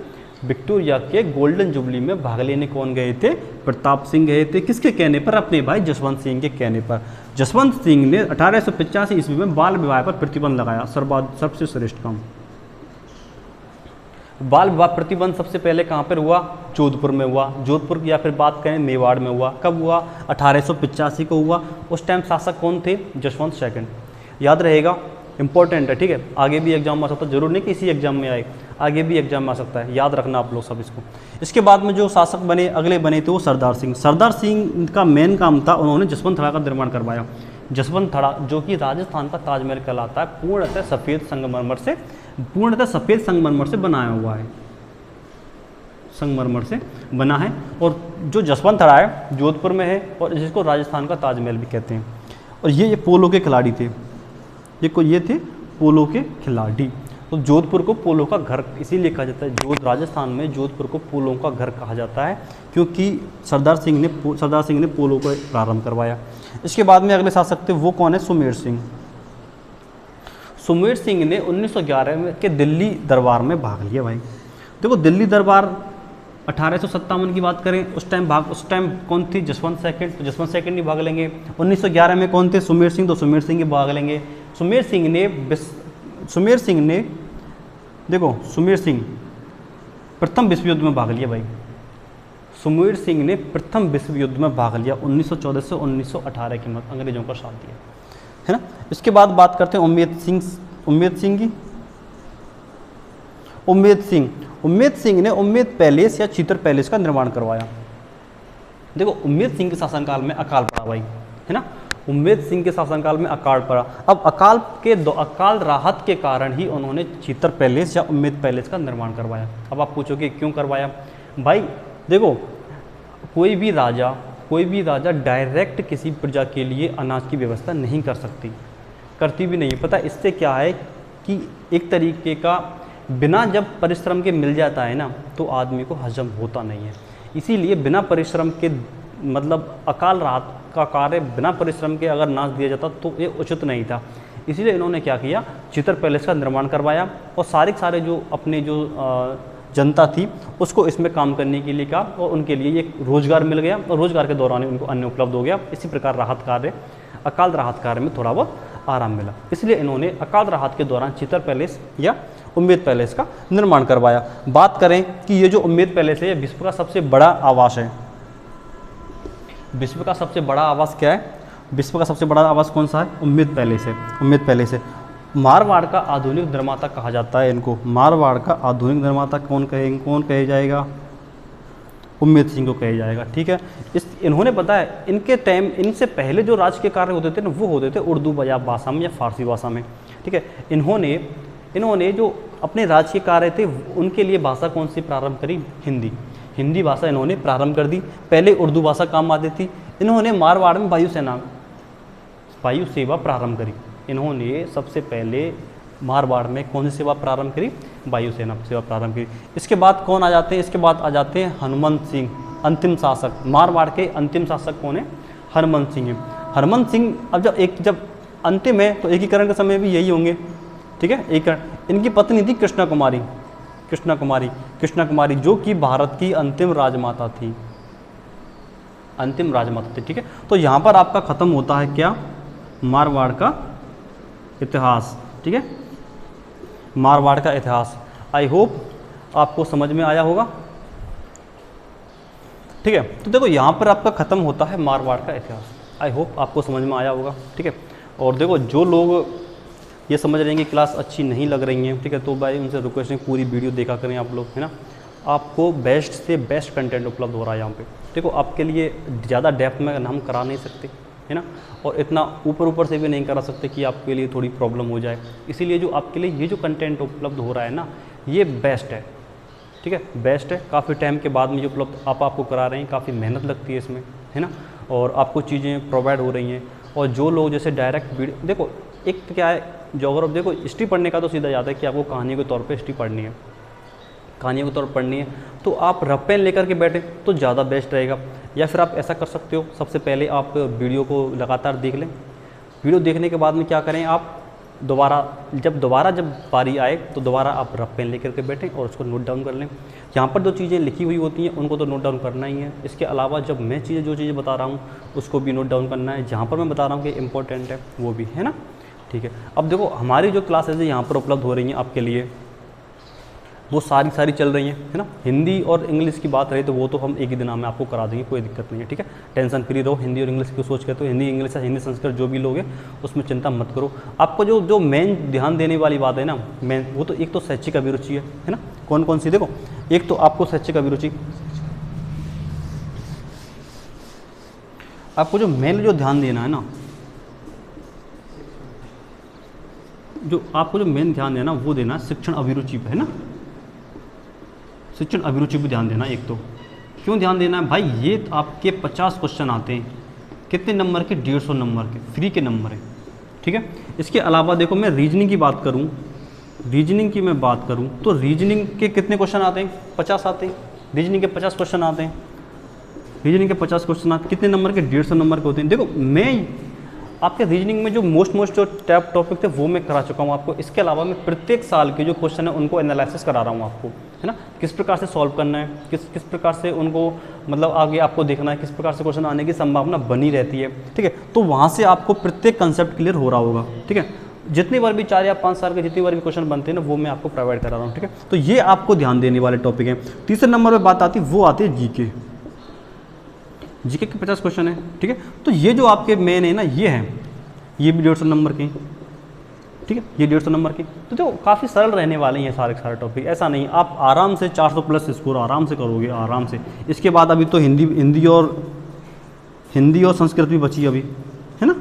विक्टोरिया के गोल्डन जुबली में भाग लेने कौन गए थे? प्रताप सिंह गए थे। किसके कहने पर? अपने भाई जसवंत सिंह के कहने पर। जसवंत सिंह ने 1885 ईस्वी में बाल विवाह पर प्रतिबंध लगाया, सबसे श्रेष्ठ काम। बाल विवाह प्रतिबंध सबसे पहले कहाँ पर हुआ? जोधपुर में हुआ। जोधपुर या फिर बात करें मेवाड़ में हुआ। कब हुआ? 1885 को हुआ। उस टाइम शासक कौन थे? जसवंत सेकंड। याद रहेगा, इंपॉर्टेंट है, ठीक है। आगे भी एग्जाम में आ सकता है, जरूर नहीं कि इसी एग्जाम में आए, आगे भी एग्जाम में आ सकता है, याद रखना आप लोग सब इसको। इसके बाद में जो शासक बने अगले बने थे वो सरदार सिंह का मेन काम था, उन्होंने जसवंत थड़ा का निर्माण करवाया। जसवंत थड़ा जो कि राजस्थान का ताजमहल कहलाता है, पूर्णतः सफ़ेद संगमरमर से बनाया हुआ है, संगमरमर से बना है। और जो जसवंत थड़ा है जोधपुर में है और जिसको राजस्थान का ताजमहल भी कहते हैं। और ये पोलो के खिलाड़ी थे, ये थे पोलो के खिलाड़ी। तो जोधपुर को पोलो का घर इसीलिए कहा जाता है, राजस्थान में जोधपुर को पोलो का घर कहा जाता है, क्योंकि सरदार सिंह ने पोलो को प्रारंभ करवाया। इसके बाद में अगले शासक थे वो कौन है? सुमेर सिंह ने 1911 में के दिल्ली दरबार में भाग लिया भाई। देखो दिल्ली दरबार 1857 की बात करें, उस टाइम कौन थी? जसवंत सेकंड, तो जसवंत सेकंड ही भाग लेंगे। 1911 में कौन थे? सुमेर सिंह, तो सुमेर सिंह ही भाग लेंगे। सुमेर सिंह प्रथम विश्व युद्ध में भाग लिया भाई। सुमेर सिंह ने प्रथम विश्व युद्ध में भाग लिया 1914 से 1918 के मध्य, अंग्रेजों का साथ दिया, है ना। इसके बाद बात करते हैं उम्मेद सिंह ने उम्मेद पैलेस या चीतर पैलेस का निर्माण करवाया। देखो उम्मेद सिंह के शासनकाल में अकाल पड़ा भाई, है ना। उम्मेद सिंह के शासनकाल में अकाल पड़ा। अब अकाल राहत के कारण ही उन्होंने चीतर पैलेस या उम्मेद पैलेस का निर्माण करवाया। अब आप पूछोगे क्यों करवाया? भाई देखो कोई भी राजा डायरेक्ट किसी प्रजा के लिए अनाज की व्यवस्था नहीं कर सकती, करती भी नहीं। पता इससे क्या है कि एक तरीके का बिना जब परिश्रम के मिल जाता है ना, तो आदमी को हजम होता नहीं है। इसीलिए बिना परिश्रम के, मतलब अकाल राहत का कार्य बिना परिश्रम के अगर नाश दिया जाता तो ये उचित नहीं था। इसीलिए इन्होंने क्या किया, चित्र पैलेस का निर्माण करवाया और सारे जो अपने जो जनता थी उसको इसमें काम करने के लिए कहा और उनके लिए एक रोजगार मिल गया और रोजगार के दौरान ही उनको अन्न उपलब्ध हो गया। इसी प्रकार अकाल राहत कार्य में थोड़ा बहुत आराम मिला, इसलिए इन्होंने अकाल राहत के दौरान चित्र पैलेस या उम्मेद पैलेस का निर्माण करवाया। बात करें कि ये जो उम्मेद पैलेस है ये विश्व का सबसे बड़ा आवास है। विश्व का सबसे बड़ा आवास क्या है? विश्व का सबसे बड़ा आवास कौन सा है? उम्मेद पैलेस है। उम्मेद पैलेस है। मारवाड़ का आधुनिक निर्माता कहा जाता है इनको। मारवाड़ का आधुनिक निर्माता कौन कहे जाएगा? उम्मेद सिंह को कहा जाएगा। ठीक है, इन्होंने पता है इनके टाइम, इनसे पहले जो राज के कार्य होते थे ना वो होते थे उर्दू भाषा में या फारसी भाषा में। ठीक है, इन्होंने जो अपने राज के कार्य थे उनके लिए भाषा कौन सी प्रारंभ करी? हिंदी भाषा इन्होंने प्रारंभ कर दी। पहले उर्दू भाषा काम आती थी। इन्होंने मारवाड़ में वायु सेवा प्रारंभ करी। इन्होंने सबसे पहले मारवाड़ में कौन सी सेवा प्रारंभ करी? वायुसेना सेवा प्रारंभ करी। इसके बाद कौन आ जाते हैं? इसके बाद आ जाते हैं हनुमंत सिंह, अंतिम शासक। मारवाड़ के अंतिम शासक कौन है? हनुमंत सिंह है। हनुमंत सिंह अब जब अंतिम है तो एकीकरण के समय भी यही होंगे। ठीक है, एकीकरण। इनकी पत्नी थी कृष्णा कुमारी जो कि भारत की अंतिम राजमाता थी। ठीक है, तो यहाँ पर आपका खत्म होता है क्या? मारवाड़ का इतिहास। ठीक है, मारवाड़ का इतिहास। आई होप आपको समझ में आया होगा। ठीक है, तो देखो यहाँ पर आपका ख़त्म होता है मारवाड़ का इतिहास। आई होप आपको समझ में आया होगा। ठीक है, और देखो जो लोग ये समझ रहे हैं कि क्लास अच्छी नहीं लग रही है, ठीक है, तो भाई उनसे रिक्वेस्ट है पूरी वीडियो देखा करें आप लोग, है ना। आपको बेस्ट से बेस्ट कंटेंट उपलब्ध हो रहा है यहाँ पे। देखो आपके लिए ज़्यादा डेप्थ में हम करा नहीं सकते, है ना, और इतना ऊपर से भी नहीं करा सकते कि आपके लिए थोड़ी प्रॉब्लम हो जाए। इसीलिए जो आपके लिए ये जो कंटेंट उपलब्ध हो रहा है ना, ये बेस्ट है। ठीक है, बेस्ट है। काफ़ी टाइम के बाद में जो उपलब्ध आपको करा रहे हैं, काफ़ी मेहनत लगती है इसमें, है ना, और आपको चीज़ें प्रोवाइड हो रही हैं। और जो लोग जैसे डायरेक्ट वीडियो, देखो एक तो क्या है जोग्राफी, देखो हिस्ट्री पढ़ने का तो सीधा जाता है कि आपको कहानी के तौर पे हिस्ट्री पढ़नी है, कहानियों के तौर पर पढ़नी है, तो आप रफ पेन लेकर के बैठे तो ज़्यादा बेस्ट रहेगा। या फिर आप ऐसा कर सकते हो, सबसे पहले आप वीडियो को लगातार देख लें। वीडियो देखने के बाद में क्या करें, आप दोबारा जब बारी आए तो दोबारा आप रफ पेन लेकर के बैठें और उसको नोट डाउन कर लें। यहाँ पर जो चीज़ें लिखी हुई होती हैं उनको तो नोट डाउन करना ही है। इसके अलावा जब मैं जो चीज़ें बता रहा हूँ उसको भी नोट डाउन करना है, जहाँ पर मैं बता रहा हूँ कि इम्पोर्टेंट है वो भी, है ना। ठीक है, अब देखो हमारी जो क्लासेज है यहाँ पर उपलब्ध हो रही हैं आपके लिए, वो सारी चल रही हैं, है ना। हिंदी और इंग्लिश की बात रही तो वो तो हम एक ही दिन में आपको करा देंगे, कोई दिक्कत नहीं है। ठीक है, टेंशन फ्री रहो। हिंदी और इंग्लिश की सोच के तो हिंदी इंग्लिश या हिंदी संस्कृत जो भी लोग हैं उसमें चिंता मत करो। आपको जो मेन ध्यान देने वाली बात है ना, मेन वो तो एक तो शैक्षिक अभिरुचि है ना। कौन सी? देखो एक तो आपको शैक्षिक अभिरुचि, आपको जो मेन जो ध्यान देना है ना, जो आपको जो मेन ध्यान देना वो देना शिक्षण अभिरुचि पे, है ना। शिक्षण अभिरुचि पे ध्यान देना। एक तो क्यों ध्यान देना है भाई, ये आपके 50 क्वेश्चन आते हैं, कितने नंबर के? 150 नंबर के, फ्री के नंबर है। ठीक है, इसके अलावा देखो मैं रीजनिंग की बात करूं, तो रीजनिंग के कितने क्वेश्चन आते हैं? 50 आते हैं। रीजनिंग के 50 क्वेश्चन आते हैं। कितने नंबर के? 150 नंबर के होते हैं। देखो मैं आपके रीजनिंग में जो मोस्ट जो टॉपिक थे वो मैं करा चुका हूँ आपको। इसके अलावा मैं प्रत्येक साल के जो क्वेश्चन है उनको एनालिसिस करा रहा हूँ आपको, है ना। किस प्रकार से सॉल्व करना है, किस प्रकार से उनको मतलब आगे आपको देखना है, किस प्रकार से क्वेश्चन आने की संभावना बनी रहती है। ठीक है, तो वहाँ से आपको प्रत्येक कंसेप्ट क्लियर हो रहा होगा। ठीक है, जितनी बार भी 4 या 5 साल के जितनी बार भी क्वेश्चन बनते हैं ना वो मैं आपको प्रोवाइड करा रहा हूँ। ठीक है, तो ये आपको ध्यान देने वाले टॉपिक हैं। तीसरे नंबर पर बात आती है, वो आती है जीके के 50 क्वेश्चन है। ठीक है, तो ये जो आपके मेन है ना, ये भी 150 नंबर के। ठीक है, ये 150 नंबर की। तो जो काफ़ी सरल रहने वाले हैं सारे टॉपिक, ऐसा नहीं, आप आराम से 400 प्लस स्कोर आराम से करोगे, आराम से। इसके बाद अभी तो हिंदी और संस्कृत भी बची अभी, है ना।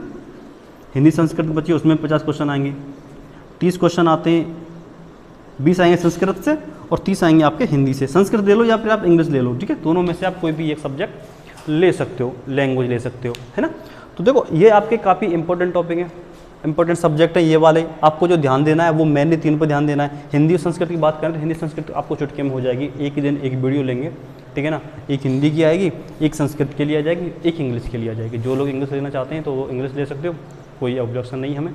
हिंदी संस्कृत बची, उसमें 50 क्वेश्चन आएंगे। 30 क्वेश्चन आते हैं, 20 आएंगे संस्कृत से और 30 आएंगे आपके हिंदी से। संस्कृत ले लो या फिर आप इंग्लिश ले लो, ठीक है, दोनों में से आप कोई भी एक सब्जेक्ट ले सकते हो, लैंग्वेज ले सकते हो, है ना। तो देखो ये आपके काफ़ी इंपॉर्टेंट टॉपिक हैं, इंपॉर्टेंट सब्जेक्ट है ये वाले। आपको जो ध्यान देना है वो मेनली 3 पर ध्यान देना है। हिंदी और संस्कृत की बात करें तो हिंदी संस्कृत आपको चुटकी में हो जाएगी, एक ही दिन एक वीडियो लेंगे, ठीक है ना। एक हिंदी की आएगी, एक संस्कृत के लिए आ जाएगी, एक इंग्लिश के लिए आ जाएगी। जो लोग इंग्लिश लेना चाहते हैं तो वो इंग्लिश ले सकते हो, कोई ऑब्जेक्शन नहीं हमें,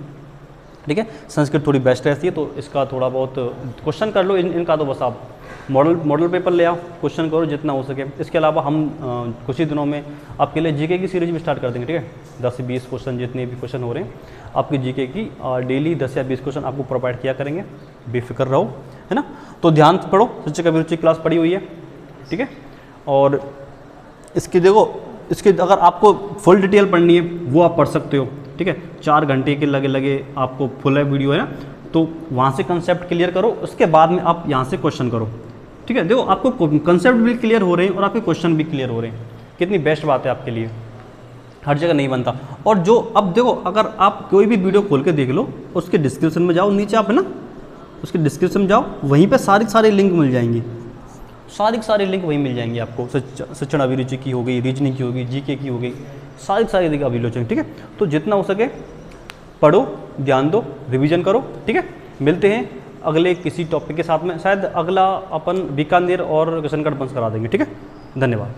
ठीक है। संस्कृत थोड़ी बेस्ट रहती है, तो इसका थोड़ा बहुत क्वेश्चन कर लो इनका, तो बस आप मॉडल पेपर ले आओ, क्वेश्चन करो जितना हो सके। इसके अलावा हम कुछ ही दिनों में आपके लिए जीके की सीरीज भी स्टार्ट कर देंगे, ठीक है। 10 से 20 क्वेश्चन जितने भी क्वेश्चन हो रहे हैं आपकी जीके की, डेली 10 या 20 क्वेश्चन आपको प्रोवाइड किया करेंगे, बेफिक्र रहो, है ना। तो ध्यान से पढ़ो, शिक्षक अभिरुचि क्लास पड़ी हुई है, ठीक है। और इसकी देखो, इसके अगर आपको फुल डिटेल पढ़नी है वो आप पढ़ सकते हो, ठीक है। 4 घंटे के लगे आपको फुल है वीडियो, है ना। तो वहाँ से कंसेप्ट क्लियर करो, उसके बाद में आप यहाँ से क्वेश्चन करो, ठीक है। देखो आपको कंसेप्ट भी क्लियर हो रहे हैं और आपके क्वेश्चन भी क्लियर हो रहे हैं, कितनी बेस्ट बात है आपके लिए, हर जगह नहीं बनता। और जो अब देखो, अगर आप कोई भी वीडियो खोल के देख लो, उसके डिस्क्रिप्शन में जाओ, नीचे आप, है ना, उसके डिस्क्रिप्शन में जाओ, वहीं पे सारी लिंक मिल जाएंगी, सारी लिंक वहीं मिल जाएंगी आपको। शिक्षण अभिरुचि की हो गई, रीजनिंग की होगी, जीके की हो गई, सारी देखिए अभिरुचि, ठीक है। तो जितना हो सके पढ़ो, ध्यान दो, रिवीजन करो, ठीक है। मिलते हैं अगले किसी टॉपिक के साथ में, शायद अगला अपन बीकानेर और किशनगढ़ बंस करा देंगे, ठीक है। धन्यवाद।